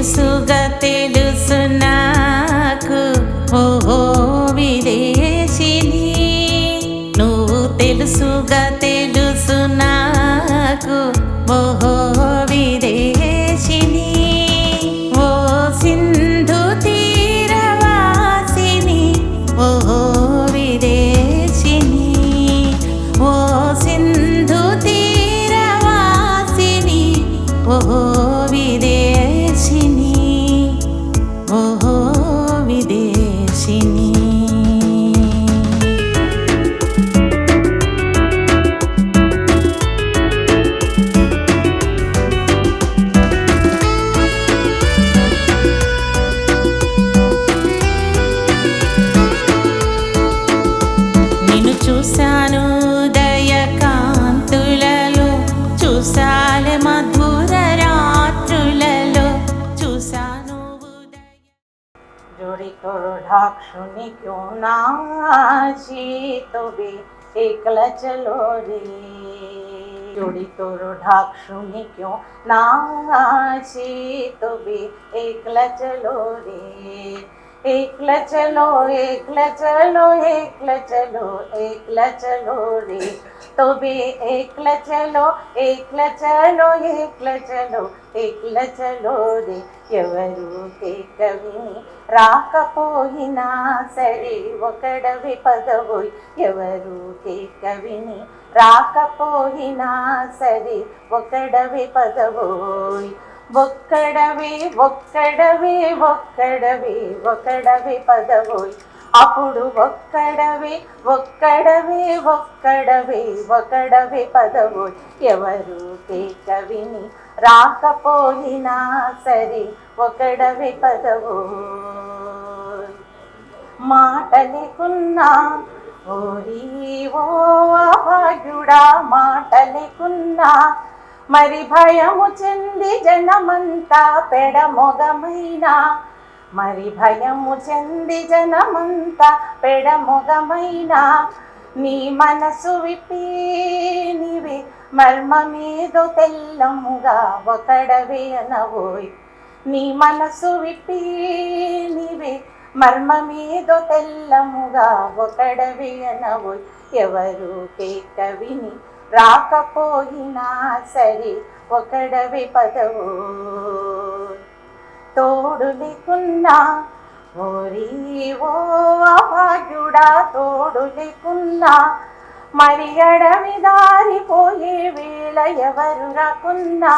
తెలుసుగా తెలుసు నాకు ఓహో విదేశిని, నువ్వు తెలుసుగా తెలుసు నాకు ఓహో విదేశిని. ఓ సింధు తీరవాసిని ఓహో విదేశిని, ఓ సింధు తీరవాసిని ఓహో విదేశిని, ఓహో విదేశిని. నిన్ను చూశాను ఉదయకాంతులలో, చూసాలే మధుర రాత్రులలో, చూశాను जोड़ी तो ढाक्षुनी क्यों नाची तो भी एकला चलो रे, जोड़ी तो ढाक्षुनी क्यों नाची तो भी एकला चलो रे, एकला चलो एकला चलो एकला चलो एकला चलो रे, तो भी एकला चलो एकला चलो एकला चलो एकला चलो रे. ఎవరు కవిని రాకపోయినా సరే ఒకడవి పదవోయ్, ఎవరు కవిని రాకపోయినా సరే ఒకడవి పదవోయ్, ఒక్కడవి ఒక్కడవి ఒక్కడవి ఒక్కడవి పదవోయ్, అప్పుడు ఒక్కడవి ఒక్కడవి ఒక్కడవి ఒక్కడవి పదవోయ్, ఎవరు కవిని రాకపోయినా సరే ఒకడవి పదవోయ్. మాట లేకున్నా ఓరి ఓ అభాగ్యుడా, మాట లేకున్నా మరి భయము చెంది జనమంతా పెడమొగమైనా, మరి భయము చెంది జనమంతా పెడమొగమైనా, నీ మనసు విప్పి నీవే మర్మమేదో తెల్లముగా ఒకడవే అనవోయ్, నీ మనసు విప్పి నీవే మర్మమేదో తెల్లముగా ఒకడవే అనవోయ్, ఎవరు కవిని రాకపోయినా సరే ఒకడవే పదవోయ్. తోడు లేకున్నా ఓరి ఓ అభాగ్యుడా, తోడు లేకున్నా మరి అడవి దారిపోయే వేళ ఎవరు రాకున్నా,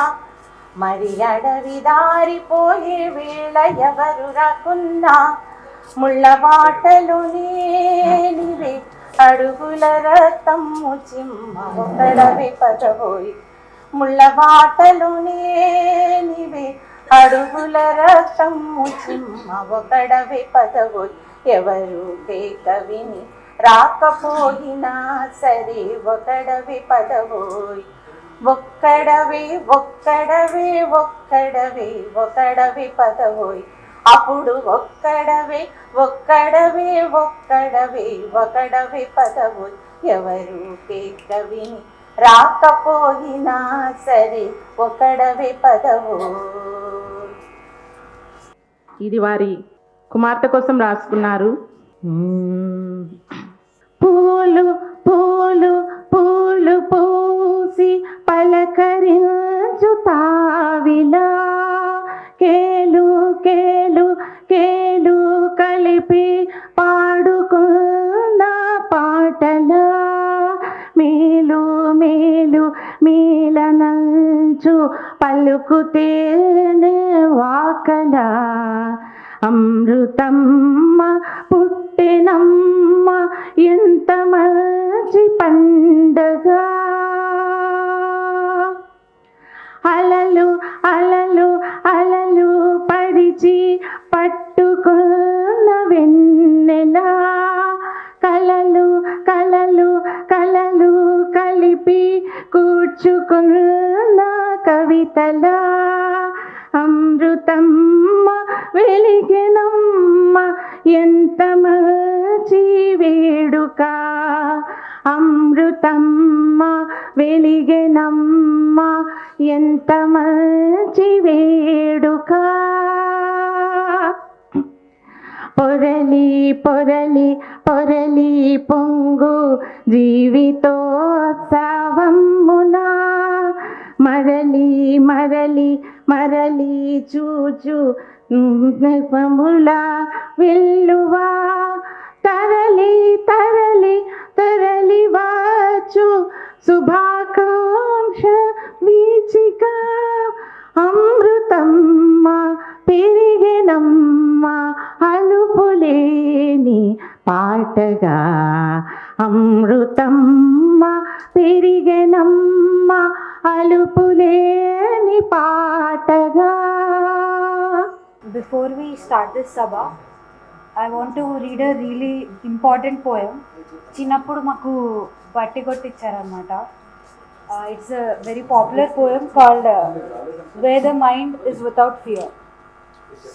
మరి అడవి దారిపోయే వేళ ఎవరు రాకున్నా, ముళ్ళ బాటలు నీవే అడుగుల రక్తము చిమ్మ ఒకడవి పదవోయ్, ముళ్ళ బాటలు నీవే అడుగుల రక్తము చిమ్మ ఒకడవి పదవోయ్, ఎవరు కవిని రాకపోయినా సరే ఒకడవి పదవోయ్, ఒక్కడవి ఒక్కడవి ఒక్కడవి ఒక్కడవి పదవోయ్, అప్పుడు ఒక్కడవి ఒక్కడవి ఒక్కడవి ఒక్కడవి పదవోయ్, ఎవరు కవిని రాకపోయినా సరే ఒకడవి పదవోయ్. ఇది వారి కుమార్తె కోసం రాసుకున్నారు. పూలు పూలు పూలు పూసి పలకరించు తావిలా, కేలు కేలు కేలు కలిపి పాడుకున్న పాటలా, మేలు మేలు మేలనంచు పలుకుతేనే వాకలా, అమృతమ్మ పుట్టినమ్మ ఎంత మంచి పండగ, అలలు అలలు అలలు పరిచి పట్టుకున్న వెన్నెలా, కలలు కలలు కలలు కలిపి కూర్చుకున్న కవితలా, అమృతమ్మ వెలిగెనమ్మ ఎంత మంచి వేడుక, అమృతమ్మ వెలిగెనమ్మ ఎంత మంచి వేడుక. పొరలి పొరలి పొరలి పొంగు జీవితోత్సవమునా మరలి మరలి మరలి చూచు నృపముల వెల్లువా తరలి తరలి తరలి వచ్చు శుభాకాంక్ష వీచిక అమృతమ్మ పెరిగెనమ్మ అలుపులేని పాటగా అమృతమ్మ పెరిగెనమ్మ అలుపులేని పాటగా. Before we start this sabha, I want to read a really important poem. చిన్నప్పుడు మాకు బట్టి కొట్టించారనమాట. It's a very popular poem called Where the Mind is Without Fear.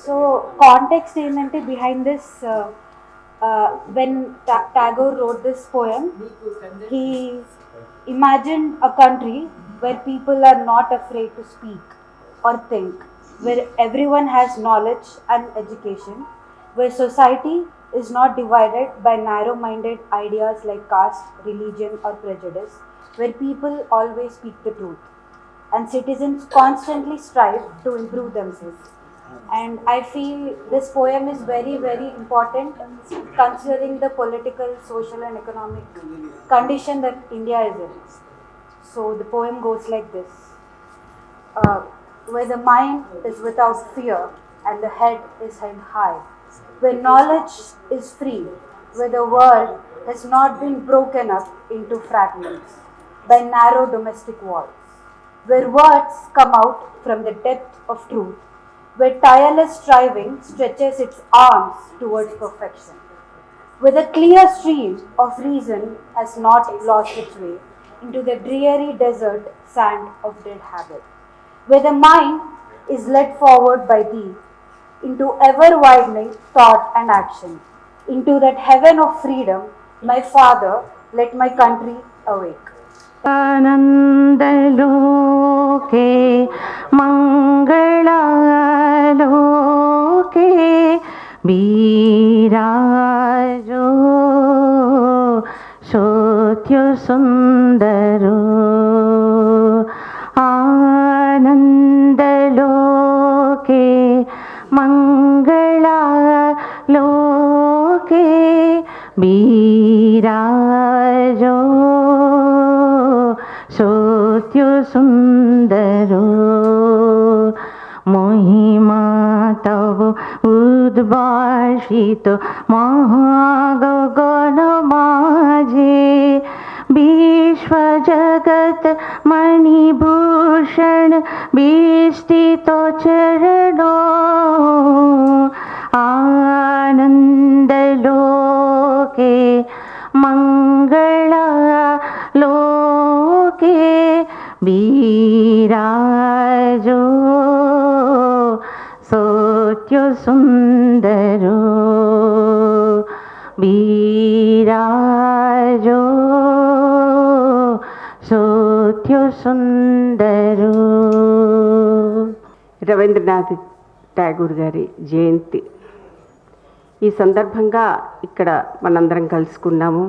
So context ఏంటంటే behind this, when Tagore wrote this poem, he imagined a country where people are not afraid to speak or think, where everyone has knowledge and education, where society is not divided by narrow-minded ideas like caste, religion or prejudice, where people always speak the truth and citizens constantly strive to improve themselves. And I feel this poem is very, very important considering the political, social and economic condition that India is in. So the poem goes like this. Where the mind is without fear and the head is held high, where knowledge is free, where the world has not been broken up into fragments by narrow domestic walls, where words come out from the depth of truth, where tireless striving stretches its arms towards perfection, where the clear stream of reason has not lost its way into the dreary desert sand of dead habit, where the mind is led forward by thee into ever-widening thought and action, into that heaven of freedom, my Father, let my country awake. आनन्दलोके मङ्गलालोके विराजो शोथ्यसुन्दरो आनन्दलोके मङ्गलालोके विराजो शोथ्यसुन्दरो महिमा तव उद्भाषित महागगन माझे विश्वजगत मणिभूषण विस्तृत चरणो आनन्दलोके मङ्गलालोके विराजो शोथ्यसुन्दरो विराजो शोथ्यसुन्दरो. రవీంద్రనాథ్ ఠాగూర్ గారి జయంతి ఈ సందర్భంగా ఇక్కడ మనందరం కలుసుకున్నాము.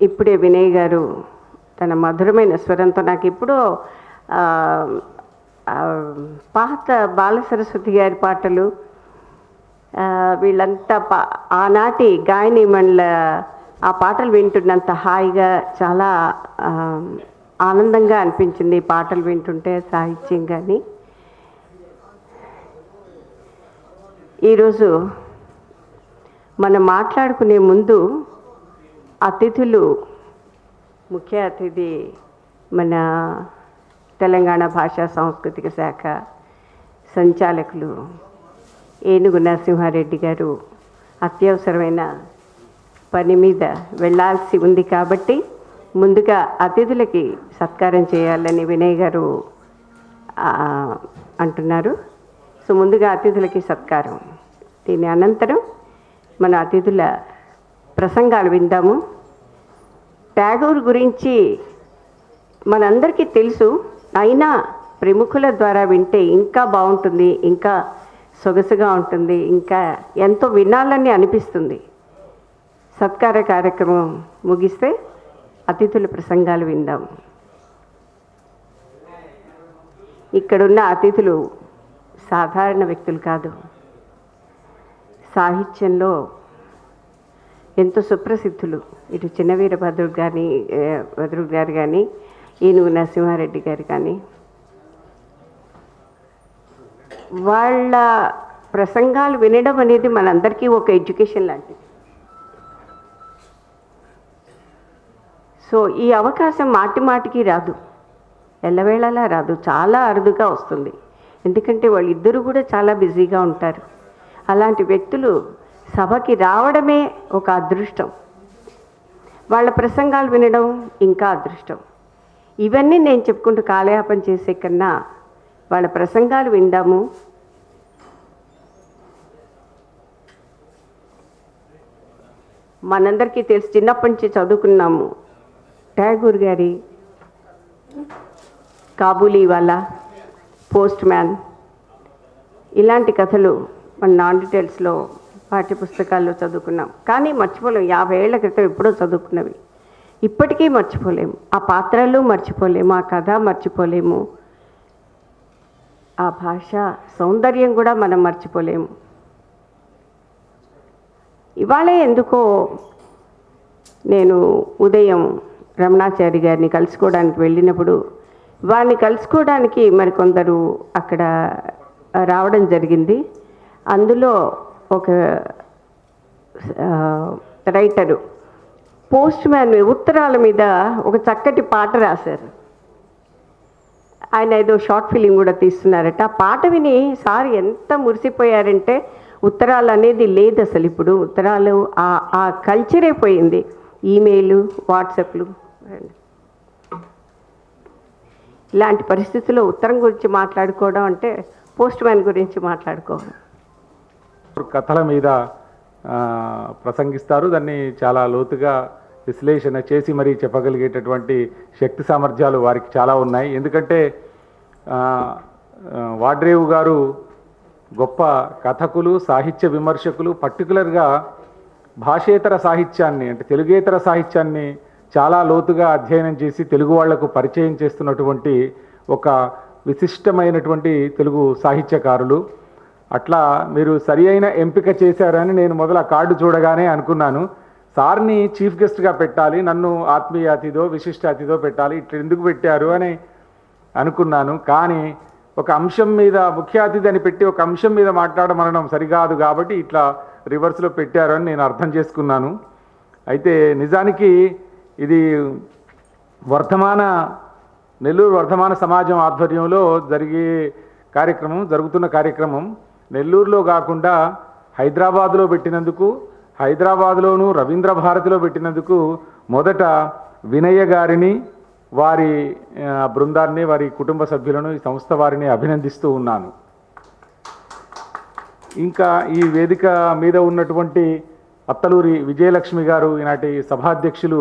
ఇప్పుడే వినయ్ గారు తన మధురమైన స్వరంతో నాకు ఎప్పుడో పాత బాలసరస్వతి గారి పాటలు, వీళ్ళంతా ఆనాటి గాయనీమణుల ఆ పాటలు వింటున్నంత హాయిగా చాలా ఆనందంగా అనిపించింది ఈ పాటలు వింటుంటే, సాహిత్యం కానీ. ఈరోజు మనం మాట్లాడుకునే ముందు అతిథులు, ముఖ్య అతిథి మన తెలంగాణ భాషా సాంస్కృతిక శాఖ సంచాలకులు ఏనుగు నరసింహారెడ్డి గారు అత్యవసరమైన పని మీద వెళ్ళాల్సి ఉంది కాబట్టి ముందుగా అతిథులకి సత్కారం చేయాలని వినయ్ గారు అంటున్నారు. సో ముందుగా అతిథులకి సత్కారం. దీని అనంతరం మన అతిథుల ప్రసంగాలు విందాము. ట్యాగూర్ గురించి మనందరికీ తెలుసు, అయినా ప్రముఖుల ద్వారా వింటే ఇంకా బాగుంటుంది, ఇంకా సొగసుగా ఉంటుంది, ఇంకా ఎంతో వినాలని అనిపిస్తుంది. సత్కార కార్యక్రమం ముగిస్తే అతిథుల ప్రసంగాలు విందాం. ఇక్కడున్న అతిథులు సాధారణ వ్యక్తులు కాదు. సాహిత్యంలో ఎంతో సుప్రసిద్ధులు. ఇటు చిన్నవీర భద్రుడు గారు కానీ, ఏనుగు నరసింహారెడ్డి గారు కానీ, వాళ్ళ ప్రసంగాలు వినడం అనేది మనందరికీ ఒక ఎడ్యుకేషన్ లాంటిది. సో ఈ అవకాశం మాటి మాటికి రాదు, ఎల్లవేళలా రాదు, చాలా అరుదుగా వస్తుంది. ఎందుకంటే వాళ్ళిద్దరూ కూడా చాలా బిజీగా ఉంటారు. అలాంటి వ్యక్తులు సభకి రావడమే ఒక అదృష్టం, వాళ్ళ ప్రసంగాలు వినడం ఇంకా అదృష్టం. ఇవన్నీ నేను చెప్పుకుంటూ కాలయాపన చేసే కన్నా వాళ్ళ ప్రసంగాలు విందాము. మనందరికీ తెలిసి చిన్నప్పటి నుంచి చదువుకున్నాము. ట్యాగూర్ గారి కాబూలీవాలా, పోస్ట్ మ్యాన్, ఇలాంటి కథలు మన నాన్ డీటెయిల్స్లో పాఠ్యపుస్తకాల్లో చదువుకున్నాం. కానీ మర్చిపోలేము. 50 ఏళ్ల క్రితం ఎప్పుడో చదువుకున్నవి ఇప్పటికీ మర్చిపోలేము. ఆ పాత్రలు మర్చిపోలేము, ఆ కథ మర్చిపోలేము, ఆ భాష సౌందర్యం కూడా మనం మర్చిపోలేము. ఇవాళే ఎందుకో నేను ఉదయం రమణాచారి గారిని కలుసుకోవడానికి వెళ్ళినప్పుడు వారిని కలుసుకోవడానికి మరికొందరు అక్కడ రావడం జరిగింది. అందులో ఒక రైటరు పోస్ట్ మ్యాన్ ఉత్తరాల మీద ఒక చక్కటి పాట రాశారు. ఆయన ఏదో షార్ట్ ఫిలిం కూడా తీస్తున్నారట. ఆ పాట విని సార్ ఎంత మురిసిపోయారంటే, ఉత్తరాలు అనేది లేదు అసలు. ఇప్పుడు ఉత్తరాలు ఆ కల్చరే పోయింది. ఈమెయిల్, వాట్సాప్లు. ఇలాంటి పరిస్థితుల్లో ఉత్తరం గురించి మాట్లాడుకోవడం అంటే పోస్ట్ మ్యాన్ గురించి మాట్లాడుకోవడం. కథల మీద ప్రసంగిస్తారు. దాన్ని చాలా లోతుగా విశ్లేషణ చేసి మరీ చెప్పగలిగేటటువంటి శక్తి సామర్థ్యాలు వారికి చాలా ఉన్నాయి. ఎందుకంటే వాడ్రేవు గారు గొప్ప కథకులు, సాహిత్య విమర్శకులు. పర్టికులర్గా భాషేతర సాహిత్యాన్ని, అంటే తెలుగేతర సాహిత్యాన్ని చాలా లోతుగా అధ్యయనం చేసి తెలుగు వాళ్లకు పరిచయం చేస్తున్నటువంటి ఒక విశిష్టమైనటువంటి తెలుగు సాహిత్యకారులు. అట్లా మీరు సరి అయిన ఎంపిక చేశారని నేను మొదలు ఆ కార్డు చూడగానే అనుకున్నాను. సార్ని చీఫ్ గెస్ట్గా పెట్టాలి, నన్ను ఆత్మీయ అతిథో విశిష్ట అతిథో పెట్టాలి, ఇట్లా ఎందుకు పెట్టారు అని అనుకున్నాను. కానీ ఒక అంశం మీద ముఖ్య అతిథి అని పెట్టి ఒక అంశం మీద మాట్లాడమనడం సరికాదు కాబట్టి ఇట్లా రివర్స్లో పెట్టారు అని నేను అర్థం చేసుకున్నాను. అయితే నిజానికి ఇది నెల్లూరు వర్ధమాన సమాజం ఆధ్వర్యంలో జరుగుతున్న కార్యక్రమం నెల్లూరులో కాకుండా హైదరాబాదులో పెట్టినందుకు, హైదరాబాద్లోను రవీంద్ర భారతిలో పెట్టినందుకు మొదట వినయ గారిని, వారి బృందాన్ని, వారి కుటుంబ సభ్యులను, ఈ సంస్థ వారిని అభినందిస్తూ ఉన్నాను. ఇంకా ఈ వేదిక మీద ఉన్నటువంటి అత్తలూరి విజయలక్ష్మి గారు, ఈనాటి సభాధ్యక్షులు,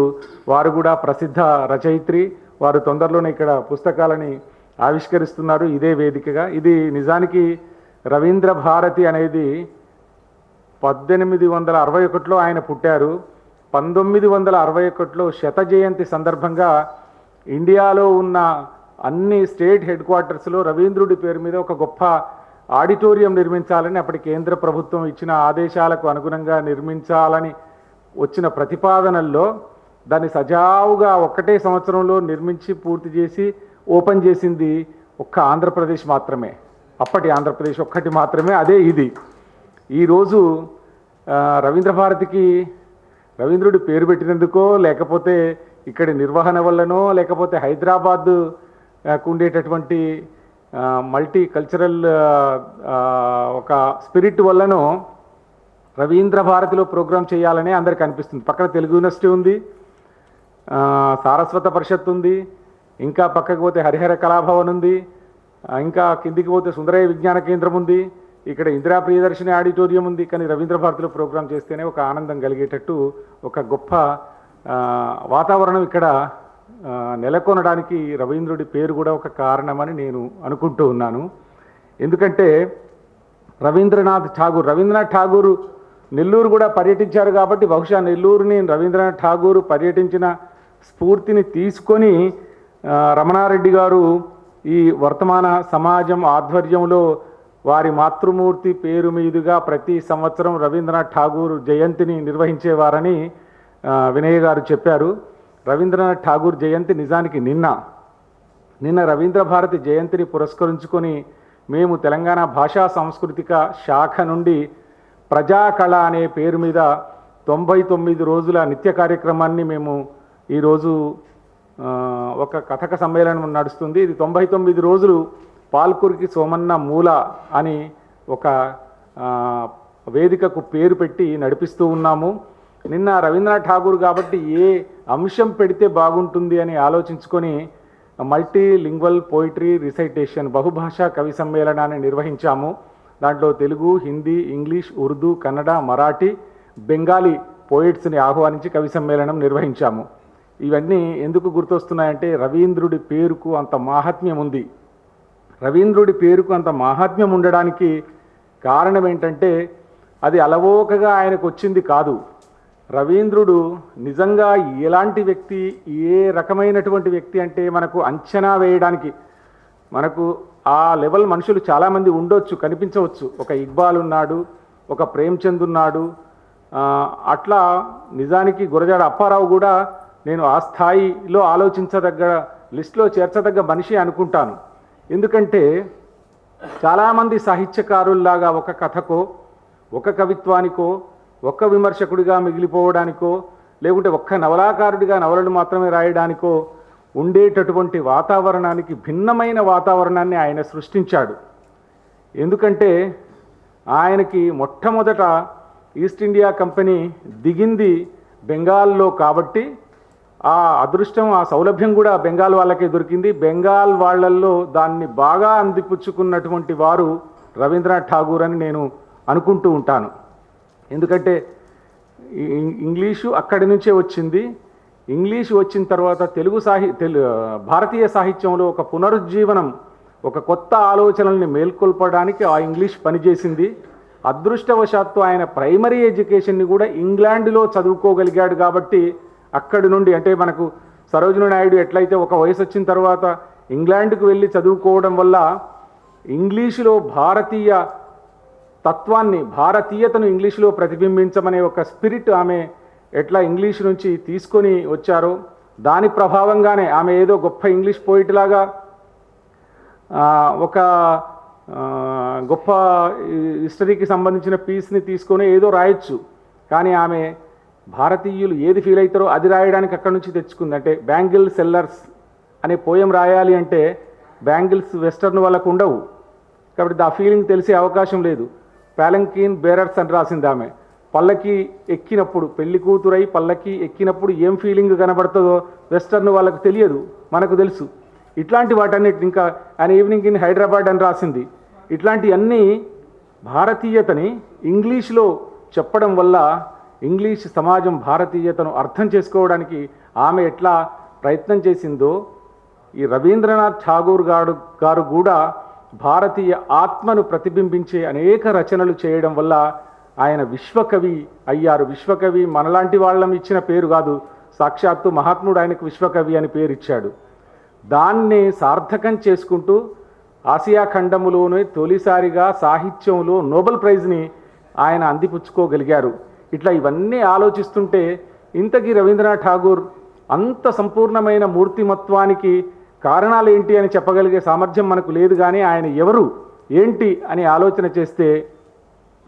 వారు కూడా ప్రసిద్ధ రచయిత్రి. వారు తొందరలోనే ఇక్కడ పుస్తకాలని ఆవిష్కరిస్తున్నారు ఇదే వేదికగా. ఇది నిజానికి రవీంద్ర భారతి అనేది 1861లో ఆయన పుట్టారు. 1961లో శత జయంతి సందర్భంగా ఇండియాలో ఉన్న అన్ని స్టేట్ హెడ్ క్వార్టర్స్లో రవీంద్రుడి పేరు మీద ఒక గొప్ప ఆడిటోరియం నిర్మించాలని అప్పటి కేంద్ర ప్రభుత్వం ఇచ్చిన ఆదేశాలకు అనుగుణంగా నిర్మించాలని వచ్చిన ప్రతిపాదనల్లో దాన్ని సజావుగా ఒక్కటే సంవత్సరంలో నిర్మించి పూర్తి చేసి ఓపెన్ చేసింది ఒక్క ఆంధ్రప్రదేశ్ మాత్రమే. అప్పటి ఆంధ్రప్రదేశ్ ఒక్కటి మాత్రమే, అదే ఇది. ఈరోజు రవీంద్ర భారతికి రవీంద్రుడి పేరు పెట్టినందుకో, లేకపోతే ఇక్కడి నిర్వహణ వల్లనో, లేకపోతే హైదరాబాద్ ఉండేటటువంటి మల్టీ కల్చరల్ ఒక స్పిరిట్ వల్లనో రవీంద్ర భారతిలో ప్రోగ్రాం చేయాలని అందరికీ అనిపిస్తుంది. పక్కన తెలుగు యూనివర్సిటీ ఉంది, సారస్వత పరిషత్ ఉంది, ఇంకా పక్కకు పోతే హరిహర కళాభవన్ ఉంది, ఇంకా కిందికి పోతే సుందరయ్య విజ్ఞాన కేంద్రం ఉంది, ఇక్కడ ఇందిరా ప్రియదర్శిని ఆడిటోరియం ఉంది. కానీ రవీంద్ర భారతిలో ప్రోగ్రాం చేస్తేనే ఒక ఆనందం కలిగేటట్టు ఒక గొప్ప వాతావరణం ఇక్కడ నెలకొనడానికి రవీంద్రుడి పేరు కూడా ఒక కారణమని నేను అనుకుంటూ ఉన్నాను. ఎందుకంటే రవీంద్రనాథ్ ఠాగూర్ నెల్లూరు కూడా పర్యటించారు కాబట్టి బహుశా నెల్లూరుని రవీంద్రనాథ్ ఠాగూర్ పర్యటించిన స్ఫూర్తిని తీసుకొని రమణారెడ్డి గారు ఈ వర్తమాన సమాజం ఆధ్వర్యంలో వారి మాతృమూర్తి పేరు మీదుగా ప్రతి సంవత్సరం రవీంద్రనాథ్ ఠాగూర్ జయంతిని నిర్వహించేవారని వినయ్ గారు చెప్పారు. రవీంద్రనాథ్ ఠాగూర్ జయంతి నిజానికి నిన్న రవీంద్ర భారతి జయంతిని పురస్కరించుకొని మేము తెలంగాణ భాషా సాంస్కృతిక శాఖ నుండి ప్రజాకళ అనే పేరు మీద 99 రోజుల నిత్య కార్యక్రమాన్ని మేము ఈరోజు ఒక కథక సమ్మేళనం నడుస్తుంది. ఇది 99 రోజులు పాల్కురికి సోమన్న మూల అని ఒక వేదికకు పేరు పెట్టి నడిపిస్తూ ఉన్నాము. నిన్న రవీంద్రనాథ్ ఠాగూర్ కాబట్టి ఏ అంశం పెడితే బాగుంటుంది అని ఆలోచించుకొని మల్టీ లింగ్వల్ పోయిటరీ రిసైటేషన్ బహుభాషా కవి సమ్మేళనాన్ని నిర్వహించాము. దాంట్లో తెలుగు, హిందీ, ఇంగ్లీష్, ఉర్దూ, కన్నడ, మరాఠీ, బెంగాలీ పోయిట్స్ని ఆహ్వానించి కవి సమ్మేళనం నిర్వహించాము. ఇవన్నీ ఎందుకు గుర్తొస్తున్నాయంటే రవీంద్రుడి పేరుకు అంత మాహాత్మ్యం ఉంది. రవీంద్రుడి పేరుకు అంత మాహాత్మ్యం ఉండడానికి కారణం ఏంటంటే అది అలవోకగా ఆయనకు వచ్చింది కాదు. రవీంద్రుడు నిజంగా ఎలాంటి వ్యక్తి, ఏ రకమైనటువంటి వ్యక్తి అంటే మనకు అంచనా వేయడానికి మనకు ఆ లెవెల్ మనుషులు చాలామంది ఉండొచ్చు, కనిపించవచ్చు. ఒక ఇక్బాల్ ఉన్నాడు, ఒక ప్రేమ్చంద్ ఉన్నాడు. అట్లా నిజానికి గురజాడ అప్పారావు కూడా నేను ఆ స్థాయిలో ఆలోచించదగ్గ లిస్టులో చేర్చదగ్గ మనిషి అనుకుంటాను. ఎందుకంటే చాలామంది సాహిత్యకారుల్లాగా ఒక కథకో, ఒక కవిత్వానికో, ఒక్క విమర్శకుడిగా మిగిలిపోవడానికో, లేకుంటే ఒక్క నవలాకారుడిగా నవలలు మాత్రమే రాయడానికో ఉండేటటువంటి వాతావరణానికి భిన్నమైన వాతావరణాన్ని ఆయన సృష్టించాడు. ఎందుకంటే ఆయనకి మొట్టమొదట ఈస్ట్ ఇండియా కంపెనీ దిగింది బెంగాల్లో కాబట్టి ఆ అదృష్టం, ఆ సౌలభ్యం కూడా బెంగాల్ వాళ్ళకే దొరికింది. బెంగాల్ వాళ్ళల్లో దాన్ని బాగా అందిపుచ్చుకున్నటువంటి వారు రవీంద్రనాథ్ ఠాగూర్ అని నేను అనుకుంటూ ఉంటాను. ఎందుకంటే ఇంగ్లీషు అక్కడి నుంచే వచ్చింది. ఇంగ్లీషు వచ్చిన తర్వాత భారతీయ సాహిత్యంలో ఒక పునరుజ్జీవనం, ఒక కొత్త ఆలోచనల్ని మేల్కొల్పడానికి ఆ ఇంగ్లీష్ పనిచేసింది. అదృష్టవశాత్తు ఆయన ప్రైమరీ ఎడ్యుకేషన్ని కూడా ఇంగ్లాండ్లో చదువుకోగలిగాడు కాబట్టి అక్కడి నుండి, అంటే మనకు సరోజినీ నాయుడు ఎట్లయితే ఒక వయసు వచ్చిన తర్వాత ఇంగ్లాండ్కు వెళ్ళి చదువుకోవడం వల్ల ఇంగ్లీషులో భారతీయ తత్వాన్ని, భారతీయతను ఇంగ్లీషులో ప్రతిబింబించమనే ఒక స్పిరిట్ ఆమె ఎట్లా ఇంగ్లీష్ నుంచి తీసుకొని వచ్చారో దాని ప్రభావంగానే ఆమె ఏదో గొప్ప ఇంగ్లీష్ పోయిట్ లాగా ఒక గొప్ప హిస్టరీకి సంబంధించిన పీస్ని తీసుకొని ఏదో రాయొచ్చు. కానీ ఆమె భారతీయులు ఏది ఫీల్ అవుతారో అది రాయడానికి అక్కడి నుంచి తెచ్చుకుంది. అంటే బ్యాంగిల్ సెల్లర్స్ అనే పోయం రాయాలి అంటే బ్యాంగిల్స్ వెస్టర్న్ వాళ్ళకు ఉండవు కాబట్టి ఆ ఫీలింగ్ తెలిసే అవకాశం లేదు. ప్యాలంకీన్ బేరర్స్ అని రాసింది ఆమె. పల్లకి ఎక్కినప్పుడు, పెళ్లి కూతురై పల్లకి ఎక్కినప్పుడు ఏం ఫీలింగ్ కనబడుతుందో వెస్టర్న్ వాళ్ళకు తెలియదు, మనకు తెలుసు. ఇట్లాంటి వాటన్నిటి, ఇంకా ఆయన ఈవినింగ్ ఇన్ హైదరాబాద్ అని రాసింది. ఇట్లాంటివన్నీ భారతీయతని ఇంగ్లీష్లో చెప్పడం వల్ల ఇంగ్లీష్ సమాజం భారతీయతను అర్థం చేసుకోవడానికి ఆమె ఎట్లా ప్రయత్నం చేసిందో ఈ రవీంద్రనాథ్ ఠాగూర్ గారు కూడా భారతీయ ఆత్మను ప్రతిబింబించే అనేక రచనలు చేయడం వల్ల ఆయన విశ్వకవి అయ్యారు. విశ్వకవి మనలాంటి వాళ్ళం ఇచ్చిన పేరు కాదు, సాక్షాత్తు మహాత్ముడు ఆయనకు విశ్వకవి అని పేరు ఇచ్చాడు. దాన్ని సార్థకం చేసుకుంటూ ఆసియా ఖండములోనే తొలిసారిగా సాహిత్యంలో నోబెల్ ప్రైజ్ని ఆయన అందిపుచ్చుకోగలిగారు. ఇట్లా ఇవన్నీ ఆలోచిస్తుంటే ఇంతకీ రవీంద్రనాథ్ ఠాగూర్ అంత సంపూర్ణమైన మూర్తిమత్వానికి కారణాలు ఏంటి అని చెప్పగలిగే సామర్థ్యం మనకు లేదు. కానీ ఆయన ఎవరు ఏంటి అని ఆలోచన చేస్తే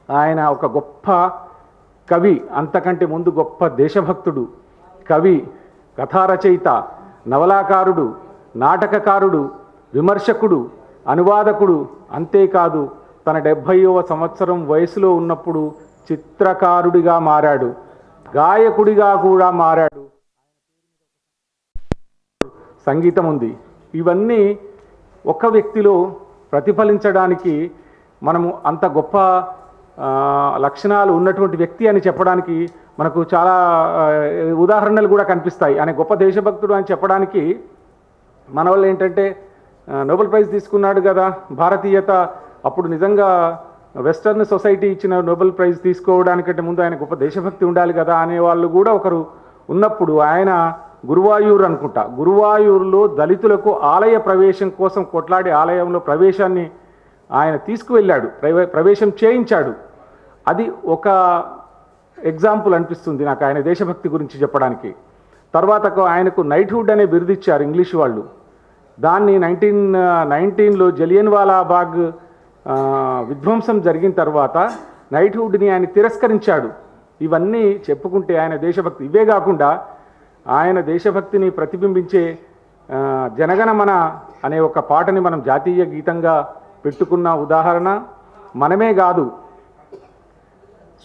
ఆయన ఒక గొప్ప కవి, అంతకంటే ముందు గొప్ప దేశభక్తుడు, కవి, కథారచయిత, నవలాకారుడు, నాటకకారుడు, విమర్శకుడు, అనువాదకుడు. అంతేకాదు తన 70వ సంవత్సరం వయసులో ఉన్నప్పుడు చిత్రకారుడిగా మారాడు, గాయకుడిగా కూడా మారాడు. సంగీతం ఉంది. ఇవన్నీ ఒక వ్యక్తిలో ప్రతిఫలించడానికి మనము అంత గొప్ప లక్షణాలు ఉన్నటువంటి వ్యక్తి అని చెప్పడానికి మనకు చాలా ఉదాహరణలు కూడా కనిపిస్తాయి. ఆయన గొప్ప దేశభక్తుడు అని చెప్పడానికి మన వాళ్ళు ఏంటంటే నోబెల్ ప్రైజ్ తీసుకున్నాడు కదా, భారతీయత అప్పుడు నిజంగా వెస్టర్న్ సొసైటీ ఇచ్చిన నోబెల్ ప్రైజ్ తీసుకోవడానికంటే ముందు ఆయన గొప్ప దేశభక్తి ఉండాలి కదా అనేవాళ్ళు కూడా ఒకరు ఉన్నప్పుడు ఆయన గురువాయూర్ అనుకుంటా, గురువాయూరులో దళితులకు ఆలయ ప్రవేశం కోసం కొట్లాడి ఆలయంలో ప్రవేశాన్ని ఆయన తీసుకువెళ్ళాడు, ప్రవేశం చేయించాడు. అది ఒక ఎగ్జాంపుల్ అనిపిస్తుంది నాకు ఆయన దేశభక్తి గురించి చెప్పడానికి. తర్వాత ఆయనకు నైట్హుడ్ అనే బిరుదు ఇచ్చారు ఇంగ్లీష్ వాళ్ళు. దాన్ని 1919లో జలియన్వాలాబాగ్ విధ్వంసం జరిగిన తర్వాత నైట్హుడ్ని ఆయన తిరస్కరించాడు. ఇవన్నీ చెప్పుకుంటే ఆయన దేశభక్తి. ఇవే కాకుండా ఆయన దేశభక్తిని ప్రతిబింబించే జనగణమన అనే ఒక పాటని మనం జాతీయ గీతంగా పెట్టుకున్న ఉదాహరణ మనమే కాదు.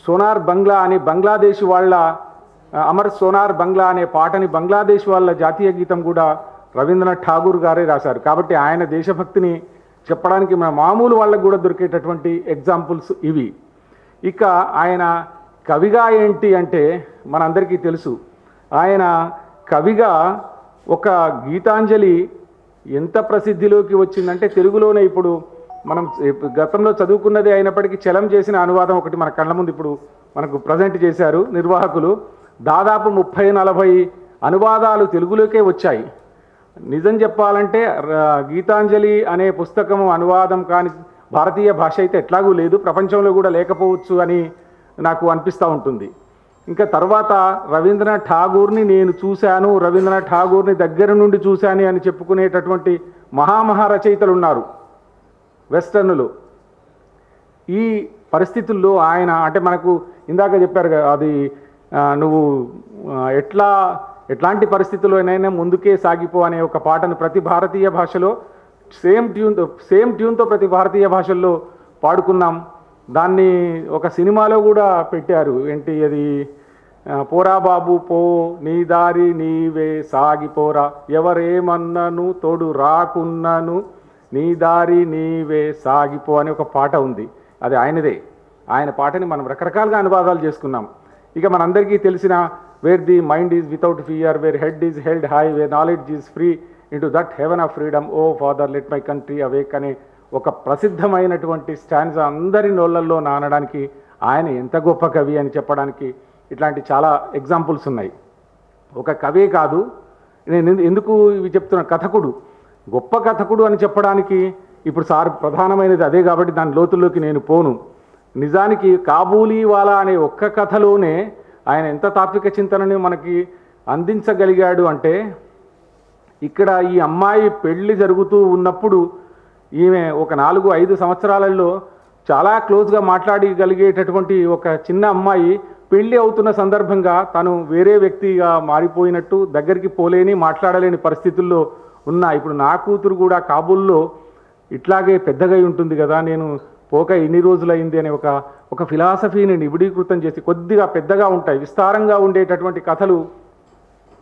సోనార్ బంగ్లా అని బంగ్లాదేశ్ వాళ్ళ అమర్ సోనార్ బంగ్లా అనే పాటని బంగ్లాదేశ్ వాళ్ళ జాతీయ గీతం కూడా రవీంద్రనాథ్ ఠాగూర్ గారే రాశారు. కాబట్టి ఆయన దేశభక్తిని చెప్పడానికి మన మామూలు వాళ్ళకు కూడా దొరికేటటువంటి ఎగ్జాంపుల్స్ ఇవి. ఇక ఆయన కవిగా ఏంటి అంటే మనందరికీ తెలుసు. ఆయన కవిగా ఒక గీతాంజలి ఎంత ప్రసిద్ధిలోకి వచ్చిందంటే తెలుగులోనే ఇప్పుడు మనం గతంలో చదువుకున్నదే అయినప్పటికీ చలం చేసిన అనువాదం ఒకటి మన కళ్ళ ముందు ఇప్పుడు మనకు ప్రజెంట్ చేశారు నిర్వాహకులు. దాదాపు 30-40 అనువాదాలు తెలుగులోకే వచ్చాయి. నిజం చెప్పాలంటే గీతాంజలి అనే పుస్తకము అనువాదం కాని భారతీయ భాష అయితే ఎట్లాగూ లేదు, ప్రపంచంలో కూడా లేకపోవచ్చు అని నాకు అనిపిస్తూ ఉంటుంది. ఇంకా తర్వాత రవీంద్రనాథ్ ఠాగూర్ని నేను చూశాను, రవీంద్రనాథ్ ఠాగూర్ని దగ్గర నుండి చూశాను అని చెప్పుకునేటటువంటి రచయితలు ఉన్నారు వెస్టర్న్లో. ఈ పరిస్థితుల్లో ఆయన అంటే మనకు ఇందాక చెప్పారు కదా, అది నువ్వు ఎట్లాంటి పరిస్థితుల్లోనైనా ముందుకే సాగిపో అనే ఒక పాటను ప్రతి భారతీయ భాషలో సేమ్ ట్యూన్తో ప్రతి భారతీయ భాషల్లో పాడుకున్నాం. దాన్ని ఒక సినిమాలో కూడా పెట్టారు. ఏంటి అది, పోరా బాబు పో నీ దారి నీవే సాగిపోరా, ఎవరేమన్నను తోడు రాకున్నను నీ దారి నీవే సాగిపో అని ఒక పాట ఉంది. అది ఆయనదే. ఆయన పాటని మనం రకరకాలుగా అనువాదాలు చేసుకున్నాం. ఇక మనందరికీ తెలిసిన where the mind is without fear, where head is held high, where knowledge is free into that heaven of freedom, o father let my country awake అనే ఒక ప్రసిద్ధమైనటువంటి స్టాండ్స్ అందరి నోళ్ళల్లో నానడానికి ఆయన ఎంత గొప్ప కవి అని చెప్పడానికి ఇట్లాంటి చాలా ఎగ్జాంపుల్స్ ఉన్నాయి. ఒక కవే కాదు, నేను ఎందుకు ఇవి చెప్తున్నా, కథకుడు, గొప్ప కథకుడు అని చెప్పడానికి ఇప్పుడు సార్ ప్రధానమైనది అదే కాబట్టి దాని లోతుల్లోకి నేను పోను. నిజానికి కాబూలీవాలా అనే ఒక్క కథలోనే ఆయన ఎంత తాత్విక చింతనని మనకి అందించగలిగాడు అంటే, ఇక్కడ ఈ అమ్మాయి పెళ్లి జరుగుతూ ఉన్నప్పుడు ఈమె ఒక 4-5 సంవత్సరాలలో చాలా క్లోజ్గా మాట్లాడగలిగేటటువంటి ఒక చిన్న అమ్మాయి పెళ్లి అవుతున్న సందర్భంగా తను వేరే వ్యక్తిగా మారిపోయినట్టు, దగ్గరికి పోలేని మాట్లాడలేని పరిస్థితుల్లో ఉన్న ఇప్పుడు నా కూతురు కూడా కాబూల్లో ఇట్లాగే పెద్దగా ఉంటుంది కదా, నేను పోక ఎన్ని రోజులైంది అనే ఒక ఫిలాసఫీని నిబిడీకృతం చేసి కొద్దిగా పెద్దగా ఉంటాయి, విస్తారంగా ఉండేటటువంటి కథలు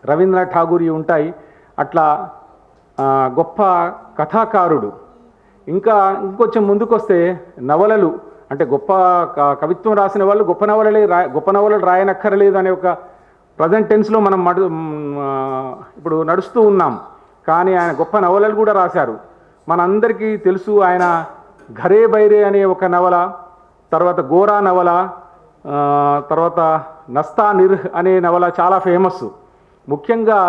రవీంద్రనాథ్ ఠాగూర్ ఉంటాయి. అట్లా గొప్ప కథాకారుడు. ఇంకొంచెం ముందుకొస్తే నవలలు అంటే గొప్ప కవిత్వం రాసిన వాళ్ళు గొప్ప నవలలు రాయనక్కర్లేదు అనే ఒక ప్రజెంట్ టెన్స్లో మనం ఇప్పుడు నడుస్తూ ఉన్నాం. కానీ ఆయన గొప్ప నవలలు కూడా రాశారు. మనందరికీ తెలుసు ఆయన ఘరే బైరే అనే ఒక నవల, తర్వాత గోరా నవల, తర్వాత నస్తా నిర్హ్ అనే నవల చాలా ఫేమస్. ముఖ్యంగా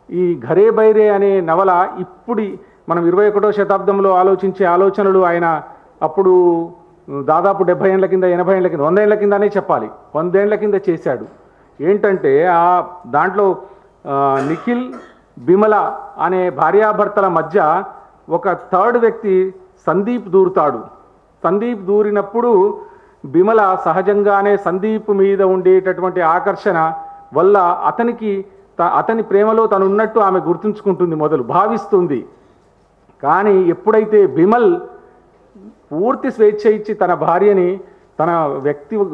ఈ ఘరే బైరే అనే నవల ఇప్పుడు మనం 21వ శతాబ్దంలో ఆలోచించే ఆలోచనలు ఆయన అప్పుడు దాదాపు 70 ఏళ్ల కింద, 80 ఏళ్ల కింద, 100 ఏళ్ల కిందనే చెప్పాలి, 100 ఏళ్ల కింద చేశాడు. ఏంటంటే దాంట్లో నిఖిల్ బిమల అనే భార్యాభర్తల మధ్య ఒక థర్డ్ వ్యక్తి సందీప్ దూరుతాడు. సందీప్ దూరినప్పుడు బిమల సహజంగానే సందీప్ మీద ఉండేటటువంటి ఆకర్షణ వల్ల అతని ప్రేమలో తను ఉన్నట్టు ఆమె గుర్తుంచుకుంటుంది, మొదలు భావిస్తుంది. కానీ ఎప్పుడైతే బిమల్ పూర్తి స్వేచ్ఛ ఇచ్చి తన భార్యని తన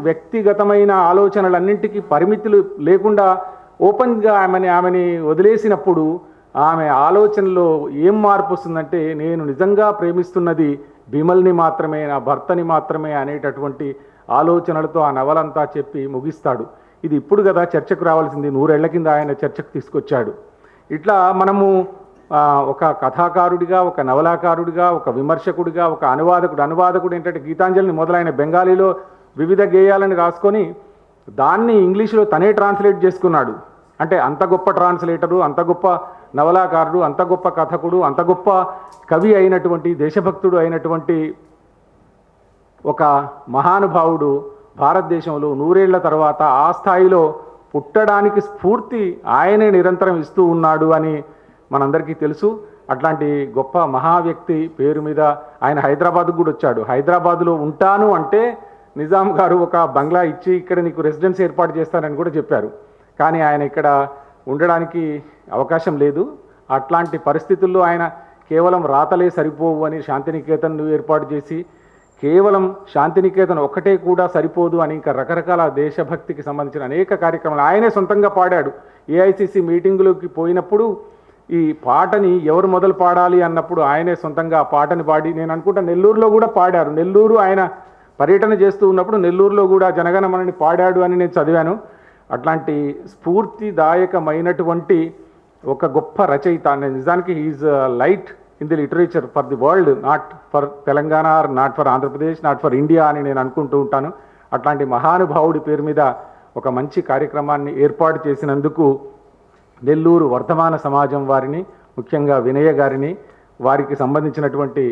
వ్యక్తిగతమైన ఆలోచనలన్నింటికీ పరిమితులు లేకుండా ఓపెన్గా ఆమెని వదిలేసినప్పుడు ఆమె ఆలోచనలో ఏం మార్పు వస్తుందంటే, నేను నిజంగా ప్రేమిస్తున్నది బిమల్ని మాత్రమే, నా భర్తని మాత్రమే అనేటటువంటి ఆలోచనలతో ఆ నవలంతా చెప్పి ముగిస్తాడు. ఇది ఇప్పుడు కదా చర్చకు రావాల్సింది, 100 ఏళ్ల కింద ఆయన చర్చకు తీసుకొచ్చాడు. ఇట్లా మనము ఒక కథాకారుడిగా, ఒక నవలాకారుడిగా, ఒక విమర్శకుడిగా, ఒక అనువాదకుడు ఏంటంటే గీతాంజలిని మొదలైన బెంగాలీలో వివిధ గేయాలను రాసుకొని దాన్ని ఇంగ్లీష్లో తనే ట్రాన్స్లేట్ చేసుకున్నాడు. అంటే అంత గొప్ప ట్రాన్స్లేటరు, అంత గొప్ప నవలాకారుడు, అంత గొప్ప కథకుడు, అంత గొప్ప కవి అయినటువంటి, దేశభక్తుడు అయినటువంటి ఒక మహానుభావుడు భారతదేశంలో 100 ఏళ్ల తర్వాత ఆ స్థాయిలో పుట్టడానికి స్ఫూర్తి ఆయనే నిరంతరం ఇస్తూ ఉన్నాడు అని మనందరికీ తెలుసు. అట్లాంటి గొప్ప మహా వ్యక్తి పేరు మీద ఆయన హైదరాబాద్కు కూడా వచ్చాడు. హైదరాబాద్లో ఉంటాను అంటే నిజాం గారు ఒక బంగ్లా ఇచ్చి ఇక్కడ నీకు రెసిడెన్స్ ఏర్పాటు చేస్తానని కూడా చెప్పారు. కానీ ఆయన ఇక్కడ ఉండడానికి అవకాశం లేదు. అట్లాంటి పరిస్థితుల్లో ఆయన కేవలం రాతలే సరిపోవు అని శాంతినికేతన్ ఏర్పాటు చేసి, కేవలం శాంతినికేతన్ ఒక్కటే కూడా సరిపోదు అని ఇంకా రకరకాల దేశభక్తికి సంబంధించిన అనేక కార్యక్రమాలు ఆయనే సొంతంగా పాడాడు. ఏఐసిసి మీటింగులోకి పోయినప్పుడు ఈ పాటని ఎవరు మొదలు పాడాలి అన్నప్పుడు ఆయనే సొంతంగా ఆ పాటని పాడి, నేను అనుకుంటా నెల్లూరులో కూడా పాడారు. నెల్లూరు ఆయన పర్యటన చేస్తూ ఉన్నప్పుడు నెల్లూరులో కూడా జనగణమనని పాడాడు అని నేను చదివాను. అట్లాంటి స్ఫూర్తిదాయకమైనటువంటి ఒక గొప్ప రచయిత. నిజానికి is light in the literature for the world, not for Telangana, not for Andhra Pradesh, not for India అని నేను అనుకుంటూ ఉంటాను. అట్లాంటి మహానుభావుడి పేరు మీద ఒక మంచి కార్యక్రమాన్ని ఏర్పాటు చేసినందుకు నెల్లూరు వర్ధమాన సమాజం వారిని, ముఖ్యంగా వినయ గారిని, వారికి సంబంధించినటువంటి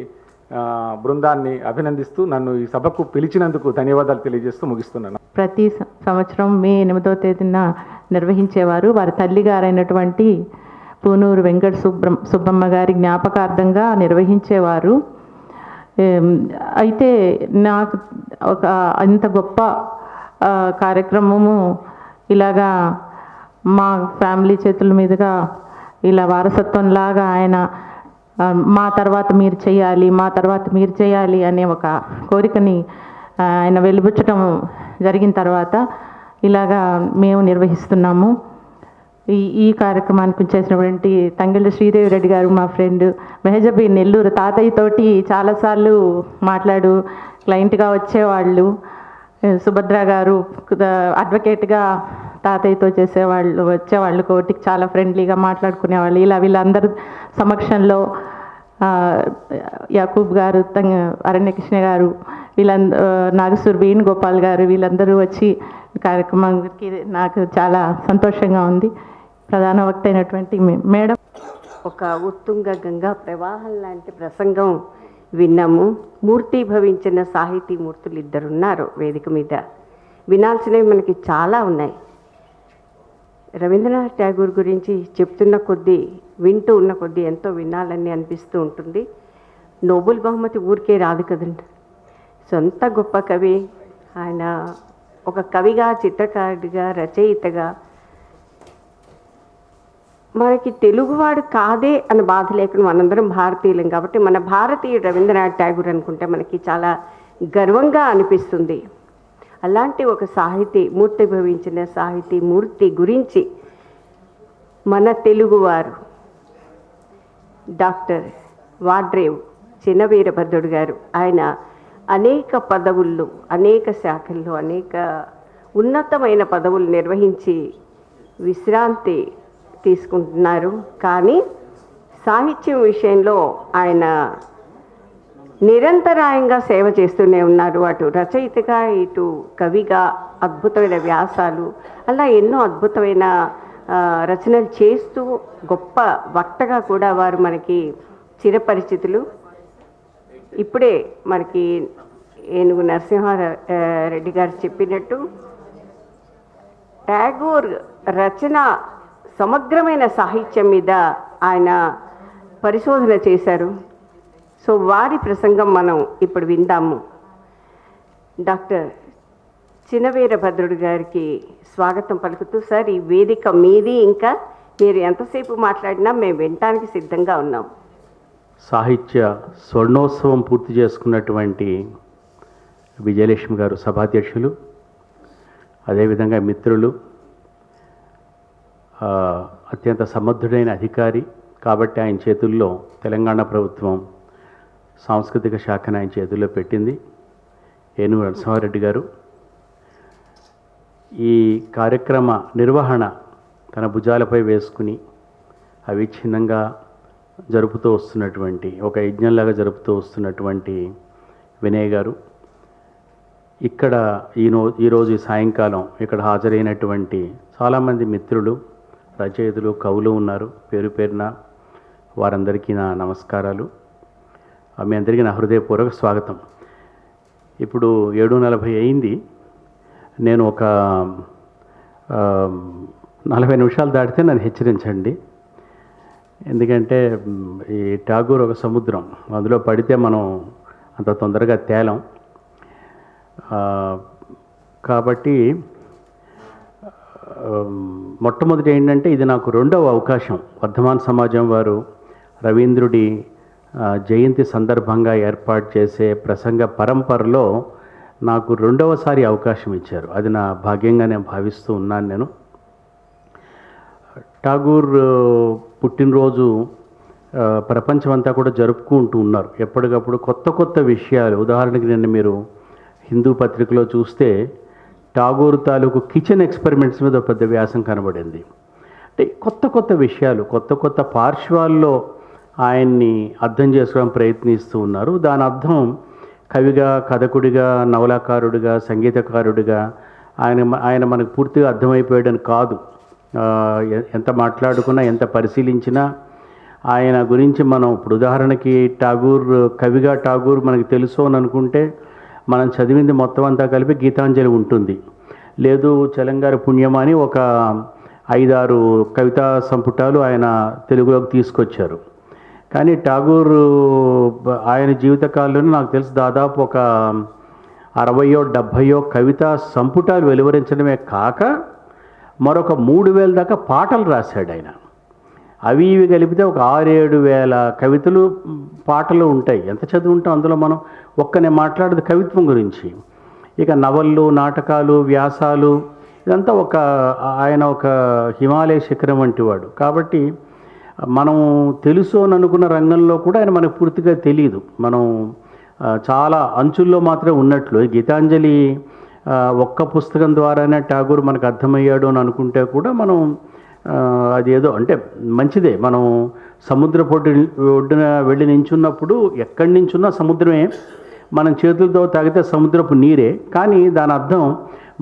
బృందాన్ని అభినందిస్తూ నన్ను ఈ సభకు పిలిచినందుకు ధన్యవాదాలు తెలియజేస్తూ ముగిస్తున్నాను. ప్రతి సంవత్సరం మే 8వ తేదీన నిర్వహించేవారు. వారి తల్లిగారైనటువంటి పూనూరు వెంకట సుబ్బమ్మ గారి జ్ఞాపకార్థంగా నిర్వహించేవారు. అయితే నాకు ఒక అంత గొప్ప కార్యక్రమము ఇలాగా మా ఫ్యామిలీ చేతుల మీదుగా ఇలా వారసత్వంలాగా ఆయన మా తర్వాత మీరు చేయాలి అనే ఒక కోరికని ఆయన వెలిబుచ్చటం జరిగిన తర్వాత ఇలాగా మేము నిర్వహిస్తున్నాము. ఈ కార్యక్రమానికి చేసినటువంటి తంగెళ్ళ శ్రీదేవి రెడ్డి గారు మా ఫ్రెండ్, మెహజబీ నెల్లూరు తాతయ్యతోటి చాలాసార్లు క్లయింట్గా వచ్చేవాళ్ళు. సుభద్ర గారు అడ్వకేట్గా తాతయ్యతో వచ్చేవాళ్ళు కోర్టుకి చాలా ఫ్రెండ్లీగా మాట్లాడుకునేవాళ్ళు. ఇలా వీళ్ళందరూ సమక్షంలో యాకూబ్ గారు, అరణ్యకృష్ణ గారు, నాగసూర్ వేణుగోపాల్ గారు వీళ్ళందరూ వచ్చి కార్యక్రమానికి నాకు చాలా సంతోషంగా ఉంది. ప్రధాన వక్త అయినటువంటి మేడం ఒక ఉత్తుంగ గంగా ప్రవాహం లాంటి ప్రసంగం విన్నాము. మూర్తిభవించిన సాహితీ మూర్తులు ఇద్దరున్నారు వేదిక మీద. వినాల్సినవి మనకి చాలా ఉన్నాయి. రవీంద్రనాథ్ ఠాగూర్ గురించి చెప్తున్న కొద్దీ, వింటూ ఉన్న కొద్దీ ఎంతో వినాలని అనిపిస్తూ ఉంటుంది. నోబెల్ బహుమతి ఊరికే రాదు కదండి. సొంత గొప్ప కవి ఆయన. ఒక కవిగా, చిత్రకారుడిగా, రచయితగా మనకి తెలుగువాడు కాదే అని బాధ లేకుండా మనందరం భారతీయులం కాబట్టి మన భారతీయుడు రవీంద్రనాథ్ ఠాగూర్ అనుకుంటే మనకి చాలా గర్వంగా అనిపిస్తుంది. అలాంటి ఒక మూర్తిభవించిన సాహితీ మూర్తి గురించి మన తెలుగువారు డాక్టర్ వాడ్రేవ్ చినవీరభద్రుడు గారు, ఆయన అనేక పదవుల్లో, అనేక శాఖల్లో, అనేక ఉన్నతమైన పదవులు నిర్వహించి విశ్రాంతి తీసుకుంటున్నారు. కానీ సాహిత్యం విషయంలో ఆయన నిరంతరాయంగా సేవ చేస్తూనే ఉన్నారు. అటు రచయితగా, ఇటు కవిగా అద్భుతమైన వ్యాసాలు, అలా ఎన్నో అద్భుతమైన రచనలు చేస్తూ గొప్ప వక్తగా కూడా వారు మనకి చిరపరిచితులు. ఇప్పుడే మనకి ఏనుగు నరసింహారెడ్డి గారు చెప్పినట్టు ఠాగూర్ రచన సమగ్రమైన సాహిత్యం మీద ఆయన పరిశోధన చేశారు. సో వారి ప్రసంగం మనం ఇప్పుడు విందాము. డాక్టర్ చినవీరభద్రుడు గారికి స్వాగతం పలుకుతూ, సార్ ఈ వేదిక మీది, ఇంకా మీరు ఎంతసేపు మాట్లాడినా మేము వినటానికి సిద్ధంగా ఉన్నాం. సాహిత్య స్వర్ణోత్సవం పూర్తి చేసుకున్నటువంటి విజయలక్ష్మి గారు సభాధ్యక్షులు, అదేవిధంగా మిత్రులు, అత్యంత సమర్థుడైన అధికారి కాబట్టి ఆయన చేతుల్లో తెలంగాణ ప్రభుత్వం సాంస్కృతిక శాఖను ఆయన చేతుల్లో పెట్టింది, ఏనుగు నరసింహారెడ్డి గారు. ఈ కార్యక్రమ నిర్వహణ తన భుజాలపై వేసుకుని అవిచ్ఛిన్నంగా జరుపుతూ వస్తున్నటువంటి, ఒక యజ్ఞంలాగా జరుపుతూ వస్తున్నటువంటి వినయ్ గారు ఇక్కడ ఈరోజు సాయంకాలం ఇక్కడ హాజరైనటువంటి చాలామంది మిత్రులు, రచయితలు, కవులు ఉన్నారు. పేరు పేరున వారందరికీ నా నమస్కారాలు. మీ అందరికీ నా హృదయపూర్వక స్వాగతం. ఇప్పుడు 7:40 అయింది. నేను ఒక 40 నిమిషాలు దాటితే నన్ను హెచ్చరించండి. ఎందుకంటే ఈ ఠాగూర్ ఒక సముద్రం, అందులో పడితే మనం అంత తొందరగా తేలం. కాబట్టి మొట్టమొదటి ఏంటంటే ఇది నాకు 2వ అవకాశం. వర్ధమాన్ సమాజం వారు రవీంద్రుడి జయంతి సందర్భంగా ఏర్పాటు చేసే ప్రసంగ పరంపరలో నాకు 2వసారి అవకాశం ఇచ్చారు. అది నా భాగ్యంగా నేను భావిస్తూ ఉన్నాను. నేను ఠాగూర్ పుట్టినరోజు ప్రపంచమంతా కూడా జరుపుకుంటూ ఉన్నారు. ఎప్పటికప్పుడు కొత్త కొత్త విషయాలు, ఉదాహరణకి నిన్న మీరు హిందూ పత్రికలో చూస్తే ఠాగూర్ తాలూకు కిచెన్ ఎక్స్పెరిమెంట్స్ మీద పెద్ద వ్యాసం కనబడింది. అంటే కొత్త కొత్త విషయాలు, కొత్త కొత్త పార్శ్వాల్లో ఆయన్ని అర్థం చేసుకోవడం ప్రయత్నిస్తూ ఉన్నారు. దాని అర్థం కవిగా, కథకుడిగా, నవలాకారుడిగా, సంగీతకారుడిగా ఆయన మనకు పూర్తిగా అర్థమైపోయాడని కాదు. ఎంత మాట్లాడుకున్నా, ఎంత పరిశీలించినా ఆయన గురించి మనం ఇప్పుడు ఉదాహరణకి కవిగా ఠాగూర్ మనకి తెలుసు అని అనుకుంటే మనం చదివింది మొత్తం అంతా కలిపి గీతాంజలి ఉంటుంది. లేదు చలంగారి పుణ్యమని ఒక 5-6 కవితా సంపుటాలు ఆయన తెలుగులోకి తీసుకొచ్చారు. కానీ ఠాగూర్ ఆయన జీవితకాలంలో నాకు తెలిసి దాదాపు ఒక 60-70 కవితా సంపుటాలు వెలువరించడమే కాక మరొక 3000 దాకా పాటలు రాశాడు ఆయన. అవి ఇవి కలిపితే ఒక 6-7 వేల కవితలు, పాటలు ఉంటాయి. ఎంత చదువు ఉంటాం అందులో మనం. నేను మాట్లాడేది కవిత్వం గురించి. ఇక నవళ్ళు, నాటకాలు, వ్యాసాలు, ఇదంతా ఆయన ఒక హిమాలయ శిఖరం వంటి వాడు. కాబట్టి మనం తెలుసు అని అనుకున్న రంగంలో కూడా ఆయన మనకు పూర్తిగా తెలియదు. మనం చాలా అంచుల్లో మాత్రమే ఉన్నట్లు. గీతాంజలి ఒక్క పుస్తకం ద్వారానే ఠాగూర్ మనకు అర్థమయ్యాడు అని అనుకుంటే కూడా మనం అదేదో అంటే మంచిదే. మనం సముద్రపు ఒడ్డున వెళ్ళి నించున్నప్పుడు ఎక్కడి నించున్నా సముద్రమే, మనం చేతులతో తాగితే సముద్రపు నీరే. కానీ దాని అర్థం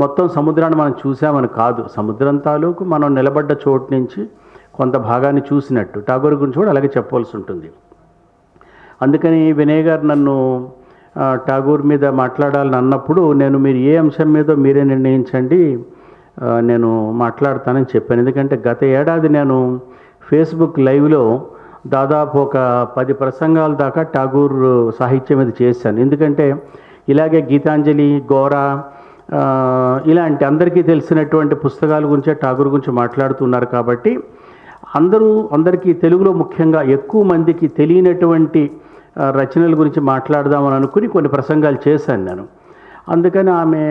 మొత్తం సముద్రాన్ని మనం చూసామని కాదు. సముద్రం తాలూకు మనం నిలబడ్డ చోటు నుంచి కొంత భాగాన్ని చూసినట్టు. ఠాగూర్ గురించి కూడా అలాగే చెప్పవలసి ఉంటుంది. అందుకని వినయ్ గారు నన్ను ఠాగూర్ మీద మాట్లాడాలని అన్నప్పుడు మీరు ఏ అంశం మీదో మీరే నిర్ణయించండి, నేను మాట్లాడతానని చెప్పాను. ఎందుకంటే గత ఏడాది నేను ఫేస్బుక్ లైవ్లో దాదాపు ఒక 10 ప్రసంగాల దాకా ఠాగూర్ సాహిత్యం మీద చేశాను. ఎందుకంటే ఇలాగే గీతాంజలి, గోరా ఇలాంటి అందరికీ తెలిసినటువంటి పుస్తకాల గురించే ఠాగూర్ గురించి మాట్లాడుతున్నారు. కాబట్టి అందరికీ తెలుగులో ముఖ్యంగా ఎక్కువ మందికి తెలియనటువంటి రచనల గురించి మాట్లాడదామని అనుకుని కొన్ని ప్రసంగాలు చేశాను నేను. అందుకని ఆమె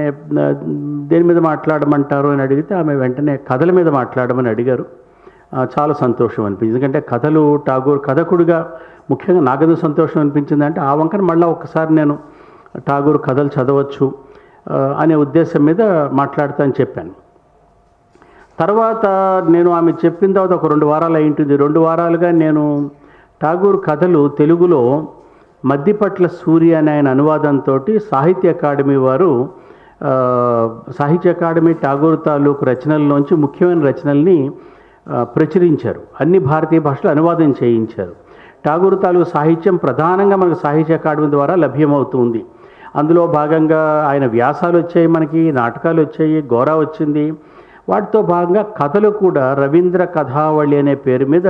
దేని మీద మాట్లాడమంటారు అని అడిగితే ఆమె వెంటనే కథల మీద మాట్లాడమని అడిగారు. చాలా సంతోషం అనిపించింది. ఎందుకంటే కథలు ఠాగూర్ కథకుడిగా ముఖ్యంగా నాకెందుకు సంతోషం అనిపించింది అంటే ఆ వంకన మళ్ళీ ఒక్కసారి నేను ఠాగూర్ కథలు చదవచ్చు అనే ఉద్దేశం మీద మాట్లాడతానని చెప్పాను. తర్వాత నేను ఆమె చెప్పిన తర్వాత ఒక 2 వారాలు అయింటుంది. 2 వారాలుగా నేను ఠాగూర్ కథలు తెలుగులో మద్దిపట్ల సూర్య అనే ఆయన అనువాదంతో సాహిత్య అకాడమీ వారు సాహిత్య అకాడమీ ఠాగూర్ తాలూకు రచనల్లోంచి ముఖ్యమైన రచనల్ని ప్రచురించారు. అన్ని భారతీయ భాషలు అనువాదం చేయించారు. ఠాగూర్ తాలూకు సాహిత్యం ప్రధానంగా మనకు సాహిత్య అకాడమీ ద్వారా లభ్యమవుతుంది. అందులో భాగంగా ఆయన వ్యాసాలు వచ్చాయి, మనకి నాటకాలు వచ్చాయి, గోరా వచ్చింది. వాటితో భాగంగా కథలు కూడా రవీంద్ర కథావళి అనే పేరు మీద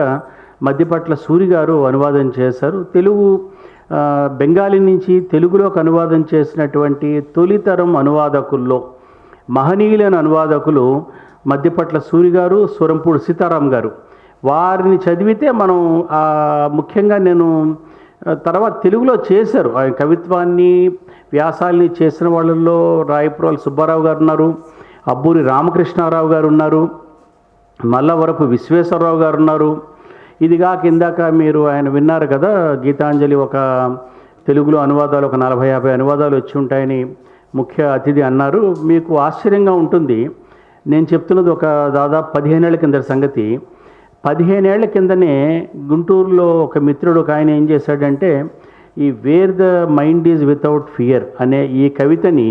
మద్దిపట్ల సూరి గారు అనువాదం చేశారు. బెంగాలీ నుంచి తెలుగులోకి అనువాదం చేసినటువంటి తొలితరం అనువాదకుల్లో మహనీయులైన అనువాదకులు మద్దిపట్ల సూరి గారు, సూరంపూడి సీతారాం గారు. వారిని చదివితే మనం ముఖ్యంగా నేను తర్వాత తెలుగులో చేశారు. ఆయన కవిత్వాన్ని, వ్యాసాల్ని చేసిన వాళ్ళల్లో రాయపురాల సుబ్బారావు గారు ఉన్నారు, అబ్బూరి రామకృష్ణారావు గారు ఉన్నారు, మల్లవరపు విశ్వేశ్వరరావు గారు ఉన్నారు. ఇదిగా కిందాక మీరు ఆయన విన్నారు కదా, గీతాంజలి ఒక తెలుగులో అనువాదాలు ఒక 40-50 అనువాదాలు వచ్చి ఉంటాయని ముఖ్య అతిథి అన్నారు. మీకు ఆశ్చర్యంగా ఉంటుంది, నేను చెప్తున్నది ఒక దాదాపు 15 ఏళ్ల కింద సంగతి. 15 ఏళ్ల కిందనే గుంటూరులో ఒక మిత్రుడు ఒక ఆయన ఏం చేశాడంటే ఈ wear the mind is without fear అనే ఈ కవితని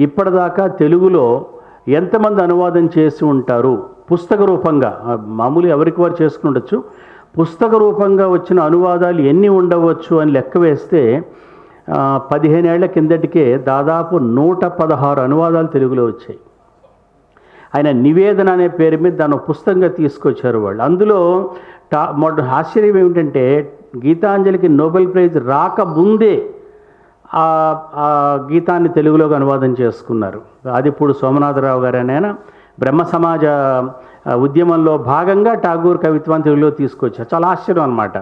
ఇప్పటిదాకా తెలుగులో ఎంతమంది అనువాదం చేసి ఉంటారు పుస్తక రూపంగా, మామూలు ఎవరికి వారు చేసుకుని ఉండొచ్చు, పుస్తక రూపంగా వచ్చిన అనువాదాలు ఎన్ని ఉండవచ్చు అని లెక్క వేస్తే 15 ఏళ్ల కిందటికే దాదాపు 116 అనువాదాలు తెలుగులో వచ్చాయి. ఆయన నివేదన అనే పేరు మీద దాన్ని పుస్తకంగా తీసుకొచ్చారు వాళ్ళు. అందులో ఆశ్చర్యం ఏమిటంటే గీతాంజలికి నోబెల్ ప్రైజ్ రాకముందే ఆ గీతాన్ని తెలుగులోకి అనువాదం చేసుకున్నారు. ఆదిపూడి సోమనాథరావు గారు ఆయన బ్రహ్మ సమాజ ఉద్యమంలో భాగంగా ఠాగూర్ కవిత్వాన్ని తెలుగులో తీసుకొచ్చారు. చాలా ఆశ్చర్యం అనమాట.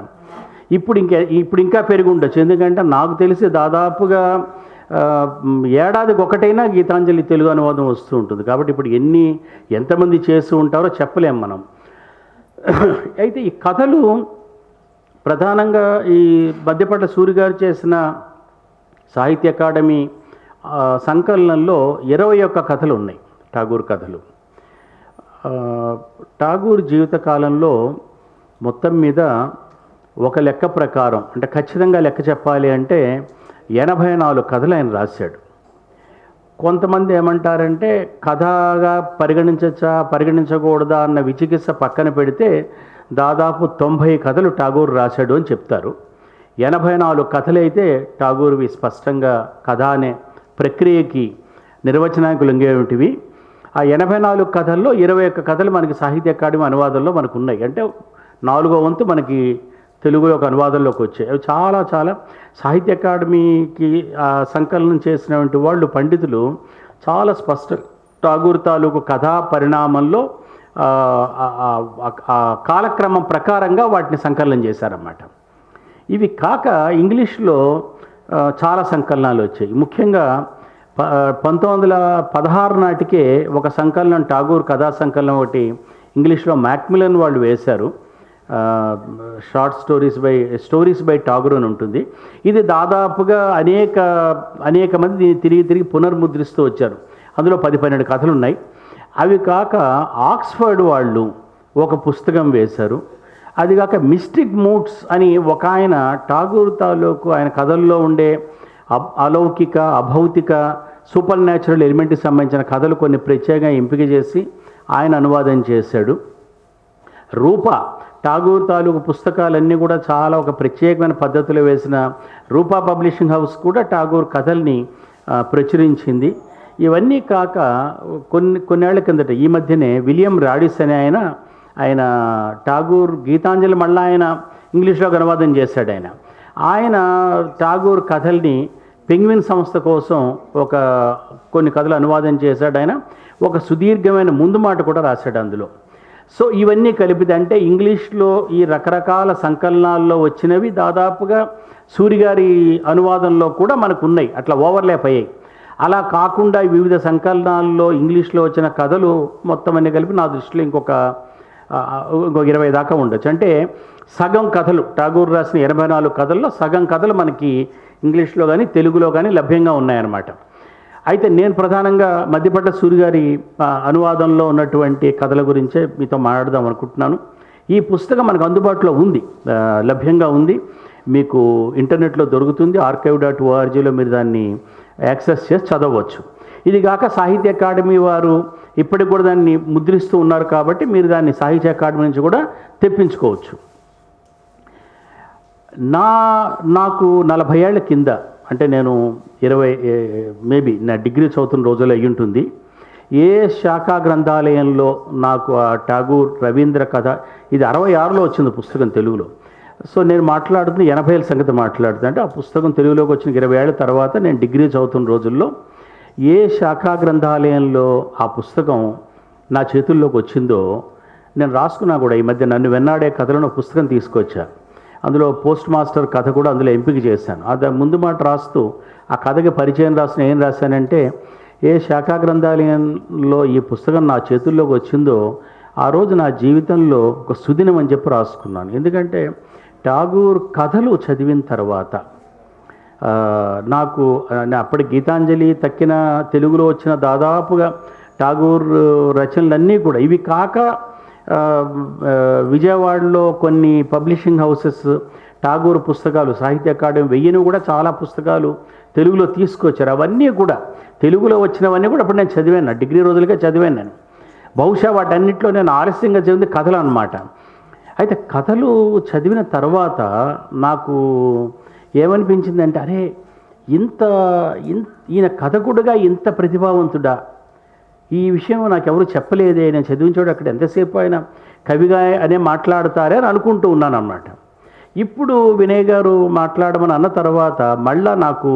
ఇప్పుడు ఇంకా పెరిగి ఉండొచ్చు, ఎందుకంటే నాకు తెలిసి దాదాపుగా ఏడాదికి ఒకటైనా గీతాంజలి తెలుగు అనువాదం వస్తూ ఉంటుంది. కాబట్టి ఇప్పుడు ఎంతమంది చేస్తూ ఉంటారో చెప్పలేం మనం. అయితే ఈ కథలు ప్రధానంగా ఈ మధ్యపట్ల సూరి గారు చేసిన సాహిత్య అకాడమీ సంకలనంలో 21 కథలు ఉన్నాయి, ఠాగూర్ కథలు. ఠాగూర్ జీవితకాలంలో మొత్తం మీద ఒక లెక్క ప్రకారం, అంటే ఖచ్చితంగా లెక్క చెప్పాలి అంటే 84 కథలు ఆయన రాశాడు. కొంతమంది ఏమంటారంటే కథగా పరిగణించకూడదా అన్న విచికిత్స పక్కన పెడితే దాదాపు 90 కథలు ఠాగూర్ రాశాడు అని చెప్తారు. 84 కథలైతే ఠాగూర్వి స్పష్టంగా కథ అనే ప్రక్రియకి నిర్వచనానికి లొంగేటివి. ఆ 84 కథల్లో 21 కథలు మనకి సాహిత్య అకాడమీ అనువాదంలో మనకు ఉన్నాయి. అంటే 4వ వంతు మనకి తెలుగులో ఒక అనువాదంలోకి వచ్చాయి. అవి చాలా చాలా సాహిత్య అకాడమీకి సంకలనం చేసినటువంటి వాళ్ళు పండితులు చాలా స్పష్ట ఠాగూర్ తాలూకు కథా పరిణామంలో కాలక్రమం ప్రకారంగా వాటిని సంకలనం చేశారన్నమాట. ఇవి కాక ఇంగ్లీష్లో చాలా సంకలనాలు వచ్చాయి. ముఖ్యంగా 1916 నాటికే ఒక సంకలనం, ఠాగూర్ కథా సంకలనం ఒకటి ఇంగ్లీష్లో మ్యాక్మిలన్ వాళ్ళు వేశారు. స్టోరీస్ బై ఠాగూర్ అని ఉంటుంది. ఇది దాదాపుగా అనేక మంది తిరిగి పునర్ముద్రిస్తూ వచ్చారు. అందులో 10-12 కథలు ఉన్నాయి. అవి కాక ఆక్స్ఫర్డ్ వాళ్ళు ఒక పుస్తకం వేశారు. అది కాక మిస్టిక్ మూడ్స్ అని ఒక ఆయన ఠాగూర్ తాలూకు ఆయన కథల్లో ఉండే అలౌకిక, అభౌతిక, సూపర్ న్యాచురల్ ఎలిమెంట్కి సంబంధించిన కథలు కొన్ని ప్రత్యేకంగా ఎంపిక చేసి ఆయన అనువాదం చేశాడు. రూప ఠాగూర్ తాలూకు పుస్తకాలన్నీ కూడా చాలా ఒక ప్రత్యేకమైన పద్ధతిలో వేసిన రూపా పబ్లిషింగ్ హౌస్ కూడా ఠాగూర్ కథల్ని ప్రచురించింది. ఇవన్నీ కాక కొన్నేళ్ల కిందట ఈ మధ్యనే విలియం రాడిస్ అనే ఆయన ఠాగూర్ గీతాంజలి మళ్ళీ ఆయన ఇంగ్లీష్లోకి అనువాదం చేశాడు. ఆయన ఠాగూర్ కథల్ని పెంగ్విన్ సంస్థ కోసం కొన్ని కథలు అనువాదం చేశాడు. ఆయన ఒక సుదీర్ఘమైన ముందు మాట కూడా రాశాడు అందులో. సో ఇవన్నీ కలిపితే అంటే ఇంగ్లీష్లో ఈ రకరకాల సంకలనాల్లో వచ్చినవి దాదాపుగా సూరి గారి అనువాదంలో కూడా మనకు ఉన్నాయి, అట్లా ఓవర్లాప్ అయ్యాయి. అలా కాకుండా వివిధ సంకలనాల్లో ఇంగ్లీష్లో వచ్చిన కథలు మొత్తం అన్ని కలిపి నా దృష్టిలో ఇంకొక 20 దాకా ఉండొచ్చు. అంటే సగం కథలు ఠాగూర్ రాసిన 84 కథల్లో సగం కథలు మనకి ఇంగ్లీష్లో కానీ తెలుగులో కానీ లభ్యంగా ఉన్నాయన్నమాట. అయితే నేను ప్రధానంగా మధ్యపట్ల సూరి గారి అనువాదంలో ఉన్నటువంటి కథల గురించే మీతో మాట్లాడదాం అనుకుంటున్నాను. ఈ పుస్తకం మనకు అందుబాటులో ఉంది, లభ్యంగా ఉంది, మీకు ఇంటర్నెట్లో దొరుకుతుంది. archive.orgలో మీరు దాన్ని యాక్సెస్ చేసి చదవచ్చు. ఇది కాక సాహిత్య అకాడమీ వారు ఇప్పటికి కూడా దాన్ని ముద్రిస్తూ ఉన్నారు కాబట్టి మీరు దాన్ని సాహిత్య అకాడమీ నుంచి కూడా తెప్పించుకోవచ్చు. నాకు 40 ఏళ్ల కింద, అంటే నేను 20 నా డిగ్రీ చదువుతున్న రోజుల్లో అయ్యి ఉంటుంది, ఏ శాఖా గ్రంథాలయంలో నాకు ఆ ఠాగూర్ రవీంద్ర కథ, ఇది 66లో వచ్చింది పుస్తకం తెలుగులో. సో నేను మాట్లాడుతుంది 80 ఏళ్ళ సంగతి మాట్లాడుతుంది. అంటే ఆ పుస్తకం తెలుగులోకి వచ్చిన 20 ఏళ్ళ తర్వాత నేను డిగ్రీ చదువుతున్న రోజుల్లో ఏ శాఖా గ్రంథాలయంలో ఆ పుస్తకం నా చేతుల్లోకి వచ్చిందో నేను రాసుకున్నా కూడా. ఈ మధ్య నన్ను వెన్నాడే కథలను పుస్తకం తీసుకొచ్చా. అందులో పోస్ట్ మాస్టర్ కథ కూడా అందులో ఎంపిక చేశాను. అది ముందు మాట రాస్తూ ఆ కథకి పరిచయం ఏం రాశానంటే, ఏ శాఖా గ్రంథాలయంలో ఈ పుస్తకం నా చేతుల్లోకి వచ్చిందో ఆ రోజు నా జీవితంలో ఒక సుదినం అని చెప్పి రాసుకున్నాను. ఎందుకంటే ఠాగూర్ కథలు చదివిన తర్వాత నాకు అప్పటి గీతాంజలి తక్కిన తెలుగులో వచ్చిన దాదాపుగా ఠాగూర్ రచనలన్నీ కూడా, ఇవి కాక విజయవాడలో కొన్ని పబ్లిషింగ్ హౌసెస్ ఠాగూర్ పుస్తకాలు, సాహిత్య అకాడమీ 1000 కూడా చాలా పుస్తకాలు తెలుగులో తీసుకొచ్చారు. అవన్నీ కూడా తెలుగులో వచ్చినవన్నీ కూడా అప్పుడు నేను చదివాను, డిగ్రీ రోజులుగా చదివాను నేను. బహుశా వాటన్నిటిలో నేను ఆలస్యంగా చదివింది కథలు అన్నమాట. అయితే కథలు చదివిన తర్వాత నాకు ఏమనిపించిందంటే, అరే ఈయన కథకుడుగా ఇంత ప్రతిభావంతుడా, ఈ విషయం నాకు ఎవరు చెప్పలేదే, నేను చదివించాడు అక్కడ ఎంతసేపు ఆయన కవిగా అనే మాట్లాడతారే అని అనుకుంటూ ఉన్నాను అన్నమాట. ఇప్పుడు వినయ్ గారు మాట్లాడమని అన్న తర్వాత మళ్ళా నాకు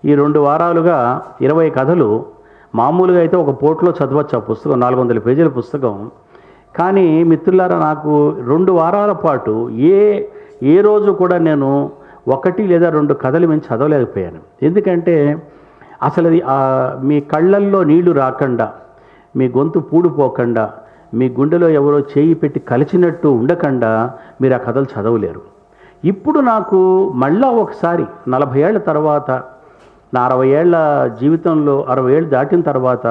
ఈ 2 వారాలుగా 20 కథలు, మామూలుగా అయితే ఒక పూటలో చదవచ్చు ఆ పుస్తకం, 400 పేజీల పుస్తకం. కానీ మిత్రులారా, నాకు 2 వారాల పాటు ఏ రోజు కూడా నేను 1 లేదా 2 కథలు మేము చదవలేకపోయాను. ఎందుకంటే అసలు అది మీ కళ్ళల్లో నీళ్లు రాకుండా, మీ గొంతు పూడిపోకుండా, మీ గుండెలో ఎవరో చేయి పెట్టి కలిచినట్టు ఉండకుండా మీరు ఆ కథలు చదవలేరు. ఇప్పుడు నాకు మళ్ళా ఒకసారి 40 ఏళ్ల తర్వాత, నా 60 ఏళ్ల జీవితంలో 60 ఏళ్ళు దాటిన తర్వాత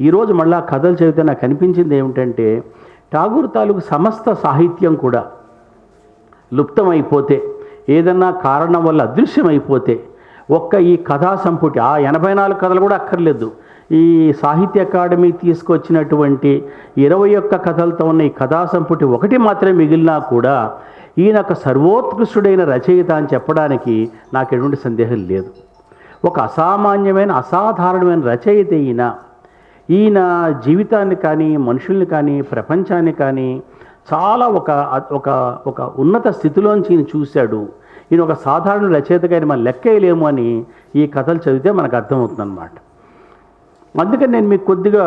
ఈరోజు మళ్ళా కథలు చదివితే నాకు అనిపించింది ఏమిటంటే, ఠాగూర్ తాలూకు సమస్త సాహిత్యం కూడా లుప్తమైపోతే, ఏదన్నా కారణం వల్ల అదృశ్యమైపోతే, ఈ కథా సంపుటి, ఆ 84 కథలు కూడా అక్కర్లేదు, ఈ సాహిత్య అకాడమీ తీసుకొచ్చినటువంటి 21 కథలతో ఉన్న ఈ కథా సంపుటి ఒకటి మాత్రమే మిగిలినా కూడా ఈయన ఒక సర్వోత్కృష్టుడైన రచయిత అని చెప్పడానికి నాకు ఎటువంటి సందేహం లేదు. ఒక అసామాన్యమైన, అసాధారణమైన రచయిత ఈయన జీవితాన్ని కానీ, మనుషుల్ని కానీ, ప్రపంచాన్ని కానీ చాలా ఒక ఉన్నత స్థితిలోంచి ఈయన చూశాడు. ఈయన ఒక సాధారణ రచయితగా మనం లెక్కేయలేము అని ఈ కథలు చదివితే మనకు అర్థమవుతుందన్నమాట. అందుకని నేను మీకు కొద్దిగా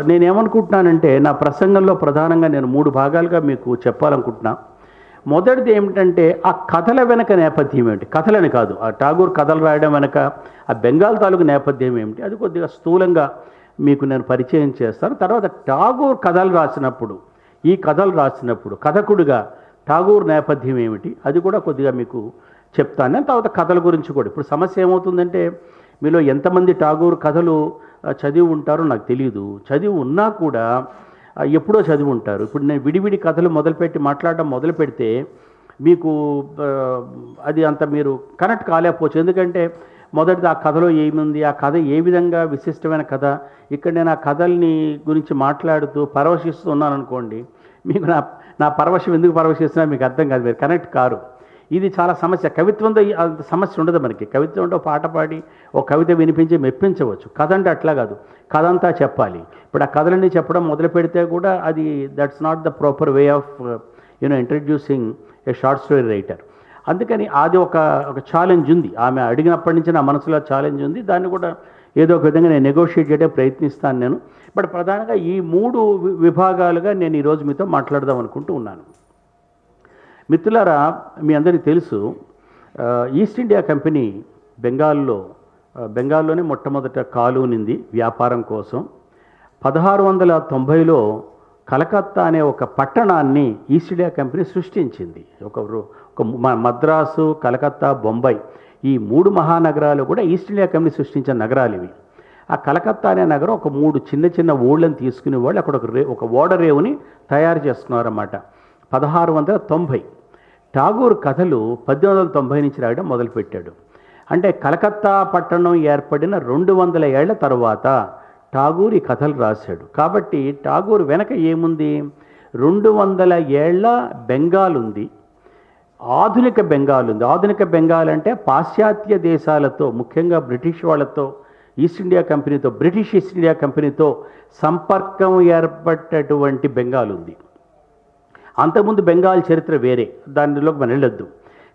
నేనేమనుకుంటున్నానంటే, నా ప్రసంగంలో ప్రధానంగా నేను 3 భాగాలుగా మీకు చెప్పాలనుకుంటున్నా. మొదటిది ఏమిటంటే, ఆ కథల వెనక నేపథ్యం ఏమిటి, కథలని కాదు, ఆ ఠాగూర్ కథలు రాయడం వెనక ఆ బెంగాల్ తాలూకు నేపథ్యం ఏమిటి, అది కొద్దిగా స్థూలంగా మీకు నేను పరిచయం చేస్తాను. తర్వాత ఠాగూర్ కథలు రాసినప్పుడు, ఈ కథలు రాసినప్పుడు కథకుడిగా ఠాగూర్ నేపథ్యం ఏమిటి అది కూడా కొద్దిగా మీకు చెప్తాను. తర్వాత కథల గురించి కూడా. ఇప్పుడు సమస్య ఏమవుతుందంటే, మీలో ఎంతమంది ఠాగూర్ కథలు చదివి ఉంటారో నాకు తెలియదు. చదివి ఉన్నా కూడా ఎప్పుడో చదివి ఉంటారు. ఇప్పుడు నేను విడివిడి కథలు మాట్లాడడం మొదలు పెడితే మీకు అది అంత మీరు కనెక్ట్ కాలేకపోవచ్చు. ఎందుకంటే మొదటిది ఆ కథలో ఏముంది, ఆ కథ ఏ విధంగా విశిష్టమైన కథ, ఇక్కడ నేను ఆ కథల్ని గురించి మాట్లాడుతూ పరవశిస్తూ ఉన్నాను అనుకోండి, మీకు నా పరవశం ఎందుకు పరవశిస్తున్నా మీకు అర్థం కాదు, మీరు కనెక్ట్ కారు. ఇది చాలా సమస్య. కవిత్వంతో అంత సమస్య ఉండదు మనకి. కవిత్వం అంటే పాట పాడి ఒక కవిత వినిపించి మెప్పించవచ్చు. కథ అంటే అట్లా కాదు, కథ అంతా చెప్పాలి. ఇప్పుడు ఆ కథలన్నీ చెప్పడం మొదలు పెడితే కూడా అది that's not the proper way of introducing A short story writer. అందుకని అది ఒక ఛాలెంజ్ ఉంది. ఆమె అడిగినప్పటి నుంచి నా మనసులో ఛాలెంజ్ ఉంది. దాన్ని కూడా ఏదో ఒక విధంగా నేను నెగోషియేట్ చేయడానికి ప్రయత్నిస్తాను నేను. బట్ ప్రధానంగా ఈ 3 విభాగాలుగా నేను ఈరోజు మీతో మాట్లాడదాం అనుకుంటూ ఉన్నాను. మిత్రులారా, మీ అందరికీ తెలుసు, ఈస్ట్ ఇండియా కంపెనీ బెంగాల్లోనే మొట్టమొదట కాలూనింది వ్యాపారం కోసం. 1690లో కలకత్తా అనే ఒక పట్టణాన్ని ఈస్ట్ ఇండియా కంపెనీ సృష్టించింది. ఒక మద్రాసు, కలకత్తా, బొంబాయి, ఈ 3 మహానగరాలు కూడా ఈస్ట్ ఇండియా కంపెనీ సృష్టించిన నగరాలు ఇవి. ఆ కలకత్తా అనే నగరం ఒక 3 చిన్న చిన్న ఊళ్ళని తీసుకునే వాళ్ళు అక్కడ ఒక ఓడరేవుని తయారు చేసుకున్నారన్నమాట. 1690 ఠాగూర్ కథలు 1890 నుంచి రాయడం మొదలుపెట్టాడు. అంటే కలకత్తా పట్టణం ఏర్పడిన 200 ఏళ్ల తర్వాత ఠాగూర్ ఈ కథలు రాశాడు. కాబట్టి ఠాగూర్ వెనక ఏముంది, 200 ఏళ్ల బెంగాల్ ఉంది, ఆధునిక బెంగాల్ ఉంది. ఆధునిక బెంగాల్ అంటే పాశ్చాత్య దేశాలతో, ముఖ్యంగా బ్రిటిష్ వాళ్ళతో, ఈస్ట్ ఇండియా కంపెనీతో, బ్రిటిష్ ఈస్ట్ ఇండియా కంపెనీతో సంపర్కం ఏర్పడ్డటువంటి బెంగాల్ ఉంది. అంతకుముందు బెంగాల్ చరిత్ర వేరే, దానిలోకి మనం వెళ్ళొద్దు.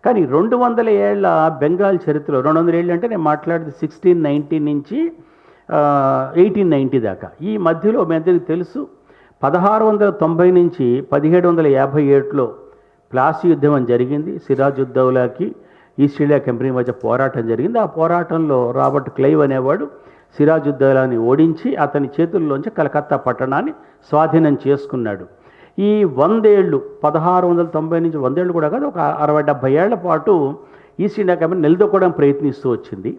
కానీ 200 ఏళ్ల బెంగాల్ చరిత్రలో, 200 ఏళ్ళు అంటే నేను మాట్లాడేది 1690 నుంచి 1890 దాకా. ఈ మధ్యలో మీ అందరికీ తెలుసు, 1690 నుంచి 1757లో ప్లాసీ యుద్ధం అని జరిగింది. సిరాజుద్దౌలాకి ఈస్ట్ ఇండియా కంపెనీ మధ్య పోరాటం జరిగింది. ఆ పోరాటంలో రాబర్ట్ క్లైవ్ అనేవాడు సిరాజుద్దౌలాని ఓడించి అతని చేతుల్లోంచి కలకత్తా పట్టణాన్ని స్వాధీనం చేసుకున్నాడు. ఈ 100 ఏళ్ళు, 1690 నుంచి 100 ఏళ్ళు కూడా కాదు, ఒక 60-70 ఏళ్ల పాటు ఈస్ట్ ఇండియా కంపెనీ నిలదొక్కడం ప్రయత్నిస్తూ వచ్చింది.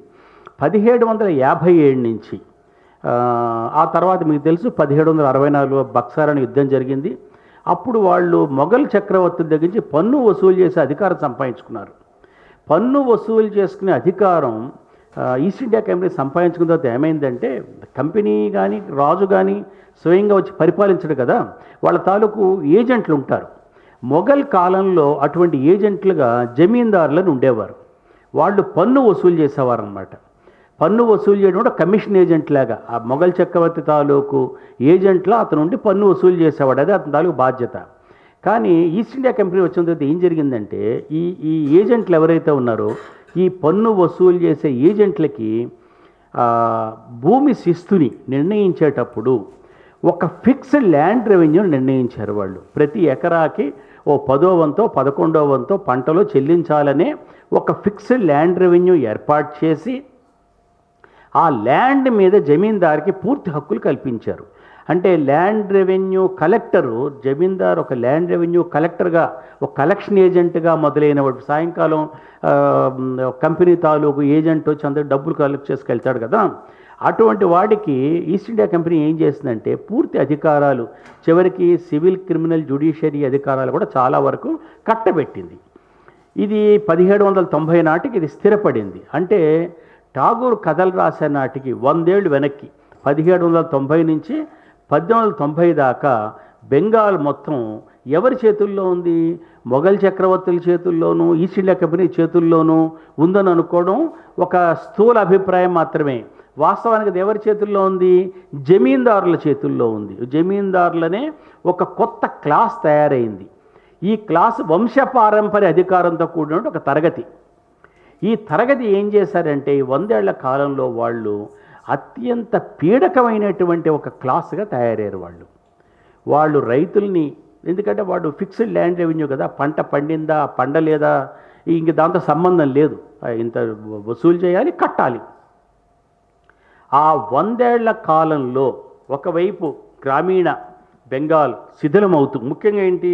1757 నుంచి ఆ తర్వాత మీకు తెలుసు 1764 బక్సార్ అనే యుద్ధం జరిగింది. అప్పుడు వాళ్ళు మొఘల్ చక్రవర్తుల దగ్గర నుంచి పన్ను వసూలు చేసే అధికారం సంపాదించుకున్నారు. పన్ను వసూలు చేసుకునే అధికారం ఈస్ట్ ఇండియా కంపెనీ సంపాదించుకున్న తర్వాత ఏమైందంటే, కంపెనీ కానీ రాజు కానీ స్వయంగా వచ్చి పరిపాలించడు కదా, వాళ్ళ తాలూకు ఏజెంట్లు ఉంటారు. మొఘల్ కాలంలో అటువంటి ఏజెంట్లుగా జమీందారులను ఉండేవారు. వాళ్ళు పన్ను వసూలు చేసేవారు అన్నమాట. పన్ను వసూలు చేయడం కూడా కమిషన్ ఏజెంట్ లాగా, ఆ మొఘల్ చక్రవర్తి తాలూకు ఏజెంట్లో అతను ఉండి పన్ను వసూలు చేసేవాడు. అదే అతని తాలూకు బాధ్యత. కానీ ఈస్ట్ ఇండియా కంపెనీ వచ్చిన తర్వాత ఏం జరిగిందంటే, ఈ ఏజెంట్లు ఎవరైతే ఉన్నారో ఈ పన్ను వసూలు చేసే ఏజెంట్లకి భూమి శిస్తుని నిర్ణయించేటప్పుడు ఒక ఫిక్స్డ్ ల్యాండ్ రెవెన్యూని నిర్ణయించారు వాళ్ళు. ప్రతి ఎకరాకి ఓ 10వ వంతో 11వ వంతో పంటలో చెల్లించాలనే ఒక ఫిక్స్డ్ ల్యాండ్ రెవెన్యూ ఏర్పాటు చేసి ఆ ల్యాండ్ మీద జమీందార్కి పూర్తి హక్కులు కల్పించారు. అంటే ల్యాండ్ రెవెన్యూ కలెక్టరు, జమీందార్ ఒక ల్యాండ్ రెవెన్యూ కలెక్టర్గా, ఒక కలెక్షన్ ఏజెంట్గా మొదలైన వాడు. సాయంకాలం కంపెనీ తాలూకు ఏజెంట్ వచ్చి అందరూ డబ్బులు కలెక్ట్ చేసుకెళ్తాడు కదా, అటువంటి వాడికి ఈస్ట్ ఇండియా కంపెనీ ఏం చేసిందంటే పూర్తి అధికారాలు, చివరికి సివిల్ క్రిమినల్ జ్యుడిషియరీ అధికారాలు కూడా చాలా వరకు కట్టబెట్టింది. ఇది 1790 నాటికి ఇది స్థిరపడింది. అంటే ఠాగూర్ కథలు రాసే నాటికి 100 ఏళ్ళు వెనక్కి, 1790 నుంచి 1890 దాకా బెంగాల్ మొత్తం ఎవరి చేతుల్లో ఉంది? మొఘల్ చక్రవర్తుల చేతుల్లోనూ ఈస్ట్ ఇండియా కంపెనీ చేతుల్లోనూ ఉందని అనుకోవడం ఒక స్థూల అభిప్రాయం మాత్రమే. వాస్తవానికి అది ఎవరి చేతుల్లో ఉంది? జమీందారుల చేతుల్లో ఉంది. జమీందారులనే ఒక కొత్త క్లాస్ తయారైంది. ఈ క్లాస్ వంశపారంపర్య అధికారంతో కూడిన ఒక తరగతి. ఈ తరగతి ఏం చేశారంటే 100 ఏళ్ల కాలంలో వాళ్ళు అత్యంత పీడకమైనటువంటి ఒక క్లాస్గా తయారయ్యారు. వాళ్ళు రైతుల్ని, ఎందుకంటే వాడు ఫిక్స్డ్ ల్యాండ్ రెవెన్యూ కదా, పంట పండిందా పండలేదా ఇంక దాంతో సంబంధం లేదు, ఇంత వసూలు చేయాలి, కట్టాలి. ఆ 100 ఏళ్ల కాలంలో ఒకవైపు గ్రామీణ బెంగాల్ శిథిలమవుతూ, ముఖ్యంగా ఏంటి,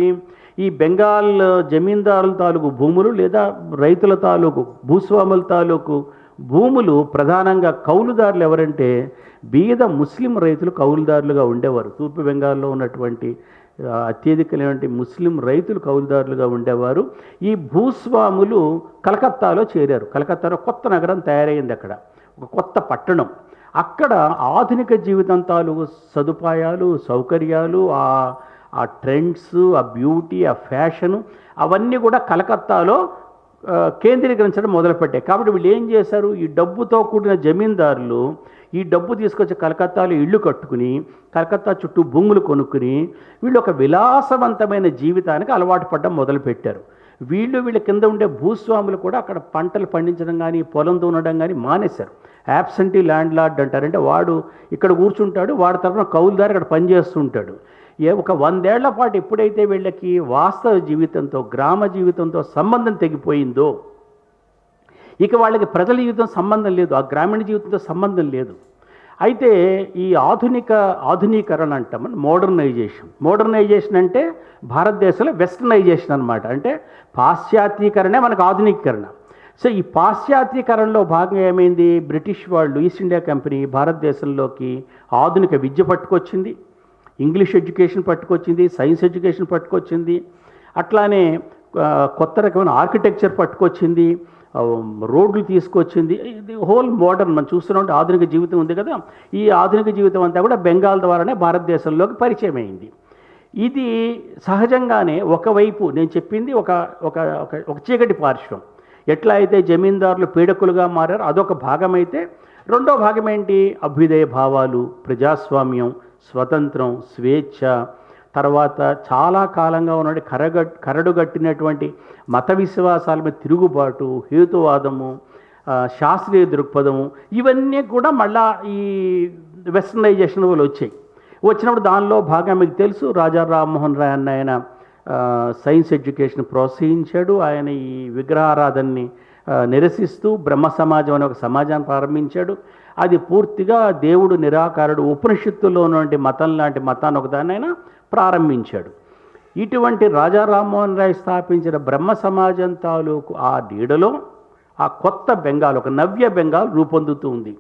ఈ బెంగాల్ జమీందారుల తాలూకు భూములు లేదా రైతుల తాలూకు భూస్వాముల తాలూకు భూములు ప్రధానంగా కౌలుదారులు ఎవరంటే బీద ముస్లిం రైతులు కౌలుదారులుగా ఉండేవారు. తూర్పు బెంగాల్లో ఉన్నటువంటి అత్యధికమైనటువంటి ముస్లిం రైతులు కౌలుదారులుగా ఉండేవారు. ఈ భూస్వాములు కలకత్తాలో చేరారు. కలకత్తాలో కొత్త నగరం తయారైంది, అక్కడ ఒక కొత్త పట్టణం. అక్కడ ఆధునిక జీవితం తాలూకు సదుపాయాలు, సౌకర్యాలు, ఆ ట్రెండ్స్, ఆ బ్యూటీ, ఆ ఫ్యాషను అవన్నీ కూడా కలకత్తాలో కేంద్రీకరించడం మొదలుపెట్టాయి. కాబట్టి వీళ్ళు ఏం చేశారు, ఈ డబ్బుతో కూడిన జమీందారులు ఈ డబ్బు తీసుకొచ్చి కలకత్తాలో ఇళ్ళు కట్టుకుని కలకత్తా చుట్టూ భూములు కొనుక్కుని వీళ్ళు ఒక విలాసవంతమైన జీవితానికి అలవాటు పడడం మొదలుపెట్టారు. వీళ్ళ కింద ఉండే భూస్వాములు కూడా అక్కడ పంటలు పండించడం కానీ పొలం దున్నడం కానీ మానేశారు. యాబ్సెంటీ ల్యాండ్ లార్డ్ అంటారంటే వాడు ఇక్కడ కూర్చుంటాడు, వాడి తరఫున కౌలుదారు అక్కడ పనిచేస్తుంటాడు. ఒక 100 ఏళ్ల పాటు ఎప్పుడైతే వీళ్ళకి వాస్తవ జీవితంతో, గ్రామ జీవితంతో సంబంధం తెగిపోయిందో, ఇక వాళ్ళకి ప్రజల జీవితం సంబంధం లేదు, ఆ గ్రామీణ జీవితంతో సంబంధం లేదు. అయితే ఈ ఆధునీకరణ అంటాం, మోడర్నైజేషన్ అంటే భారతదేశంలో వెస్టర్నైజేషన్ అనమాట. అంటే పాశ్చాత్యీకరణే మనకు ఆధునీకరణ. సో ఈ పాశ్చాత్యీకరణలో భాగంగా ఏమైంది, బ్రిటిష్ వాళ్ళు, ఈస్ట్ ఇండియా కంపెనీ భారతదేశంలోకి ఆధునిక విద్య పట్టుకొచ్చింది, ఇంగ్లీష్ ఎడ్యుకేషన్ పట్టుకొచ్చింది, సైన్స్ ఎడ్యుకేషన్ పట్టుకొచ్చింది, అట్లానే కొత్త రకమైన ఆర్కిటెక్చర్ పట్టుకొచ్చింది, రోడ్లు తీసుకొచ్చింది. ఇది హోల్ మోడర్న్ మనం చూస్తున్నట్టు ఆధునిక జీవితం ఉంది కదా, ఈ ఆధునిక జీవితం అంతా కూడా బెంగాల్ ద్వారానే భారతదేశంలోకి పరిచయం అయింది. ఇది సహజంగానే ఒకవైపు నేను చెప్పింది ఒక చీకటి పార్శ్వం. ఎట్లా అయితే జమీందారులు పీడకులుగా మారారు అదొక భాగమైతే, రెండో భాగం ఏంటి, అభ్యుదయ భావాలు, ప్రజాస్వామ్యం, స్వతంత్రం, స్వేచ్ఛ, తర్వాత చాలా కాలంగా ఉన్న కరడుగట్టినటువంటి మత విశ్వాసాల మీద తిరుగుబాటు, హేతువాదము, శాస్త్రీయ దృక్పథము, ఇవన్నీ కూడా మళ్ళా ఈ వెస్టర్నైజేషన్ వల్ల వచ్చినప్పుడు దానిలో భాగం మీకు తెలుసు, రాజా రామ్మోహన్ రాయ్ అన్న ఆయన సైన్స్ ఎడ్యుకేషన్ ప్రోత్సహించాడు. ఆయన ఈ విగ్రహారాధనని నిరసిస్తూ బ్రహ్మ సమాజం అనే ఒక సమాజాన్ని ప్రారంభించాడు. అది పూర్తిగా దేవుడు నిరాకారుడు, ఉపనిషత్తుల్లో ఉన్నటువంటి మతం లాంటి మతాన్ని ఒకదాన్ని ఆయన ప్రారంభించాడు. ఇటువంటి రాజా రామ్మోహన్ రాయ్ స్థాపించిన బ్రహ్మ సమాజం తాలూకు ఆ నీడలో ఆ కొత్త బెంగాల్, ఒక నవ్య బెంగాల్ రూపొందుతూ ఉంది.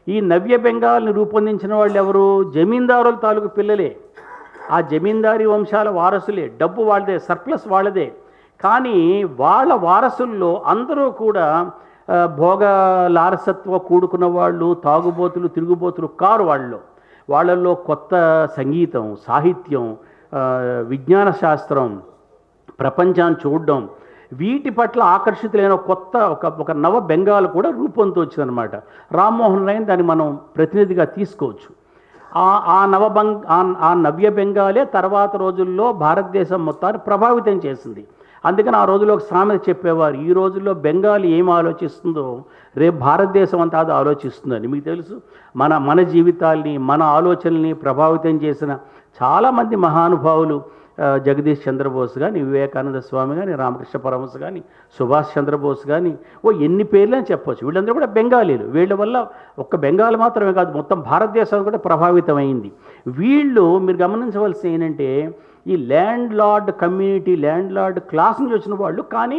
ఈ నవ్య బెంగాల్ని రూపొందించిన వాళ్ళు ఎవరు? జమీందారుల తాలూకు పిల్లలే, ఆ జమీందారీ వంశాల వారసులే, డబ్బు వాళ్ళదే, సర్ప్లస్ వాళ్ళదే. కానీ వాళ్ళ వారసుల్లో అందరూ కూడా భోగ లారసత్వ కూడుకున్న వాళ్ళు, తాగుబోతులు, తిరుగుబోతులు కారు. వాళ్ళల్లో కొత్త సంగీతం, సాహిత్యం, విజ్ఞాన శాస్త్రం, ప్రపంచాన్ని చూడడం, వీటి పట్ల ఆకర్షితులైన కొత్త ఒక నవ బెంగాల్ కూడా రూపొందుతూ వచ్చిందనమాట. రామ్మోహన్ రాయ్ దాన్ని మనం ప్రతినిధిగా తీసుకోవచ్చు. ఆ నవ్య బెంగాలే తర్వాత రోజుల్లో భారతదేశం మొత్తాన్ని ప్రభావితం చేసింది. అందుకని ఆ రోజుల్లో ఒక సామెత చెప్పేవారు, ఈ రోజుల్లో బెంగాలీ ఏం ఆలోచిస్తుందో రేపు భారతదేశం అంతా అది ఆలోచిస్తుందని. మీకు తెలుసు, మన జీవితాల్ని, మన ఆలోచనల్ని ప్రభావితం చేసిన చాలామంది మహానుభావులు, జగదీష్ చంద్రబోస్ కానీ, వివేకానంద స్వామి కానీ, రామకృష్ణ పరమహంస కానీ, సుభాష్ చంద్రబోస్ కానీ, ఎన్ని పేర్లు అని చెప్పవచ్చు. వీళ్ళందరూ కూడా బెంగాలీలు. వీళ్ళ వల్ల ఒక్క బెంగాల్ మాత్రమే కాదు, మొత్తం భారతదేశం కూడా ప్రభావితమైంది. వీళ్ళు మీరు గమనించవలసి ఏంటంటే, ఈ land lord community, land lord class నుంచి వచ్చిన వాళ్ళు, కానీ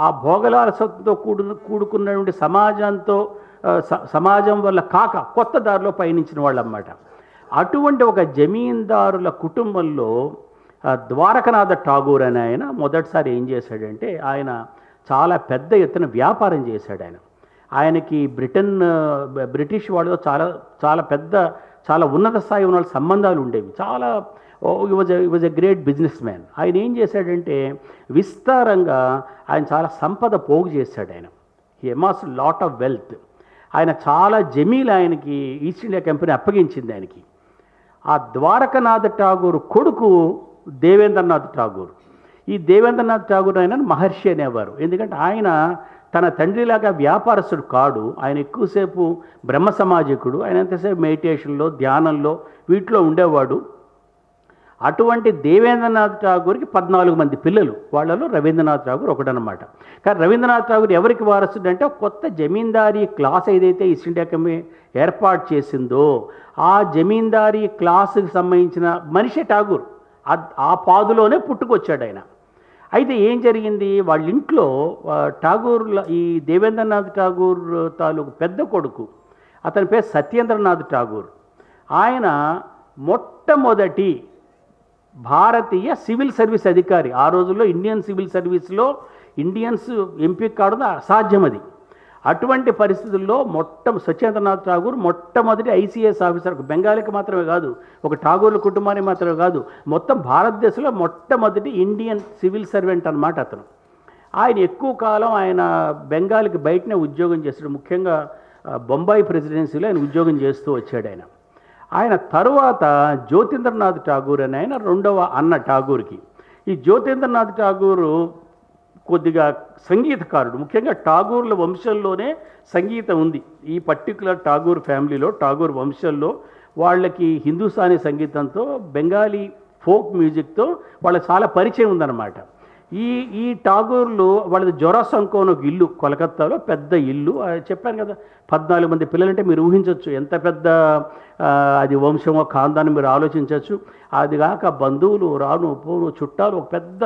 ఆ భోగలారసంతో కూడుకున్నటువంటి సమాజం వల్ల కాక కొత్త దారిలో పయనించిన వాళ్ళు అన్నమాట. అటువంటి ఒక జమీందారుల కుటుంబంలో ద్వారకనాథ ఠాగూర్ అని ఆయన మొదటిసారి ఏం చేశాడంటే, ఆయన చాలా పెద్ద ఎత్తున వ్యాపారం చేశాడు. ఆయనకి బ్రిటిష్ వాళ్ళతో చాలా పెద్ద, చాలా ఉన్నత స్థాయి ఉన్న సంబంధాలు ఉండేవి. Was a great business man. ఆయన ఏం చేశాడంటే, విస్తారంగా ఆయన చాలా సంపద పోగు చేశాడు. He amass lot of wealth. ఆయన చాలా జమీలు ఆయనకి ఈస్ట్ ఇండియా కంపెనీ అప్పగించింది ఆయనకి. ఆ ద్వారకనాథ ఠాగూర్ కొడుకు దేవేంద్రనాథ్ ఠాగూర్. ఈ దేవేంద్రనాథ్ ఠాగూర్ ఆయన మహర్షి అనేవారు. ఎందుకంటే ఆయన తన తండ్రిలాగా వ్యాపారస్తుడు కాడు. ఆయన ఎక్కువసేపు బ్రహ్మ సమాజికుడు. ఆయన ఎంతసేపు మెడిటేషన్లో, ధ్యానంలో, వీటిలో ఉండేవాడు. అటువంటి దేవేంద్రనాథ్ ఠాగూర్కి 14 మంది పిల్లలు. వాళ్ళలో రవీంద్రనాథ్ ఠాగూర్ ఒకటనమాట. కానీ రవీంద్రనాథ్ ఠాగూర్ ఎవరికి వారసుడు అంటే, కొత్త జమీందారీ క్లాస్ ఏదైతే ఈస్ట్ ఇండియా కంపెనీ ఏర్పాటు చేసిందో ఆ జమీందారీ క్లాసుకి సంబంధించిన మనిషి ఠాగూర్. ఆ పాదులోనే పుట్టుకొచ్చాడు ఆయన. అయితే ఏం జరిగింది, వాళ్ళ ఇంట్లో ఈ దేవేంద్రనాథ్ ఠాగూర్ తాలూకు పెద్ద కొడుకు, అతని పేరు సత్యేంద్రనాథ్ ఠాగూర్. ఆయన మొట్టమొదటి భారతీయ సివిల్ సర్వీస్ అధికారి. ఆ రోజుల్లో ఇండియన్ సివిల్ సర్వీస్లో ఇండియన్స్ ఎంపిక కావడం అసాధ్యం. అది అటువంటి పరిస్థితుల్లో సత్యేంద్రనాథ్ ఠాగూర్ మొట్టమొదటి ఐసీఎస్ ఆఫీసర్. ఒక బెంగాలీకి మాత్రమే కాదు, ఒక ఠాగూర్ల కుటుంబానికి మాత్రమే కాదు, మొత్తం భారతదేశంలో మొట్టమొదటి ఇండియన్ సివిల్ సర్వెంట్ అన్నమాట అతను. ఆయన ఎక్కువ కాలం ఆయన బెంగాల్కి బయటనే ఉద్యోగం చేశాడు. ముఖ్యంగా బొంబాయి ప్రెసిడెన్సీలో ఆయన ఉద్యోగం చేస్తూ వచ్చాడు. ఆయన తరువాత జ్యోతీంద్రనాథ్ ఠాగూర్ అని ఆయన రెండవ అన్న ఠాగూర్కి. ఈ జ్యోతీంద్రనాథ్ ఠాగూరు కొద్దిగా సంగీతకారుడు. ముఖ్యంగా ఠాగూర్ల వంశంలోనే సంగీతం ఉంది. ఈ పర్టికులర్ ఠాగూర్ ఫ్యామిలీలో, ఠాగూర్ వంశంలో వాళ్ళకి హిందుస్థానీ సంగీతంతో, బెంగాలీ ఫోక్ మ్యూజిక్తో వాళ్ళకి చాలా పరిచయం ఉందన్నమాట. ఈ ఠాగూర్లు వాళ్ళది జొరాసంకో అని ఒక ఇల్లు, కోలకత్తాలో పెద్ద ఇల్లు. చెప్పాను కదా, 14 మంది పిల్లలంటే మీరు ఊహించవచ్చు ఎంత పెద్ద అది వంశమో, ఖాందాన్ని మీరు ఆలోచించవచ్చు. అది కాక బంధువులు రాను పోను, చుట్టాలు, ఒక పెద్ద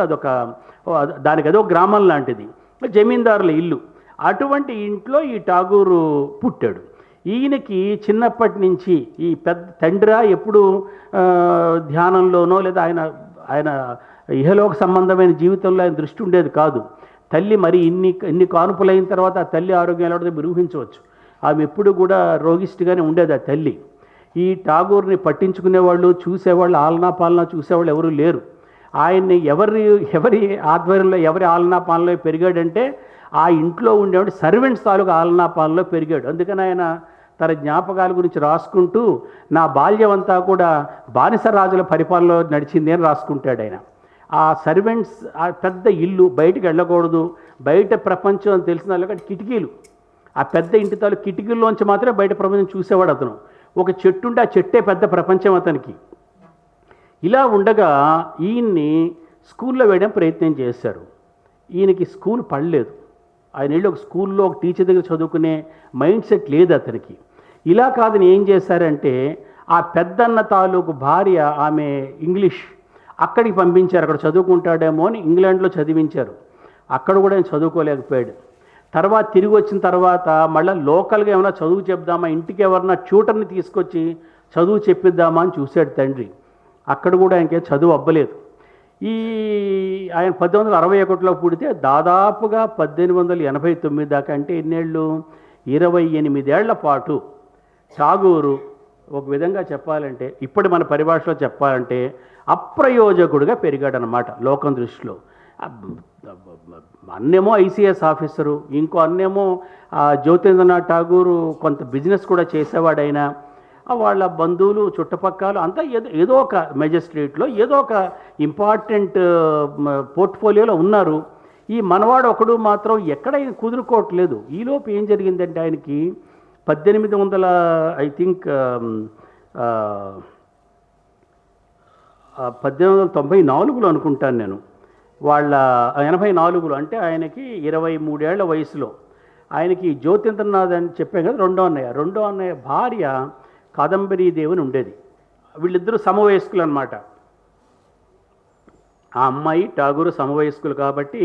దానికి అదో గ్రామం లాంటిది, జమీందారుల ఇల్లు. అటువంటి ఇంట్లో ఈ ఠాగూరు పుట్టాడు. ఈయనకి చిన్నప్పటి నుంచి ఈ పెద్ద తండ్రి ఎప్పుడు ధ్యానంలోనో లేదా ఆయన ఇహలోక సంబంధమైన జీవితంలో ఆయన దృష్టి ఉండేది కాదు. తల్లి మరి ఇన్ని కానుపులైన తర్వాత ఆ తల్లి ఆరోగ్యం ఎలా ఉంటుందో మీరు ఊహించవచ్చు. ఆమె ఎప్పుడు కూడా రోగిష్టిగానే ఉండేది ఆ తల్లి. ఈ ఠాగూర్ని పట్టించుకునేవాళ్ళు, చూసేవాళ్ళు, ఆలనా పాలనా చూసేవాళ్ళు ఎవరూ లేరు. ఆయన్ని ఎవరి ఆధ్వర్యంలో, ఎవరి ఆలనా పాలనలో పెరిగాడంటే ఆ ఇంట్లో ఉండేవాడు సర్వెంట్స్ తాలూకు ఆలనా పాలనలో పెరిగాడు. అందుకని ఆయన తన జ్ఞాపకాల గురించి రాసుకుంటూ, నా బాల్యం అంతా కూడా బానిస రాజుల పరిపాలనలో నడిచింది అని రాసుకుంటాడు ఆయన. ఆ సర్వెంట్స్, ఆ పెద్ద ఇల్లు, బయటికి వెళ్ళకూడదు, బయట ప్రపంచం అని తెలిసిన వాళ్ళకి కిటికీలు, ఆ పెద్ద ఇంటి తాలూకు కిటికీల్లోంచి మాత్రమే బయట ప్రపంచం చూసేవాడు అతను. ఒక చెట్టు ఉంటే ఆ చెట్టే పెద్ద ప్రపంచం అతనికి. ఇలా ఉండగా ఈయన్ని స్కూల్లో వేయడం ప్రయత్నం చేశారు. ఈయనకి స్కూల్ పడలేదు. ఆయన వెళ్ళి ఒక స్కూల్లో ఒక టీచర్ దగ్గర చదువుకునే మైండ్ సెట్ లేదు అతనికి. ఇలా కాదని ఏం చేశారంటే, ఆ పెద్దన్న తాలూకు భార్య, ఆమె ఇంగ్లీష్, అక్కడికి పంపించారు. అక్కడ చదువుకుంటాడేమో అని ఇంగ్లాండ్లో చదివించారు. అక్కడ కూడా ఆయన చదువుకోలేకపోయాడు. తర్వాత తిరిగి వచ్చిన తర్వాత మళ్ళీ లోకల్గా ఏమైనా చదువు చెప్దామా, ఇంటికి ఎవరన్నా ట్యూటర్ని తీసుకొచ్చి చదువు చెప్పిద్దామా అని చూశాడు తండ్రి. అక్కడ కూడా ఆయనకే చదువు అవ్వలేదు. ఆయన 1861లో పుడితే దాదాపుగా 1889 దాకా, అంటే ఎన్నేళ్ళు, 28 ఏళ్ల పాటు ఠాగూరు ఒక విధంగా చెప్పాలంటే, ఇప్పటి మన పరిభాషలో చెప్పాలంటే అప్రయోజకుడుగా పెరిగాడనమాట లోకం దృష్టిలో. అన్నేమో ఐసీఎస్ ఆఫీసరు, ఇంకో అన్నేమో జ్యోతీంద్రనాథ్ ఠాగూరు కొంత బిజినెస్ కూడా చేసేవాడైనా, వాళ్ళ బంధువులు చుట్టుపక్కల అంతా ఏదో ఒక మెజిస్ట్రేట్లో ఏదో ఒక ఇంపార్టెంట్ పోర్ట్ఫోలియోలో ఉన్నారు. ఈ మనవాడు ఒకడు మాత్రం ఎక్కడ కుదురుకోవట్లేదు. ఈలోపు ఏం జరిగిందంటే ఆయనకి 1800 ఐ థింక్ 1894లో అనుకుంటాను నేను, వాళ్ళ 84లో, అంటే ఆయనకి 23 ఏళ్ల వయసులో ఆయనకి జ్యోతీంద్రనాథ్ అని చెప్పాను కదా, రెండో అన్నయ్య భార్య కాదంబరీదేవిని ఉండేది. వీళ్ళిద్దరూ సమవయస్కులు అనమాట. ఆ అమ్మాయి ఠాగూరు సమవయస్కులు కాబట్టి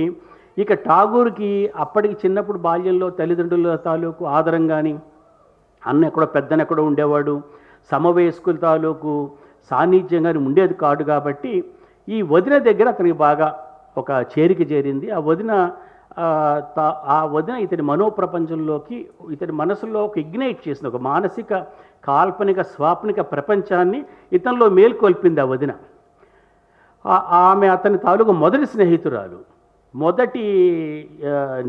ఇక ఠాగూర్కి అప్పటికి చిన్నప్పుడు బాల్యంలో తల్లిదండ్రుల తాలూకు ఆదరం కానీ, అన్న ఎక్కడో పెద్దన ఎక్కడో ఉండేవాడు, సమవయస్కుల తాలూకు సాన్నిధ్యం కానీ ఉండేది కాదు. కాబట్టి ఈ వదిన దగ్గర అతనికి బాగా ఒక చేరిక చేరింది. ఆ వదిన ఇతని మనోప్రపంచంలోకి, ఇతని మనసులో ఒక ఇగ్నైట్ చేసింది, ఒక మానసిక కాల్పనిక స్వాప్నిక ప్రపంచాన్ని ఇతనిలో మేల్కొల్పింది ఆ వదిన. ఆమె అతని తాలూకు మొదటి స్నేహితురాలు, మొదటి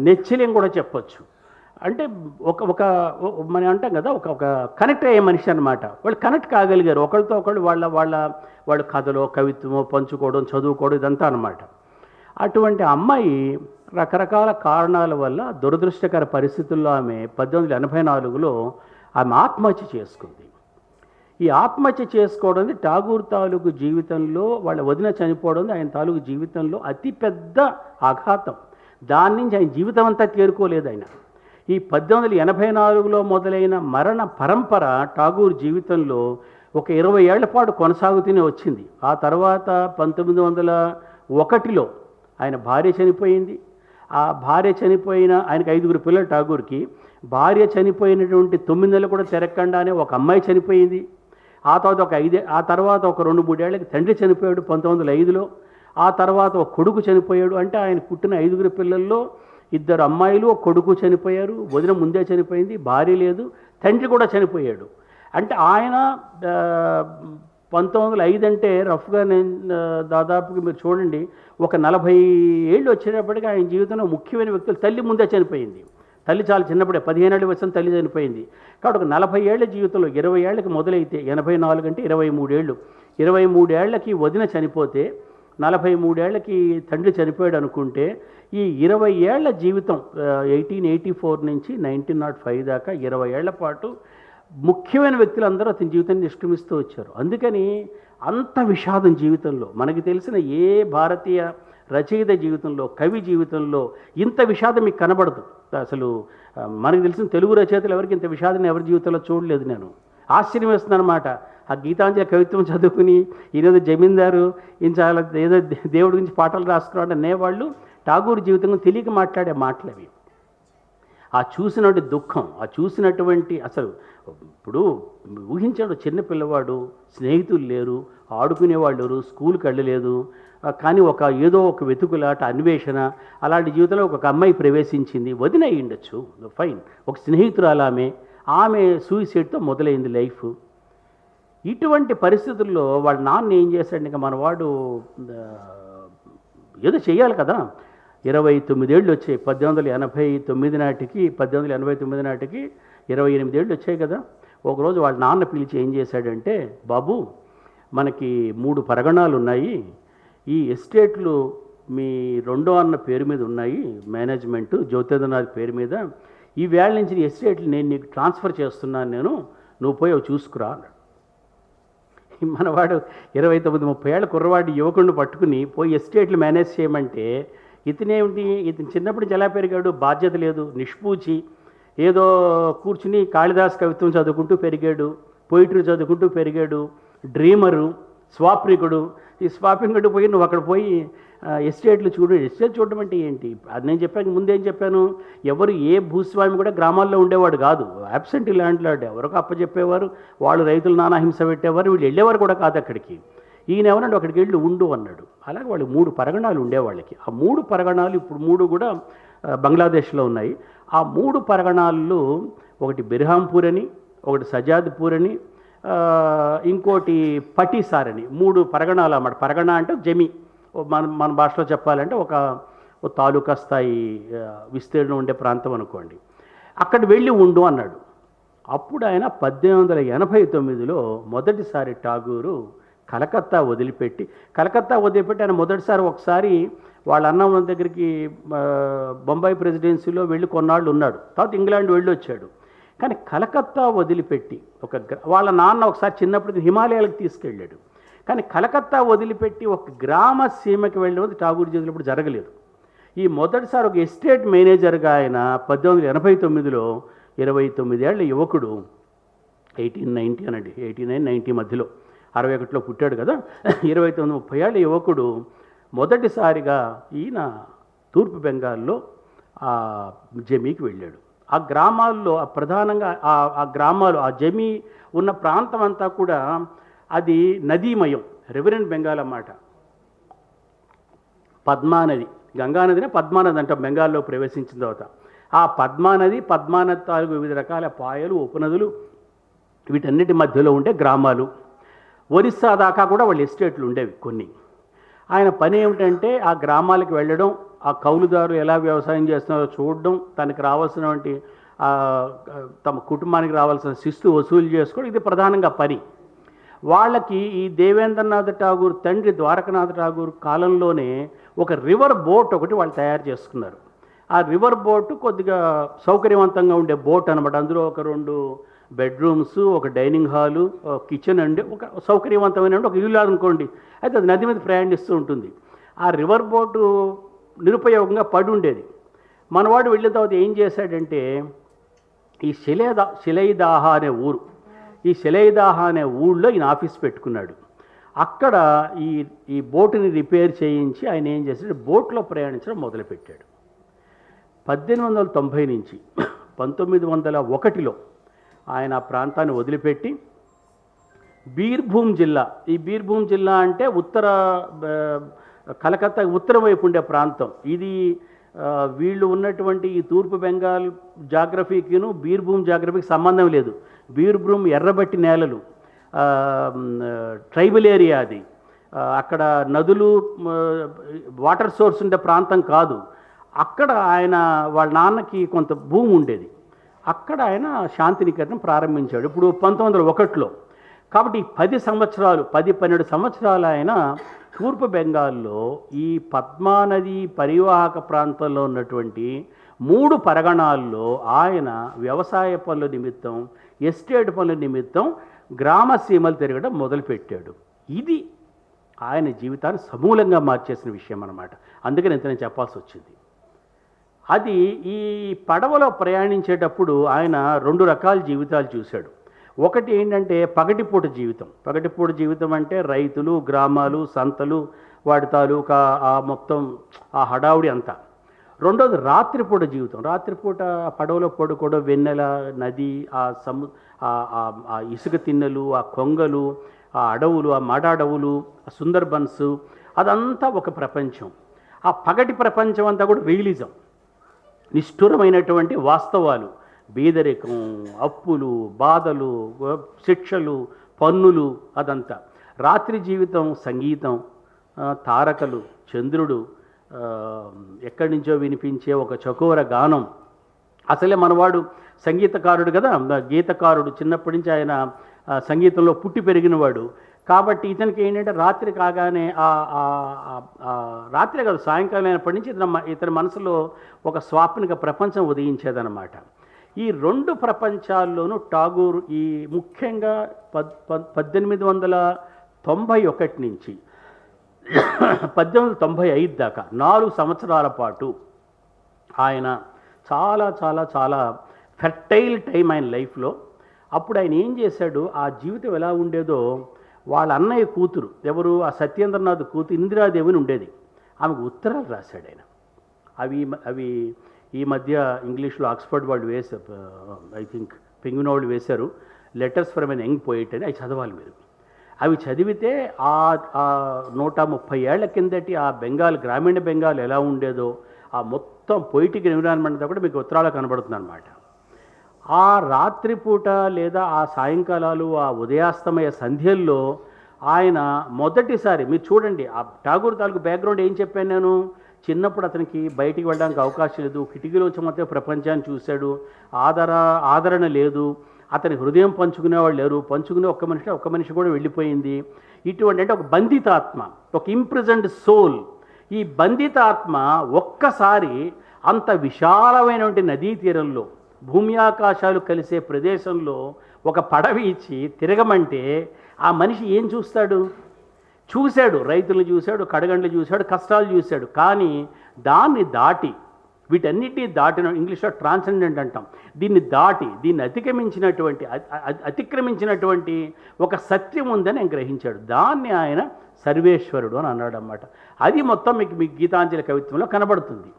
నెచ్చిలిం కూడా చెప్పొచ్చు. అంటే ఒక మనం అంటాం కదా, ఒక కనెక్ట్ అయ్యే మనిషి అనమాట. వాళ్ళు కనెక్ట్ కాగలిగారు ఒకరితో ఒకళ్ళు, వాళ్ళ కథలో కవిత్వమో పంచుకోవడం, చదువుకోవడం, ఇదంతా అనమాట. అటువంటి అమ్మాయి రకరకాల కారణాల వల్ల దురదృష్టకర పరిస్థితుల్లో ఆమె 1884లో ఆమె ఆత్మహత్య చేసుకుంది. ఈ ఆత్మహత్య చేసుకోవడం ఠాగూర్ తాలూకు జీవితంలో, వాళ్ళ వదిన చనిపోవడం ఆయన తాలూకు జీవితంలో అతిపెద్ద ఆఘాతం. దాని నుంచి ఆయన జీవితం అంతా తేరుకోలేదు. ఆయన ఈ 1884లో మొదలైన మరణ పరంపర ఠాగూర్ జీవితంలో ఒక 20 ఏళ్ల పాటు కొనసాగుతూనే వచ్చింది. ఆ తర్వాత 1901లో ఆయన భార్య చనిపోయింది. ఆ భార్య చనిపోయిన, ఆయనకు 5 పిల్లలు ఠాగూర్కి. భార్య చనిపోయినటువంటి 9 నెలలు కూడా తిరగకుండానే ఒక అమ్మాయి చనిపోయింది. ఆ తర్వాత ఒక 2-3 ఏళ్ళకి తండ్రి చనిపోయాడు 1905లో. ఆ తర్వాత ఒక కొడుకు చనిపోయాడు. అంటే ఆయన పుట్టిన 5 పిల్లల్లో 2 అమ్మాయిలు, ఒక కొడుకు చనిపోయారు. వదిన ముందే చనిపోయింది, భార్య లేదు, తండ్రి కూడా చనిపోయాడు. అంటే ఆయన 1905 అంటే రఫ్గా నేను దాదాపుగా మీరు చూడండి, ఒక 40 ఏళ్ళు వచ్చేటప్పటికి ఆయన జీవితంలో ముఖ్యమైన వ్యక్తులు, తల్లి ముందే చనిపోయింది. తల్లి చాలా చిన్నప్పుడే 15 ఏళ్ళ వయసులో తల్లి చనిపోయింది. కాబట్టి ఒక 40 ఏళ్ల జీవితంలో 20 ఏళ్ళకి మొదలైతే 84 అంటే 23 ఏళ్ళు, 23 ఏళ్లకి వదిన చనిపోతే 43 ఏళ్లకి తండ్రి చనిపోయాడు అనుకుంటే, ఈ 20 ఏళ్ల జీవితం 1884 నుంచి 1905 దాకా 20 ఏళ్ల పాటు ముఖ్యమైన వ్యక్తులందరూ అతని జీవితాన్ని నిష్క్రమిస్తూ వచ్చారు. అందుకని అంత విషాదం జీవితంలో, మనకి తెలిసిన ఏ భారతీయ రచయిత జీవితంలో, కవి జీవితంలో ఇంత విషాదం మీకు కనబడదు. అసలు మనకు తెలిసిన తెలుగు రచయితలు ఎవరికి ఇంత విషాదం ఎవరి జీవితంలో చూడలేదు. నేను ఆశ్చర్యం వేస్తుంది అనమాట. ఆ గీతాంజలి కవిత్వం చదువుకుని ఈరోజు జమీందారు ఈయన చాలా ఏదో దేవుడి గురించి పాటలు రాసుకున్నాడు అనేవాళ్ళు ఠాగూర్ జీవితంలో తెలియక మాట్లాడే మాటలు అవి. ఆ చూసినటువంటి దుఃఖం, ఆ చూసినటువంటి అసలు ఇప్పుడు ఊహించాడు, చిన్న పిల్లవాడు, స్నేహితులు లేరు, ఆడుకునేవాళ్ళు లేరు, స్కూల్కి వెళ్ళలేదు, కానీ ఏదో ఒక వెతుకులాట, అన్వేషణ, అలాంటి జీవితంలో ఒక అమ్మాయి ప్రవేశించింది. వదిన అయి ఉండొచ్చు, ఫైన్, ఒక స్నేహితురాలు ఆమె సూసైడ్తో మొదలైంది లైఫ్. ఇటువంటి పరిస్థితుల్లో వాళ్ళ నాన్న ఏం చేశాడు, ఇంకా మనవాడు ఏదో చేయాలి కదా. 29 ఏళ్ళు వచ్చాయి 1889 నాటికి, 1889 నాటికి 28 ఏళ్ళు వచ్చాయి కదా. ఒకరోజు వాళ్ళ నాన్న పిలిచి ఏం చేశాడంటే, బాబు మనకి 3 పరగణాలు ఉన్నాయి, ఈ ఎస్టేట్లు మీ రెండో అన్న పేరు మీద ఉన్నాయి, మేనేజ్మెంటు జ్యోతీంద్రనాథ్ పేరు మీద, ఈ వేళ నుంచి నీ ఎస్టేట్లు నేను నీకు ట్రాన్స్ఫర్ చేస్తున్నాను, నువ్వు పోయి అవి చూసుకురా అన్నాడు. మనవాడు 29-30 ఏళ్ళ కుర్రవాడి యువకుడిని పట్టుకుని పోయి ఎస్టేట్లు మేనేజ్ చేయమంటే, ఇతను చిన్నప్పటి నుంచి ఎలా పెరిగాడు, బాధ్యత లేదు, నిష్పూచి, ఏదో కూర్చుని కాళిదాస్ కవిత్వం చదువుకుంటూ పెరిగాడు, పోయిటరీ చదువుకుంటూ పెరిగాడు, డ్రీమరు, స్వాప్నికుడు. ఈ స్వాప్నికుడు పోయి నువ్వు అక్కడ పోయి ఎస్టేట్లు ఎస్టేట్ చూడడం అంటే ఏంటి? అది నేను చెప్పాను, ముందేం చెప్పాను, ఎవరు ఏ భూస్వామి కూడా గ్రామాల్లో ఉండేవాడు కాదు. అబ్సెంటీ ల్యాండ్ లార్డ్, ఎవరికి అప్పచెప్పేవారు, వాళ్ళు రైతులు నానా హింస పెట్టేవారు, వీళ్ళు వెళ్ళేవారు కూడా కాదు అక్కడికి. ఈయన ఎవరంటే అక్కడికి వెళ్ళి ఉండు అన్నాడు. అలాగే వాళ్ళు 3 పరగణాలు ఉండేవాళ్ళకి. ఆ 3 పరగణాలు ఇప్పుడు 3 కూడా బంగ్లాదేశ్లో ఉన్నాయి. ఆ 3 పరగణాల్లో ఒకటి బెర్హాంపూర్ అని, ఒకటి సజాద్పూర్ అని, ఇంకోటి పటీసార్ అని 3 పరగణాలు అన్నమాట. పరగణ అంటే జమి, మన భాషలో చెప్పాలంటే ఒక తాలూకా స్థాయి విస్తీర్ణం ఉండే ప్రాంతం అనుకోండి. అక్కడ వెళ్ళి ఉండు అన్నాడు. అప్పుడు ఆయన 1889లో మొదటిసారి ఠాగూరు కలకత్తా వదిలిపెట్టి ఆయన మొదటిసారి ఒకసారి వాళ్ళ అన్న దగ్గరికి బొంబాయి ప్రెసిడెన్సీలో వెళ్ళి కొన్నాళ్ళు ఉన్నాడు. తర్వాత ఇంగ్లాండ్ వెళ్ళి వచ్చాడు. కానీ కలకత్తా వదిలిపెట్టి వాళ్ళ నాన్న ఒకసారి చిన్నప్పుడు హిమాలయాలకు తీసుకెళ్ళాడు. కానీ కలకత్తా వదిలిపెట్టి ఒక గ్రామ సీమకి వెళ్ళినది ఠాగూర్ చేసినప్పుడు జరగలేదు. ఈ మొదటిసారి ఒక ఎస్టేట్ మేనేజర్గా ఆయన 1889లో 29 ఏళ్ల యువకుడు, 1890 అనండి, 89-90 మధ్యలో, 61లో పుట్టాడు కదా, 29-30 ఏళ్ల యువకుడు మొదటిసారిగా ఈయన తూర్పు బెంగాల్లో జమీకి వెళ్ళాడు. ఆ గ్రామాల్లో ప్రధానంగా ఆ గ్రామాలు, ఆ జమీ ఉన్న ప్రాంతం అంతా కూడా అది నదీమయం, రివరెంట్ బెంగాల్ అన్నమాట. పద్మానది, గంగానదినే పద్మానది అంటాం బెంగాల్లో ప్రవేశించిన తర్వాత. ఆ పద్మానది తాలూకు వివిధ రకాల పాయలు, ఉపనదులు, వీటన్నిటి మధ్యలో ఉండే గ్రామాలు. ఒరిస్సా దాకా కూడా వాళ్ళ ఎస్టేట్లు ఉండేవి కొన్ని. ఆయన పని ఏమిటంటే ఆ గ్రామాలకు వెళ్ళడం, ఆ కౌలుదారు ఎలా వ్యవసాయం చేస్తున్నారో చూడడం, తనకి రావాల్సినటువంటి తమ కుటుంబానికి రావాల్సిన శిస్తు వసూలు చేసుకోవడం, ఇది ప్రధానంగా పని. వాళ్ళకి ఈ దేవేంద్రనాథ్ ఠాగూర్ తండ్రి ద్వారకనాథ్ ఠాగూర్ కాలంలోనే ఒక రివర్ బోట్ ఒకటి వాళ్ళు తయారు చేసుకున్నారు. ఆ రివర్ బోటు కొద్దిగా సౌకర్యవంతంగా ఉండే బోట్ అనమాట. అందులో ఒక 2 బెడ్రూమ్స్, ఒక డైనింగ్ హాలు, కిచెన్ అండి, ఒక సౌకర్యవంతమైన ఒక ఇల్లు అనుకోండి. అయితే అది నది మీద ప్రయాణిస్తూ ఉంటుంది. ఆ రివర్ బోటు నిరుపయోగంగా పడి ఉండేది. మనవాడు వెళ్ళిన తర్వాత ఏం చేశాడంటే, ఈ శిలైదాహ అనే ఊరు, ఈ శిలైదాహ అనే ఊళ్ళో ఈయన ఆఫీస్ పెట్టుకున్నాడు. అక్కడ ఈ బోటుని రిపేర్ చేయించి ఆయన ఏం చేశాడు, బోట్లో ప్రయాణించడం మొదలుపెట్టాడు. 1890 నుంచి 1901లో ఆయన ఆ ప్రాంతాన్ని వదిలిపెట్టి బీర్భూమ్ జిల్లా, ఈ బీర్భూమ్ జిల్లా అంటే కలకత్తా ఉత్తరం వైపు ఉండే ప్రాంతం. ఇది వీళ్ళు ఉన్నటువంటి ఈ తూర్పు బెంగాల్ జాగ్రఫీకిను బీర్భూమ్ జాగ్రఫీకి సంబంధం లేదు. బీర్భూమ్ ఎర్రబట్టి నేలలు, ట్రైబల్ ఏరియా అది. అక్కడ నదులు, వాటర్ సోర్స్ ఉండే ప్రాంతం కాదు. అక్కడ ఆయన వాళ్ళ నాన్నకి కొంత భూమి ఉండేది. అక్కడ ఆయన శాంతినికేతనం ప్రారంభించాడు ఇప్పుడు 1901లో. కాబట్టి 10-12 సంవత్సరాలు ఆయన తూర్పు బెంగాల్లో ఈ పద్మానది పరివాహక ప్రాంతంలో ఉన్నటువంటి 3 పరగణాల్లో ఆయన వ్యవసాయ పనుల నిమిత్తం, ఎస్టేట్ పనుల నిమిత్తం గ్రామ సీమలు తిరగడం మొదలుపెట్టాడు. ఇది ఆయన జీవితాన్ని సమూలంగా మార్చేసిన విషయం అన్నమాట. అందుకని ఇంత నేను చెప్పాల్సి వచ్చింది. అది ఈ పడవలో ప్రయాణించేటప్పుడు ఆయన 2 రకాల జీవితాలు చూశాడు. ఒకటి ఏంటంటే పగటిపూట జీవితం అంటే రైతులు, గ్రామాలు, సంతలు, వాడి తాలూకా ఆ మొత్తం ఆ హడావుడి అంతా. రెండోది రాత్రిపూట జీవితం. రాత్రిపూట పడవలో పడుకోవడం, వెన్నెల, నది, ఆ ఇసుక తిన్నెలు, ఆ కొంగలు, ఆ అడవులు, ఆ మాడ అడవులు, ఆ సుందర్బన్స్, అదంతా ఒక ప్రపంచం. ఆ పగటి ప్రపంచం అంతా కూడా రియలిజం, నిష్ఠురమైనటువంటి వాస్తవాలు, బీదరికం, అప్పులు, బాధలు, శిక్షలు, పన్నులు, అదంతా. రాత్రి జీవితం సంగీతం, తారకలు, చంద్రుడు, ఎక్కడి నుంచో వినిపించే ఒక చకోర గానం. అసలే మనవాడు సంగీతకారుడు కదా, గీతకారుడు. చిన్నప్పటి నుంచి ఆయన సంగీతంలో పుట్టి పెరిగినవాడు. కాబట్టి ఇతనికి ఏంటంటే రాత్రి కాగానే రాత్రి కాదు, సాయంకాలం అయినప్పటి నుంచి ఇతని మనసులో ఒక స్వాప్నిక ప్రపంచం ఉదయించేదన్నమాట. ఈ 2 ప్రపంచాల్లోనూ ఠాగూర్ ఈ ముఖ్యంగా 1891 నుంచి 1895 దాకా 4 సంవత్సరాల పాటు ఆయన చాలా చాలా చాలా ఫెర్టైల్ టైం ఆయన లైఫ్లో. అప్పుడు ఆయన ఏం చేశాడు, ఆ జీవితం ఎలా ఉండేదో వాళ్ళ అన్నయ్య కూతురు, ఎవరు, ఆ సత్యేంద్రనాథ్ కూతురు ఇందిరాదేవిని ఉండేది. ఆమెకు ఉత్తరాలు రాశాడు ఆయన. అవి అవి ఈ మధ్య ఇంగ్లీష్లో ఆక్స్ఫర్డ్ వాళ్ళు వేశారు, ఐ థింక్ పెంగ్విన్ వాళ్ళు వేశారు, letters from N young poet అని. అవి చదవాలి మీరు. అవి చదివితే ఆ 130 ఏళ్ల కిందటి ఆ బెంగాల్, గ్రామీణ బెంగాల్ ఎలా ఉండేదో ఆ మొత్తం పొయిటిక్ ఎన్విరాన్మెంట్ అంతా కూడా మీకు ఉత్తరాలు కనబడుతుంది అనమాట. ఆ రాత్రిపూట లేదా ఆ సాయంకాలాలు, ఆ ఉదయాస్తమయ సంధ్యల్లో ఆయన మొదటిసారి మీరు చూడండి, ఆ ఠాగూర్ తాలూకు బ్యాక్గ్రౌండ్ ఏం చెప్పాను నేను. చిన్నప్పుడు అతనికి బయటికి వెళ్ళడానికి అవకాశం లేదు, కిటికీలోంచి మొత్తం ప్రపంచాన్ని చూశాడు, ఆదరణ లేదు, అతని హృదయం పంచుకునేవాళ్ళు లేరు, పంచుకునే ఒక్క మనిషి కూడా వెళ్ళిపోయింది. ఇటువంటి అంటే ఒక బంధితాత్మ, ఒక ఇంప్రిజెంట్ సోల్. ఈ బంధితాత్మ ఒక్కసారి అంత విశాలమైనటువంటి నదీ తీరంలో, భూమి ఆకాశాలు కలిసే ప్రదేశంలో ఒక పడవి ఇచ్చి తిరగమంటే ఆ మనిషి ఏం చూశాడు, రైతులను చూశాడు, కడగండ్లు చూశాడు, కష్టాలు చూశాడు. కానీ దాన్ని దాటి, వీటన్నిటినీ దాటిన, ఇంగ్లీష్లో ట్రాన్సెండెంట్ అంటాం, దీన్ని అతిక్రమించినటువంటి ఒక సత్యం ఉందని ఆయన గ్రహించాడు. దాన్ని ఆయన సర్వేశ్వరుడు అని అన్నాడు అన్నమాట. అది మొత్తం మీకు గీతాంజలి కవిత్వంలో కనబడుతుంది.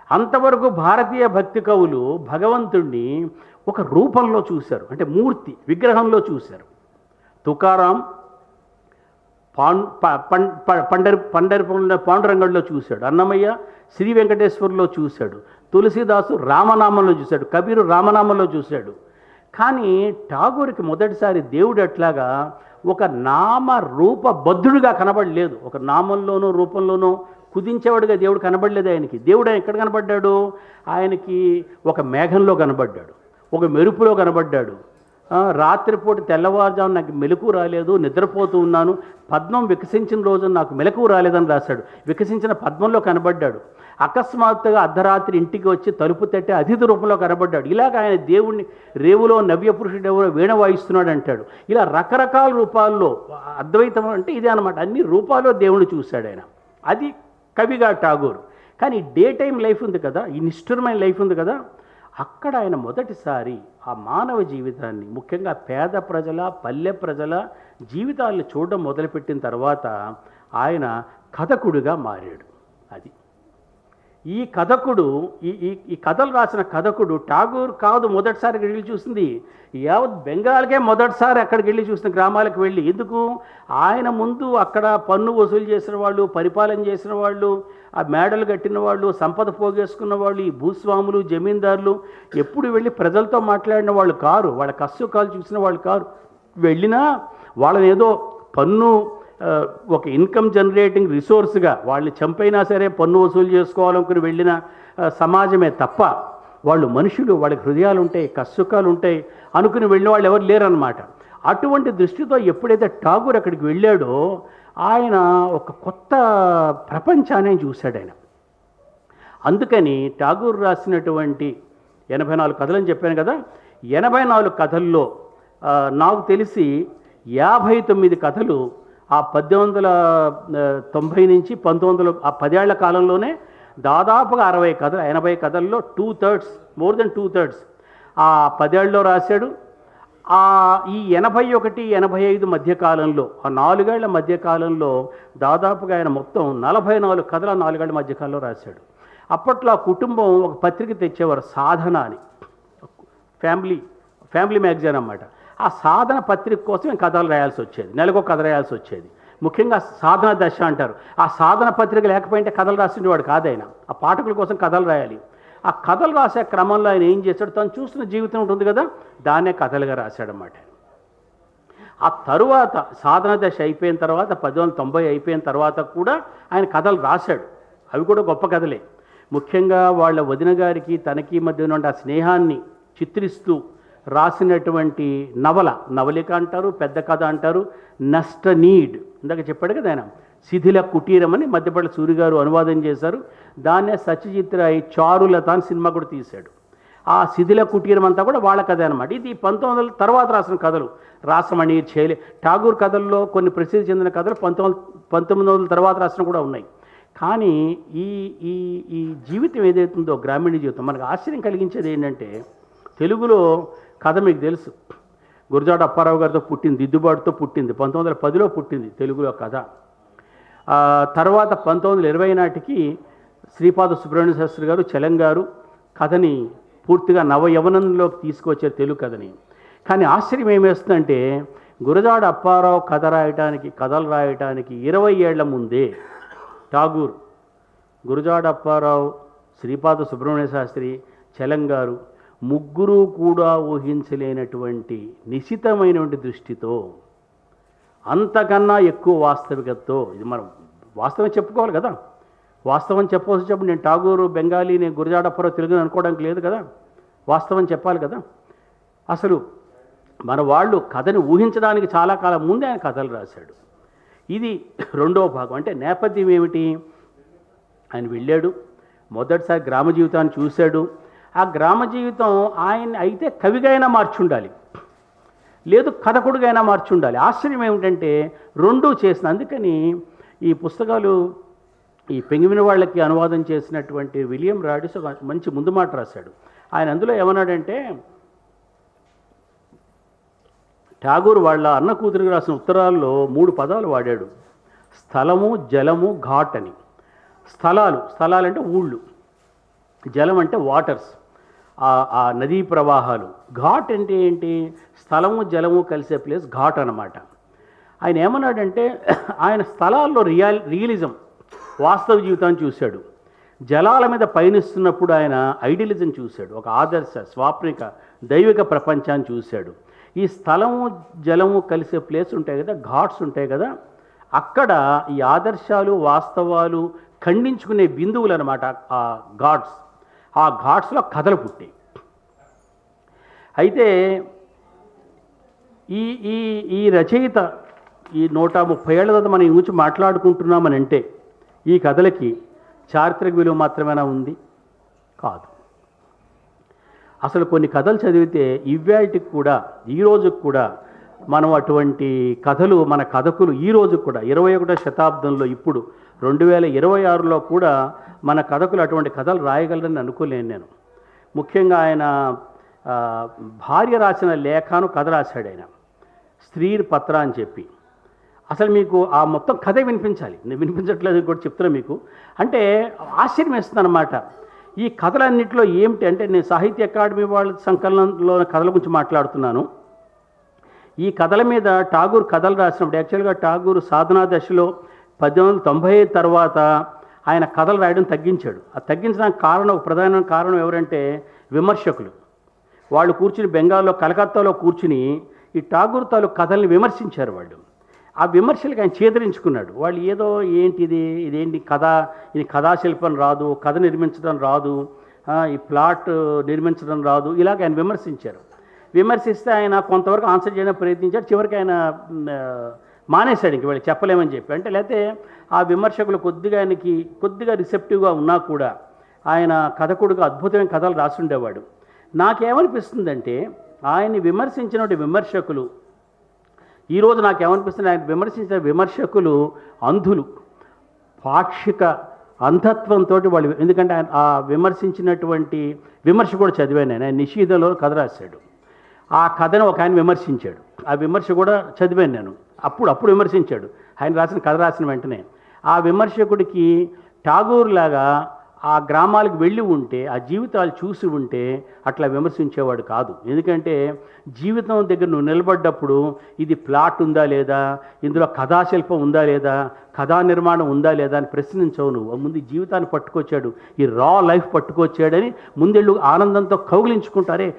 అంతవరకు భారతీయ భక్తి కవులు భగవంతుణ్ణి ఒక రూపంలో చూశారు, అంటే మూర్తి విగ్రహంలో చూశారు. తుకారాం పాండురంగంలో చూశాడు, అన్నమయ్య శ్రీ వెంకటేశ్వర్లో చూశాడు, తులసిదాసు రామనామంలో చూశాడు, కబీరు రామనామంలో చూశాడు. కానీ ఠాగూర్కి మొదటిసారి దేవుడు ఎట్లాగా ఒక నామ రూపబద్ధుడిగా కనబడలేదు. ఒక నామంలోనూ రూపంలోనూ కుదించేవాడుగా దేవుడు కనబడలేదు ఆయనకి. దేవుడు ఎక్కడ కనబడ్డాడు? ఆయనకి ఒక మేఘంలో కనబడ్డాడు, ఒక మెరుపులో కనబడ్డాడు. రాత్రిపూట తెల్లవారుజాము నాకు మెలకు రాలేదు, నిద్రపోతూ ఉన్నాను, పద్మం వికసించిన రోజు నాకు మెలకు రాలేదని రాశాడు. వికసించిన పద్మంలో కనబడ్డాడు. అకస్మాత్తుగా అర్ధరాత్రి ఇంటికి వచ్చి తలుపు తట్టే అతిథి రూపంలో కనబడ్డాడు. ఇలాగ ఆయన దేవుణ్ణి రేవులో నవ్యపురుషుడు ఎవరో వీణ వాయిస్తున్నాడు అంటాడు. ఇలా రకరకాల రూపాల్లో, అద్వైతం అంటే ఇదే అనమాట, అన్ని రూపాల్లో దేవుణ్ణి చూశాడు ఆయన. అది కవిగా ఠాగూర్. కానీ డే టైం లైఫ్ ఉంది కదా, ఈ నిష్ఠురమైన లైఫ్ ఉంది కదా, అక్కడ ఆయన మొదటిసారి ఆ మానవ జీవితాన్ని, ముఖ్యంగా పేద ప్రజల, పల్లె ప్రజల జీవితాలను చూడడం మొదలుపెట్టిన తర్వాత ఆయన కథకుడిగా మారాడు. అది ఈ కథకుడు, ఈ కథలు రాసిన కథకుడు ఠాగూర్ కాదు మొదటిసారి అక్కడికి వెళ్ళి చూసింది, యావత్ బెంగాల్కే మొదటిసారి అక్కడికి వెళ్ళి చూసిన, గ్రామాలకు వెళ్ళి. ఎందుకు? ఆయన ముందు అక్కడ పన్ను వసూలు చేసిన వాళ్ళు, పరిపాలన చేసిన వాళ్ళు, ఆ మేడలు కట్టిన వాళ్ళు, సంపద పోగేసుకున్న వాళ్ళు, ఈ భూస్వాములు, జమీందారులు ఎప్పుడు వెళ్ళి ప్రజలతో మాట్లాడిన వాళ్ళు కారు, వాళ్ళ కష్టకాలు చూసిన వాళ్ళు కారు. వెళ్ళినా వాళ్ళని ఏదో పన్ను ఒక ఇన్కమ్ జనరేటింగ్ రిసోర్స్గా వాళ్ళని చంపైనా సరే పన్ను వసూలు చేసుకోవాలనుకుని వెళ్ళిన సమాజమే తప్ప, వాళ్ళు మనుషులు, వాళ్ళకి హృదయాలు ఉంటాయి, కష్టకాలు ఉంటాయి అనుకుని వెళ్ళిన వాళ్ళు ఎవరు లేరన్నమాట. అటువంటి దృష్టితో ఎప్పుడైతే ఠాగూర్ అక్కడికి వెళ్ళాడో ఆయన ఒక కొత్త ప్రపంచాన్ని చూశాడు ఆయన. అందుకని ఠాగూర్ రాసినటువంటి 84 కథలని చెప్పాను కదా, 84 కథల్లో నాకు తెలిసి 59 కథలు ఆ 1890 నుంచి 1900 ఆ 10 ఏళ్ల కాలంలోనే దాదాపుగా 60 కథలు, 80 కథల్లో 2/3, మోర్ దెన్ 2/3 ఆ 10 ఏళ్ళలో రాశాడు. ఈ 81, 85 మధ్యకాలంలో, ఆ 4 ఏళ్ల మధ్యకాలంలో దాదాపుగా ఆయన మొత్తం 44 కథల 4 ఏళ్ల మధ్యకాలంలో రాశాడు. అప్పట్లో ఆ కుటుంబం ఒక పత్రిక తెచ్చేవారు, సాధన అని, ఫ్యామిలీ మ్యాగజైన్ అన్నమాట. ఆ సాధన పత్రిక కోసం కథలు రాయాల్సి వచ్చేది, నెలకు కథ రాయాల్సి వచ్చేది. ముఖ్యంగా సాధన దశ అంటారు. ఆ సాధన పత్రిక లేకపోయింటే కథలు రాసినవాడు కాదు ఆయన, ఆ పాఠకుల కోసం కథలు రాయాలి. ఆ కథలు రాసే క్రమంలో ఆయన ఏం చేశాడు, తను చూసిన జీవితం ఉంటుంది కదా, దాన్నే కథలుగా రాశాడన్నమాట. ఆ తరువాత సాధన దశ అయిపోయిన తర్వాత 1890 అయిపోయిన తర్వాత కూడా ఆయన కథలు రాశాడు. అవి కూడా గొప్ప కథలే. ముఖ్యంగా వాళ్ళ వదిన గారికి తనకి మధ్య ఉన్న ఆ స్నేహాన్ని చిత్రిస్తూ రాసినటువంటి నవలిక అంటారు, పెద్ద కథ అంటారు, నష్ట నీడ్, ఇందాక చెప్పాడు కదా ఆయన, శిథిల కుటీరం అని మధ్యపల్లి సూరి గారు అనువాదం చేశారు. దాన్నే సత్యజిత్ రాయ్ చారులత అని సినిమా కూడా తీశాడు. ఆ శిథిల కుటీరం అంతా కూడా వాళ్ళ కథ అనమాట. ఇది 1900 తర్వాత రాసిన కథలు. రాసమణి, ఠాగూర్ కథల్లో కొన్ని ప్రసిద్ధి చెందిన కథలు 1900 తర్వాత రాసిన కూడా ఉన్నాయి. కానీ ఈ ఈ ఈ జీవితం ఏదైతుందో గ్రామీణ జీవితం మనకు ఆశ్చర్యం కలిగించేది ఏంటంటే, తెలుగులో కథ మీకు తెలుసు, గురజాడ అప్పారావు గారితో పుట్టింది, దిద్దుబాటుతో పుట్టింది, 1910లో పుట్టింది తెలుగులో కథ. తర్వాత 1920 నాటికి శ్రీపాద సుబ్రహ్మణ్య శాస్త్రి గారు, చలం గారు కథని పూర్తిగా నవయవనంలోకి తీసుకొచ్చారు తెలుగు కథని. కానీ ఆశ్చర్యం ఏమేస్తుందంటే గురజాడ అప్పారావు కథలు రాయటానికి 20 ఏళ్ల ముందే ఠాగూర్, గురజాడ అప్పారావు, శ్రీపాద సుబ్రహ్మణ్య శాస్త్రి, చలం గారు ముగ్గురు కూడా ఊహించలేనటువంటి నిశితమైనటువంటి దృష్టితో, అంతకన్నా ఎక్కువ వాస్తవికతతో, ఇది మనం వాస్తవం చెప్పుకోవాలి కదా, వాస్తవం చెప్పవలసినప్పుడు నేను ఠాగూరు బెంగాలీ, నేను గురజాడ అప్పారావు తెలుగు అనుకోవడానికి లేదు కదా, వాస్తవం చెప్పాలి కదా. అసలు మన వాళ్ళు కథని ఊహించడానికి చాలా కాలం ముందే ఆయన కథలు రాశాడు. ఇది రెండవ భాగం. అంటే నేపథ్యం ఏమిటి? ఆయన వెళ్ళాడు, మొదటిసారి గ్రామ జీవితాన్ని చూశాడు. ఆ గ్రామ జీవితం ఆయన అయితే కవిగా అయినా మార్చుండాలి, లేదు కథకుడుగా అయినా మార్చుండాలి. ఆశ్చర్యం ఏమిటంటే రెండూ చేసిన. అందుకని ఈ పుస్తకాలు ఈ పెంగివిన వాళ్ళకి అనువాదం చేసినటువంటి విలియం రాడిస్ ఒక మంచి ముందు మాట రాశాడు. ఆయన అందులో ఏమన్నాడంటే, ఠాగూర్ వాళ్ళ అన్న కూతురికి రాసిన ఉత్తరాల్లో 3 పదాలు వాడాడు: స్థలము, జలము, ఘాట్ అని. స్థలాలు అంటే ఊళ్ళు, జలం అంటే వాటర్స్, ఆ నదీ ప్రవాహాలు, ఘాట్ అంటే ఏంటి? స్థలము జలము కలిసే ప్లేస్ ఘాట్ అన్నమాట. ఆయన ఏమన్నాడంటే ఆయన స్థలాల్లో రియలిజం, వాస్తవ జీవితాన్ని చూశాడు. జలాల మీద పయనిస్తున్నప్పుడు ఆయన ఐడియలిజం చూశాడు, ఒక ఆదర్శ స్వాప్నిక దైవిక ప్రపంచాన్ని చూశాడు. ఈ స్థలము జలము కలిసే ప్లేస్ ఉంటాయి కదా, ఘాట్స్ ఉంటాయి కదా, అక్కడ ఈ ఆదర్శాలు వాస్తవాలు ఖండించుకునే బిందువులు అనమాట ఆ ఘాట్స్. ఆ ఘాట్స్లో కథలు పుట్టాయి. అయితే ఈ రచయిత ఈ 130 ఏళ్ల తర్వాత మనం ఈ గురించి మాట్లాడుకుంటున్నామని అంటే ఈ కథలకి చారిత్రక విలువ మాత్రమేనా ఉంది? కాదు. అసలు కొన్ని కథలు చదివితే ఇవాటికి కూడా, ఈ రోజుకి కూడా మనం అటువంటి కథలు, మన కథకులు ఈ రోజు కూడా 21వ శతాబ్దంలో ఇప్పుడు 2026లో కూడా మన కథకులు అటువంటి కథలు రాయగలరని అనుకోలేను నేను. ముఖ్యంగా ఆయన భార్య రాసిన లేఖను కథ రాశాడు ఆయన, స్త్రీ పత్ర అని చెప్పి. అసలు మీకు ఆ మొత్తం కథ వినిపించాలి, నేను వినిపించట్లేదు కూడా చెప్తున్నా మీకు. అంటే ఆశ్చర్యం వేస్తుంది అన్నమాట. ఈ కథలన్నింటిలో ఏమిటి అంటే, నేను సాహిత్య అకాడమీ వాళ్ళ సంకలనంలో కథల గురించి మాట్లాడుతున్నాను. ఈ కథల మీద ఠాగూర్ కథలు రాసినప్పుడు, యాక్చువల్గా ఠాగూర్ సాధనా దశలో 1895 తర్వాత ఆయన కథలు రాయడం తగ్గించాడు. ఆ తగ్గించడానికి కారణం, ప్రధానమైన కారణం ఎవరంటే విమర్శకులు. వాళ్ళు కూర్చుని బెంగాల్లో, కలకత్తాలో కూర్చుని ఈ ఠాగూర్ తాలూకు కథల్ని విమర్శించారు వాళ్ళు. ఆ విమర్శలకు ఆయన చేదరించుకున్నాడు. వాళ్ళు ఏదో ఇదేంటి కథ, ఇది కథాశిల్పం రాదు, కథ నిర్మించడం రాదు, ఈ ప్లాట్ నిర్మించడం రాదు, ఇలాగ ఆయన విమర్శించారు. విమర్శిస్తే ఆయన కొంతవరకు ఆన్సర్ చేయడానికి ప్రయత్నించాడు. చివరికి ఆయన మానేశాడు, ఇంక వీళ్ళకి చెప్పలేమని చెప్పి. అంటే లేకపోతే ఆ విమర్శకులు కొద్దిగా రిసెప్టివ్గా ఉన్నా కూడా ఆయన కథకుడుగా అద్భుతమైన కథలు రాసుండేవాడు. నాకేమనిపిస్తుందంటే ఆయన్ని విమర్శించినటువంటి విమర్శకులు, ఈరోజు నాకేమనిపిస్తుంది, ఆయన విమర్శించిన విమర్శకులు అంధులు, పాక్షిక అంధత్వంతో వాళ్ళు. ఎందుకంటే ఆయన ఆ విమర్శించినటువంటి విమర్శ కూడా చదివాను నేను. ఆయన నిషీధలో కథ రాశాడు. ఆ కథను ఒక ఆయన విమర్శించాడు, ఆ విమర్శ కూడా చదివాను నేను. అప్పుడు విమర్శించాడు ఆయన రాసిన కథ రాసిన వెంటనే. ఆ విమర్శకుడికి ఠాగూర్ లాగా ఆ గ్రామాలకు వెళ్ళి ఉంటే, ఆ జీవితాలు చూసి ఉంటే అట్లా విమర్శించేవాడు కాదు. ఎందుకంటే జీవితం దగ్గర నువ్వు నిలబడ్డప్పుడు ఇది ప్లాట్ ఉందా లేదా, ఇందులో కథాశిల్పం ఉందా లేదా, కథా నిర్మాణం ఉందా లేదా అని ప్రశ్నించవు నువ్వు. ముందు జీవితాన్ని పట్టుకొచ్చాడు, ఈ రా లైఫ్ పట్టుకొచ్చాడని ముందెళ్ళు ఆనందంతో కౌగిలించుకుంటారే,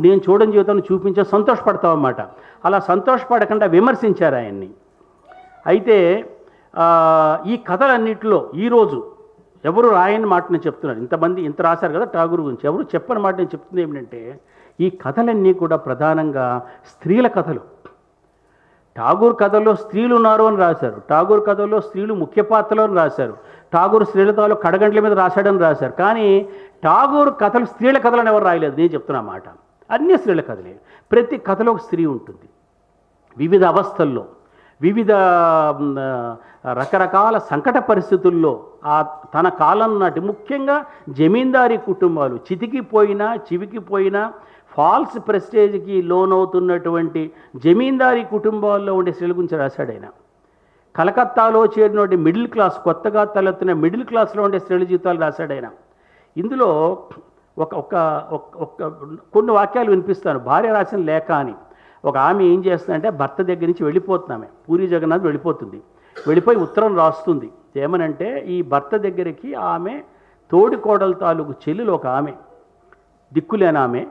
నేను చూడని జీవితాన్ని చూపించే సంతోషపడతావు అన్నమాట. అలా సంతోషపడకుండా విమర్శించారు ఆయన్ని. అయితే ఈ కథలన్నింటిలో ఈరోజు ఎవరు రాయని మాట నేను చెప్తున్నాను. ఇంతమంది ఇంత రాశారు కదా ఠాగూర్ గురించి, ఎవరు చెప్పని మాట నేను చెప్తుంది ఏమిటంటే, ఈ కథలన్నీ కూడా ప్రధానంగా స్త్రీల కథలు. ఠాగూర్ కథల్లో స్త్రీలు ఉన్నారు అని రాశారు, ఠాగూర్ కథల్లో స్త్రీలు ముఖ్య పాత్రలో అని రాశారు, ఠాగూర్ స్త్రీలతో కడగంట్ల మీద రాశాడని రాశారు. కానీ ఠాగూర్ కథలు స్త్రీల కథలను ఎవరు రాయలేదు. నేను చెప్తున్నా మాట, అన్ని స్త్రీల కథలే. ప్రతి కథలో ఒక స్త్రీ ఉంటుంది, వివిధ అవస్థల్లో, వివిధ రకరకాల సంకట పరిస్థితుల్లో తన కాలం నాటి, ముఖ్యంగా జమీందారీ కుటుంబాలు చివికిపోయినా ఫాల్స్ ప్రెస్టేజ్కి లోనవుతున్నటువంటి జమీందారీ కుటుంబాల్లో ఉండే స్త్రీల గురించి రాశాడు ఆయన. కలకత్తాలో చేరినటువంటి మిడిల్ క్లాస్, కొత్తగా తలెత్తిన మిడిల్ క్లాస్లో ఉండే స్త్రీల జీవితాలు రాశాడు ఆయన. ఇందులో ఒక ఒక ఒక కొన్ని వాక్యాలు వినిపిస్తాను. భార్య రాసిన లేఖ అని. ఒక ఆమె ఏం చేస్తుందంటే భర్త దగ్గర నుంచి వెళ్ళిపోతున్నామే, పూరి జగన్నాథ్ వెళ్ళిపోతుంది. వెళ్ళిపోయి ఉత్తరం రాస్తుంది. ఏమనంటే ఈ భర్త దగ్గరికి ఆమె తోడికోడల తాలూకు చెల్లెలు ఒక ఆమె, దిక్కులేని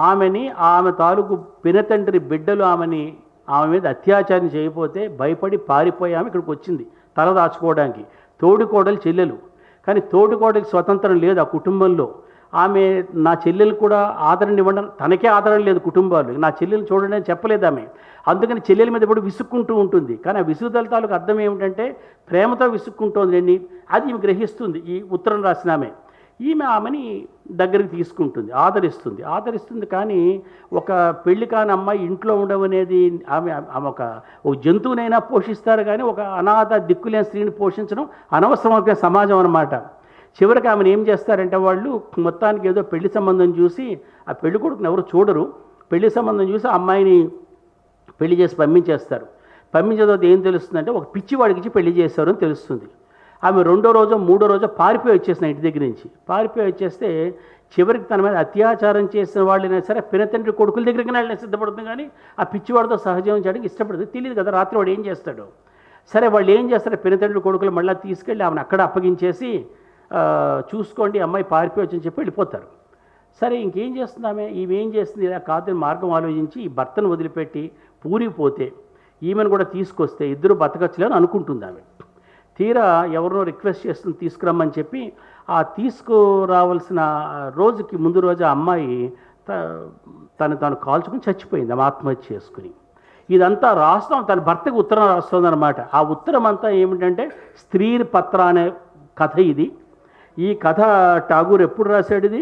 ఆమెని ఆమె తాలూకు పినతండ్రి బిడ్డలు ఆమె మీద అత్యాచారం చేయకపోతే భయపడి పారిపోయి ఆమె ఇక్కడికి వచ్చింది తల దాచుకోవడానికి. తోడికోడలు చెల్లెలు, కానీ తోడికోడలికి స్వతంత్రం లేదు ఆ కుటుంబంలో. ఆమె నా చెల్లెలు కూడా ఆదరణ ఇవ్వడం, తనకే ఆదరణ లేదు కుటుంబాలు, నా చెల్లెలు చూడండి అని చెప్పలేదు ఆమె. అందుకని చెల్లెల మీద ఇప్పుడు విసుక్కుంటూ ఉంటుంది. కానీ ఆ విసుగుదల తాలూకు అర్థం ఏమిటంటే ప్రేమతో విసుక్కుంటోంది అండి. అది ఈమె గ్రహిస్తుంది. ఈ ఉత్తరం రాసిన ఆమెని దగ్గరికి తీసుకుంటుంది, ఆదరిస్తుంది. కానీ ఒక పెళ్లి కాని అమ్మాయి ఇంట్లో ఉండవనేది ఆమె ఒక జంతువునైనా పోషిస్తారు, కానీ ఒక అనాథ దిక్కులేని స్త్రీని పోషించడం అనవసరమైన సమాజం అన్నమాట. చివరికి ఆమెను ఏం చేస్తారంటే వాళ్ళు మొత్తానికి ఏదో పెళ్లి సంబంధం చూసి, ఆ పెళ్లి కొడుకుని ఎవరు చూడరు, పెళ్లి సంబంధం చూసి ఆ అమ్మాయిని పెళ్లి చేసి పంపించేస్తారు. పంపించే తర్వాత ఏం తెలుస్తుందంటే ఒక పిచ్చివాడికి ఇచ్చి పెళ్లి చేశారు అని తెలుస్తుంది. ఆమె రెండో రోజు మూడో రోజు పారిపోయి వచ్చేసిన ఇంటి దగ్గర నుంచి. పారిపోయి వచ్చేస్తే చివరికి తన మీద అత్యాచారం చేసిన వాళ్ళైనా సరే పినతండ్రి కొడుకుల దగ్గరికి వెళ్ళిన సిద్ధపడుతుంది, కానీ ఆ పిచ్చివాడితో సహజీవనం చేయడానికి ఇష్టపడుతుంది. తెలియదు కదా రాత్రి వాడు ఏం చేస్తాడో. సరే వాళ్ళు ఏం చేస్తారు, పినతండ్రి కొడుకులు మళ్ళీ తీసుకెళ్ళి ఆమెను అక్కడ అప్పగించేసి చూసుకోండి అమ్మాయి పారిపోయి వచ్చని చెప్పి వెళ్ళిపోతారు. సరే ఇంకేం చేస్తుంది ఆమె, ఈమెం చేస్తుంది, ఇలా కాదని మార్గం ఆలోచించి ఈ భర్తను వదిలిపెట్టి పూరిపోతే ఈమెను కూడా తీసుకొస్తే ఇద్దరు బతకచ్చులని అనుకుంటుంది ఆమె. తీరా ఎవరినో రిక్వెస్ట్ చేస్తుంది తీసుకురమ్మని చెప్పి, ఆ తీసుకురావాల్సిన రోజుకి ముందు రోజు ఆ అమ్మాయి తాను కాల్చుకుని చచ్చిపోయింది, ఆమె ఆత్మహత్య చేసుకుని. ఇదంతా రాస్తాం, తన భర్తకు ఉత్తరం రాస్తుందన్నమాట. ఆ ఉత్తరం అంతా ఏమిటంటే స్త్రీ పత్ర అనే కథ ఇది. ఈ కథ ఠాగూర్ ఎప్పుడు రాశాడు? ఇది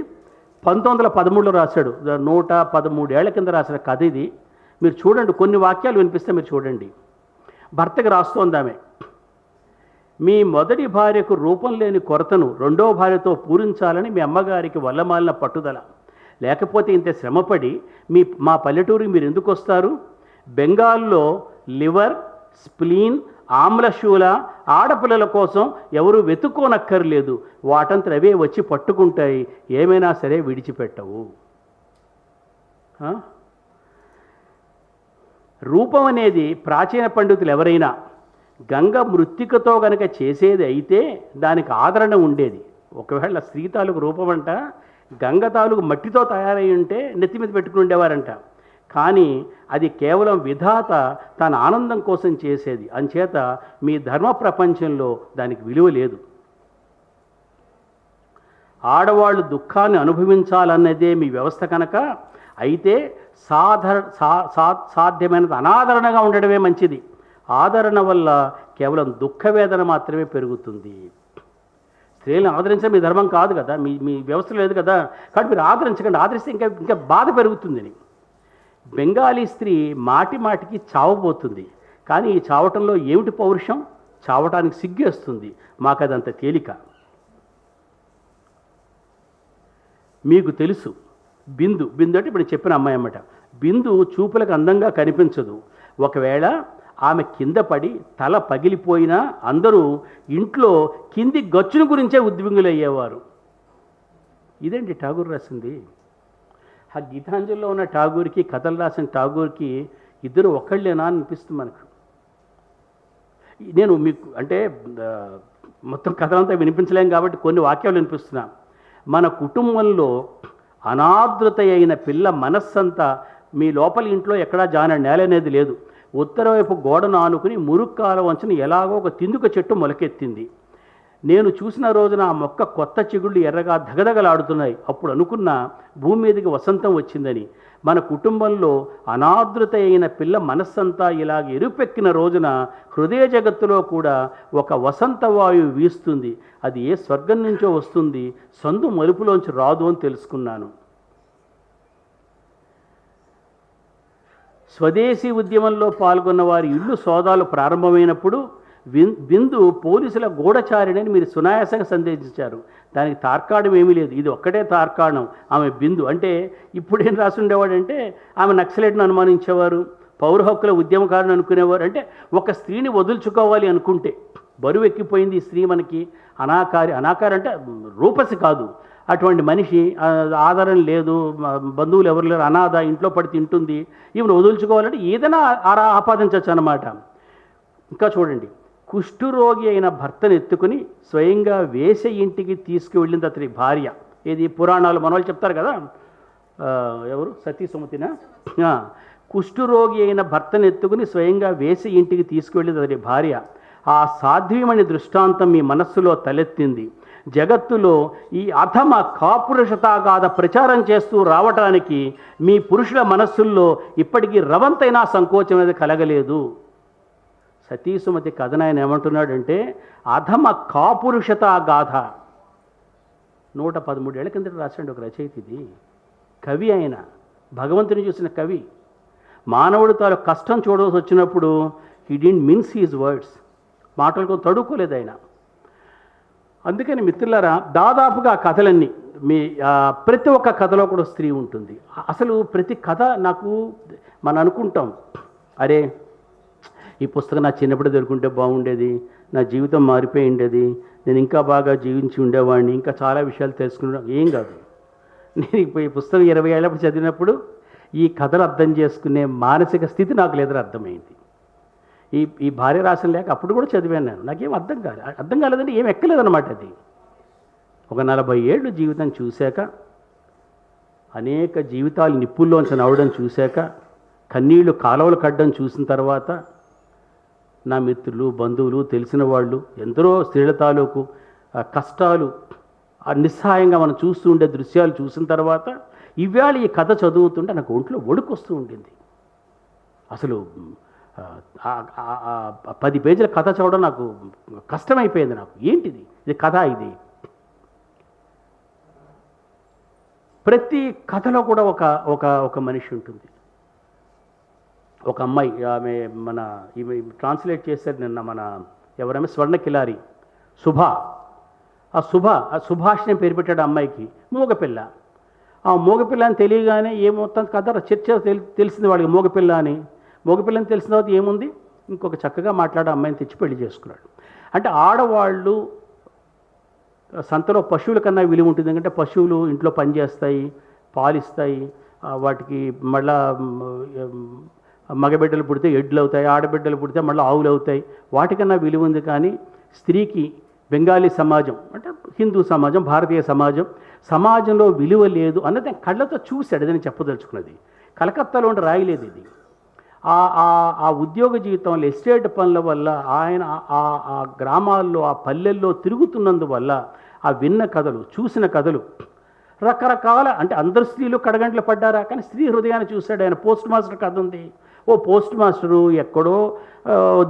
1913లో రాశాడు. 113 ఏళ్ల కింద రాసిన కథ ఇది. మీరు చూడండి, కొన్ని వాక్యాలు వినిపిస్తే మీరు చూడండి. భర్తకి రాస్తోంది ఆమె, మీ మొదటి భార్యకు రూపం లేని కొరతను రెండో భార్యతో పూరించాలని మీ అమ్మగారికి వల్లమాలిన పట్టుదల. లేకపోతే ఇంత శ్రమపడి మా పల్లెటూరికి మీరు ఎందుకు వస్తారు? బెంగాల్లో లివర్, స్ప్లీన్, ఆమ్లశూల ఆడపిల్లల కోసం ఎవరు వెతుక్కోనక్కర్లేదు, వాటంతా అవే వచ్చి పట్టుకుంటాయి, ఏమైనా సరే విడిచిపెట్టవు. రూపం అనేది ప్రాచీన పండితులు ఎవరైనా గంగ మృత్తికతో గనక చేసేది అయితే దానికి ఆదరణ ఉండేది. ఒకవేళ స్త్రీ తాలూకు రూపం అంట గంగ తాలూకు మట్టితో తయారై ఉంటే నెత్తి మీద పెట్టుకుని ఉండేవారంట. కానీ అది కేవలం విధాత తన ఆనందం కోసం చేసేది. అంచేత మీ ధర్మ ప్రపంచంలో దానికి విలువ లేదు. ఆడవాళ్ళు దుఃఖాన్ని అనుభవించాలన్నదే మీ వ్యవస్థ కనుక అయితే సాధ్యమైనంత అనాదరణగా ఉండడమే మంచిది. ఆదరణ వల్ల కేవలం దుఃఖ వేదన మాత్రమే పెరుగుతుంది. స్త్రీలను ఆదరించడం మీ ధర్మం కాదు కదా, మీ వ్యవస్థ లేదు కదా, కాబట్టి మీరు ఆదరించకండి. ఆదరిస్తే ఇంకా బాధ పెరుగుతుందని. బెంగాలీ స్త్రీ మాటికి చావబోతుంది, కానీ ఈ చావటంలో ఏమిటి పౌరుషం? చావటానికి సిగ్గేస్తుంది. మాకు అదంత తేలిక. మీకు తెలుసు, బిందు అంటే ఇప్పుడు చెప్పిన అమ్మాయి అన్నమాట. బిందు చూపులకు అందంగా కనిపించదు. ఒకవేళ ఆమె కింద పడి తల పగిలిపోయినా అందరూ ఇంట్లో కింది గచ్చును గురించే ఉద్విగ్నులయ్యేవారు. ఇదేంటి ఠాగూర్ రాసింది. ఆ గీతాంజలిలో ఉన్న ఠాగూర్కి, కథలు రాసిన ఠాగూర్కి ఇద్దరు ఒకళ్ళేనా అనిపిస్తుంది మనకు. నేను మీకు అంటే మొత్తం కథలంతా వినిపించలేం కాబట్టి కొన్ని వాక్యాలు వినిపిస్తున్నా. మన కుటుంబంలో అనాదృత అయిన పిల్ల మనస్సంతా మీ లోపలి ఇంట్లో ఎక్కడా నేల అనేది లేదు. ఉత్తరవైపు గోడను ఆనుకుని మురుక్కాల వంచుని ఎలాగో ఒక తిందుక చెట్టు మొలకెత్తింది. నేను చూసిన రోజున ఆ మొక్క కొత్త చిగుళ్ళు ఎర్రగా దగదగలాడుతున్నాయి. అప్పుడు అనుకున్న భూమి మీదకి వసంతం వచ్చిందని. మన కుటుంబంలో అనాదృత అయిన పిల్ల మనస్సంతా ఇలాగ ఎరుపెక్కిన రోజున హృదయ జగత్తులో కూడా ఒక వసంత వాయువు వీస్తుంది. అది ఏ స్వర్గం నుంచో వస్తుంది, సందు మలుపులోంచి రాదు అని తెలుసుకున్నాను. స్వదేశీ ఉద్యమంలో పాల్గొన్న వారి ఇళ్ళు సోదాలు ప్రారంభమైనప్పుడు బిందు పోలీసుల గూఢచారిణని మీరు సునాయాసంగా సందేశించారు. దానికి తార్కాణం ఏమీ లేదు. ఇది ఒక్కటే తార్కాణం. ఆమె బిందు అంటే ఇప్పుడేం రాసి ఉండేవాడంటే ఆమె నక్సలైట్ను అనుమానించేవారు, పౌర హక్కుల ఉద్యమకారుని అనుకునేవారు. అంటే ఒక స్త్రీని వదులుచుకోవాలి అనుకుంటే, బరువు ఎక్కిపోయింది ఈ స్త్రీ మనకి, అనాకారి అంటే రూపసి కాదు, అటువంటి మనిషి, ఆధారం లేదు, బంధువులు ఎవరు లేరు, అనాథ, ఇంట్లో పడి తింటుంది, ఈమెను వదులుచుకోవాలంటే ఏదైనా ఆపాదించవచ్చు అన్నమాట. ఇంకా చూడండి, కుష్ఠురోగి అయిన భర్తను ఎత్తుకుని స్వయంగా వేసే ఇంటికి తీసుకువెళ్ళింది అతని భార్య. ఇది పురాణాలు మనవాళ్ళు చెప్తారు కదా, ఎవరు సతీ సుమతినా, కుష్ఠురోగి అయిన భర్తను ఎత్తుకుని స్వయంగా వేసే ఇంటికి తీసుకువెళ్ళింది అతని భార్య. ఆ సాధ్వీమణి దృష్టాంతం మీ మనస్సులో తలెత్తింది. జగత్తులో ఈ అధమ కాపురుషతాగాథ ప్రచారం చేస్తూ రావటానికి మీ పురుషుల మనస్సుల్లో ఇప్పటికీ రవంతైనా సంకోచం అనేది కలగలేదు. సతీసుమతి కథను ఆయన ఏమంటున్నాడంటే, అధమ కాపురుషతాగాథ 113 ఏళ్ల కిందట రాశాడు ఒక రచయిత. ఇది కవి, ఆయన భగవంతుని చూసిన కవి. మానవుడు తాను కష్టం చూడవలసి వచ్చినప్పుడు he didn't mince his words, మాటలకు తడుకోలేదు ఆయన. అందుకని మిత్రులారా, దాదాపుగా కథలన్నీ ప్రతి ఒక్క కథలో కూడా స్త్రీ ఉంటుంది. అసలు ప్రతి కథ మనం అనుకుంటాం, అరే ఈ పుస్తకం నా చిన్నప్పుడు దొరుకుంటే బాగుండేది, నా జీవితం మారిపోయి ఉండేది, నేను ఇంకా బాగా జీవించి ఉండేవాడిని, ఇంకా చాలా విషయాలు తెలుసుకున్నాను. ఏం కాదు, నేను ఇప్పుడు ఈ పుస్తకం 20 ఏళ్ళప్పుడు చదివినప్పుడు ఈ కథలు అర్థం చేసుకునే మానసిక స్థితి నాకు లేదని అర్థమైంది. ఈ భార్య రాసిన లేక అప్పుడు కూడా చదివాను నేను, నాకేం అర్థం కాలేదంటే ఏం ఎక్కలేదన్నమాట. అది ఒక 40 ఏళ్ళు జీవితం చూశాక, అనేక జీవితాలు నిప్పుల్లోంచి నవ్వడం చూశాక, కన్నీళ్లు కాలువలు కట్టడం చూసిన తర్వాత, నా మిత్రులు, బంధువులు, తెలిసిన వాళ్ళు ఎందరో స్త్రీల తాలూకు కష్టాలు, నిస్సహాయంగా మనం చూస్తూ ఉండే దృశ్యాలు చూసిన తర్వాత, ఇవాళ ఈ కథ చదువుతుంటే నాకు ఒంట్లో వణుకొస్తూ ఉండింది. అసలు 10 పేజీల కథ చదవడం నాకు కష్టమైపోయింది. నాకు ఏంటిది, ఇది కథ, ఇది ప్రతి కథలో కూడా ఒక మనిషి ఉంటుంది. ఒక అమ్మాయి, ఆమె ఈమె ట్రాన్స్లేట్ చేశారు నిన్న ఎవరైనా స్వర్ణకిలారి శుభ. ఆ సుభాషిణి పేరు పెట్టాడు అమ్మాయికి, మూగపిల్ల. ఆ మూగపిల్ల అని తెలియగానే ఏమవుతుంది కథ చర్చ తెలిసింది వాడికి, మూగపిల్లని తెలిసిన తర్వాత ఏముంది, ఇంకొక చక్కగా మాట్లాడే అమ్మాయిని తెచ్చి పెళ్లి చేసుకున్నాడు. అంటే ఆడవాళ్ళు సంతలో పశువుల కన్నా విలువ ఉంటుంది. ఎందుకంటే పశువులు ఇంట్లో పనిచేస్తాయి, పాలిస్తాయి, వాటికి మళ్ళా మగబిడ్డలు పుడితే ఎడ్లు అవుతాయి, ఆడబిడ్డలు పుడితే మళ్ళీ ఆవులు అవుతాయి, వాటికన్నా విలువ ఉంది. కానీ స్త్రీకి బెంగాలీ సమాజం, అంటే హిందూ సమాజం, భారతీయ సమాజంలో విలువ లేదు అన్నది కళ్ళతో చూశాడు. అదని చెప్పదలుచుకున్నది. కలకత్తాలో ఉంటే రాయలేదు ఇది. ఆ ఉద్యోగ జీవితంలో ఎస్టేట్ పనుల వల్ల ఆయన ఆ గ్రామాల్లో, ఆ పల్లెల్లో తిరుగుతున్నందువల్ల ఆ విన్న కథలు, చూసిన కథలు రకరకాల, అంటే అందరు స్త్రీలు కడగంటలు పడ్డారా, కానీ స్త్రీ హృదయాన్ని చూశాడు ఆయన. పోస్ట్ మాస్టర్ కథ ఉంది. ఓ పోస్ట్ మాస్టరు ఎక్కడో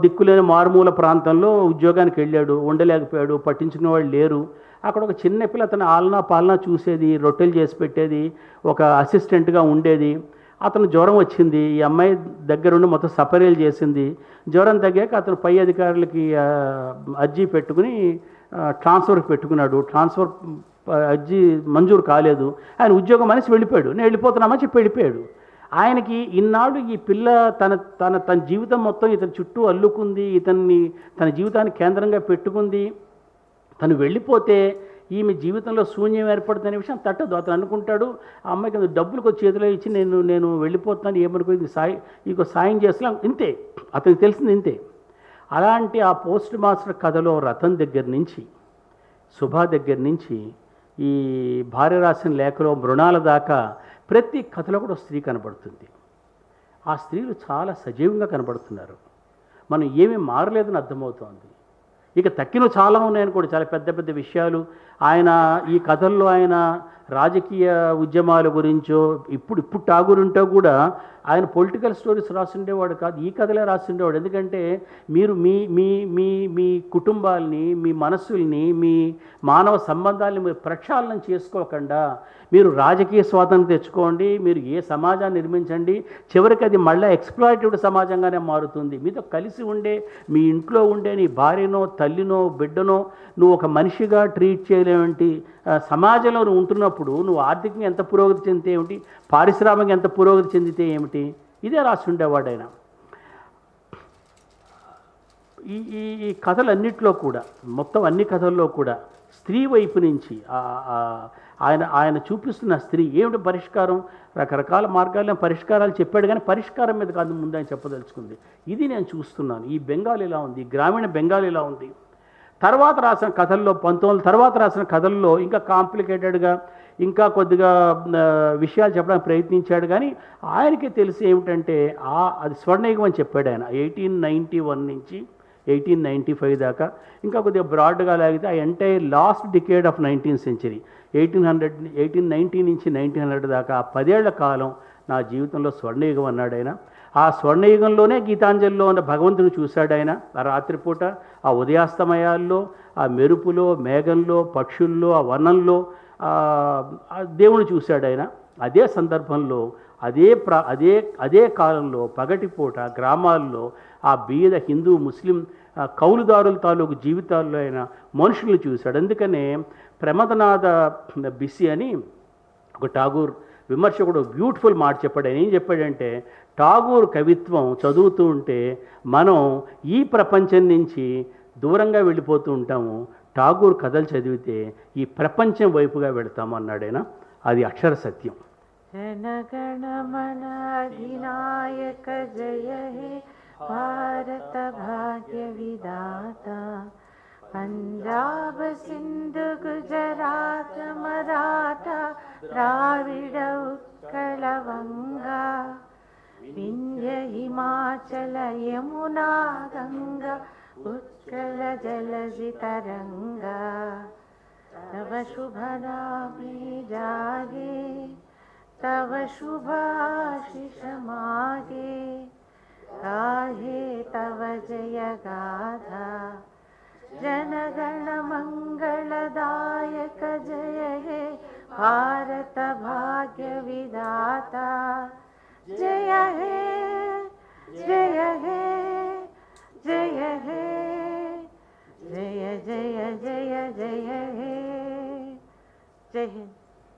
దిక్కులేని మారుమూల ప్రాంతంలో ఉద్యోగానికి వెళ్ళాడు, ఉండలేకపోయాడు, పట్టించుకునే వాళ్ళు లేరు. అక్కడ ఒక చిన్న పిల్ల అతను ఆలనా పాలనా చూసేది, రొట్టెలు చేసి పెట్టేది, ఒక అసిస్టెంట్గా ఉండేది. అతను జ్వరం వచ్చింది, ఈ అమ్మాయి దగ్గరుండి మొత్తం సపరేలు చేసింది. జ్వరం తగ్గాక అతను పై అధికారులకి అర్జీ పెట్టుకుని ట్రాన్స్ఫర్కి పెట్టుకున్నాడు. ట్రాన్స్ఫర్ అర్జీ మంజూరు కాలేదు. ఆయన ఉద్యోగం అనేసి వెళ్ళిపోయాడు. నేను వెళ్ళిపోతున్నామని చెప్పి వెళ్ళిపోయాడు. ఆయనకి ఇన్నాళ్ళు ఈ పిల్ల తన జీవితం మొత్తం ఇతని చుట్టూ అల్లుకుంది, ఇతన్ని తన జీవితాన్ని కేంద్రంగా పెట్టుకుంది. తను వెళ్ళిపోతే ఈమె జీవితంలో శూన్యం ఏర్పడుతున్న విషయం తట్టదు. అతను అనుకుంటాడు, ఆ అమ్మాయికి డబ్బులకు చేతిలో ఇచ్చి నేను వెళ్ళిపోతున్నాను, ఏమనుకుంది ఇంకో సాయం చేస్తున్నాం, ఇంతే అతనికి తెలిసింది, ఇంతే. అలాంటి ఆ పోస్ట్ మాస్టర్ కథలో రతన్ దగ్గర నుంచి, శుభ దగ్గర నుంచి, ఈ భార్య రాసిన లేఖలో మృణాల దాకా ప్రతి కథలో కూడా స్త్రీ కనబడుతుంది. ఆ స్త్రీలు చాలా సజీవంగా కనబడుతున్నారు. మనం ఏమీ మారలేదని అర్థమవుతోంది. ఇక తక్కిన చాలా ఉన్నాయని కూడా, చాలా పెద్ద పెద్ద విషయాలు. ఆయన ఈ కథల్లో ఆయన రాజకీయ ఉద్యమాల గురించో, ఇప్పుడు ఠాగూర్ ఉంటే కూడా ఆయన పొలిటికల్ స్టోరీస్ రాసిండేవాడు కాదు, ఈ కథలే రాసిండేవాడు. ఎందుకంటే మీరు మీ కుటుంబాలని, మీ మనస్సుల్ని, మీ మానవ సంబంధాలని మీరు ప్రక్షాళన చేసుకోకుండా మీరు రాజకీయ స్వాతంత్రం తెచ్చుకోండి, మీరు ఏ సమాజాన్ని నిర్మించండి, చివరికి అది మళ్ళీ ఎక్స్ప్లాయిటివ్ సమాజంగానే మారుతుంది. మీతో కలిసి ఉండే, మీ ఇంట్లో ఉండే నీ భార్యనో, తల్లినో, బిడ్డనో నువ్వు ఒక మనిషిగా ట్రీట్ చేయలేవంటి సమాజంలో నువ్వు ఉంటున్నప్పుడు నువ్వు ఆర్థికంగా ఎంత పురోగతి చెందితే ఏమిటి, పారిశ్రామికంగా ఎంత పురోగతి చెందితే ఏమిటి, ఇదే రాసి ఉండేవాడు ఆయన. ఈ ఈ ఈ కథలన్నిట్లో కూడా, మొత్తం అన్ని కథల్లో కూడా స్త్రీ వైపు నుంచి ఆయన చూపిస్తున్న స్త్రీ ఏమిటి పరిష్కారం, రకరకాల మార్గాల్లో పరిష్కారాలు చెప్పాడు, కానీ పరిష్కారం మీద కాదు ముందు ఆయన చెప్పదలుచుకుంది. ఇది నేను చూస్తున్నాను. ఈ బెంగాల్ ఇలా ఉంది, గ్రామీణ బెంగాల్ ఇలా ఉంది. తర్వాత రాసిన కథల్లో 19 తర్వాత రాసిన కథల్లో ఇంకా కాంప్లికేటెడ్గా ఇంకా కొద్దిగా విషయాలు చెప్పడానికి ప్రయత్నించాడు, కానీ ఆయనకి తెలిసి ఏమిటంటే అది స్వర్ణయుగం అని చెప్పాడు ఆయన. 1891 నుంచి 1895 దాకా, ఇంకా కొద్దిగా బ్రాడ్గా లాగితే ఆ entire last decade of 19th century 1890 నుంచి 1900 దాకా ఆ 10 ఏళ్ల కాలం నా జీవితంలో స్వర్ణయుగం అన్నాడు ఆయన. ఆ స్వర్ణయుగంలోనే గీతాంజలిలో ఉన్న భగవంతుని చూశాడు ఆయన. ఆ రాత్రిపూట ఆ ఉదయాస్తమయాల్లో, ఆ మెరుపులో, మేఘంలో, పక్షుల్లో, ఆ వనంలో దేవుని చూశాడు ఆయన. అదే సందర్భంలో అదే కాలంలో పగటిపూట గ్రామాల్లో ఆ బీద హిందూ ముస్లిం కౌలుదారుల తాలూకు జీవితాల్లో ఆయన మనుషులను చూశాడు. అందుకనే ప్రమదనాథ బిసి అని ఒక ఠాగూర్ విమర్శకుడు బ్యూటిఫుల్ మాట చెప్పాడు. ఆయన ఏం చెప్పాడంటే, ఠాగూర్ కవిత్వం చదువుతూ ఉంటే మనం ఈ ప్రపంచం నుంచి దూరంగా వెళ్ళిపోతూ ఉంటాము, ఠాగూర్ కథలు చదివితే ఈ ప్రపంచం వైపుగా వెళతాము అన్నాడైనా. అది అక్షర సత్యం. జనగణమన అధినాయక జయ హే భారత భాగ్య విధాత, పంజాబ్ సింధు గుజరాత్ మరాఠా ద్రావిడ ఉత్కళ వంగా, వింధ్య హిమాచల యమునా గంగా ఉత్కళ జలధి తరంగా, తవ శుభ నామే జాగే तव शुभाशिष मागे, गाहे तव जय गाथा, जनगण मंगलदायक जय हे भारत भाग्य विधाता, जय हे जय हे जय हे जय जय जय जय हे. जय हिंद.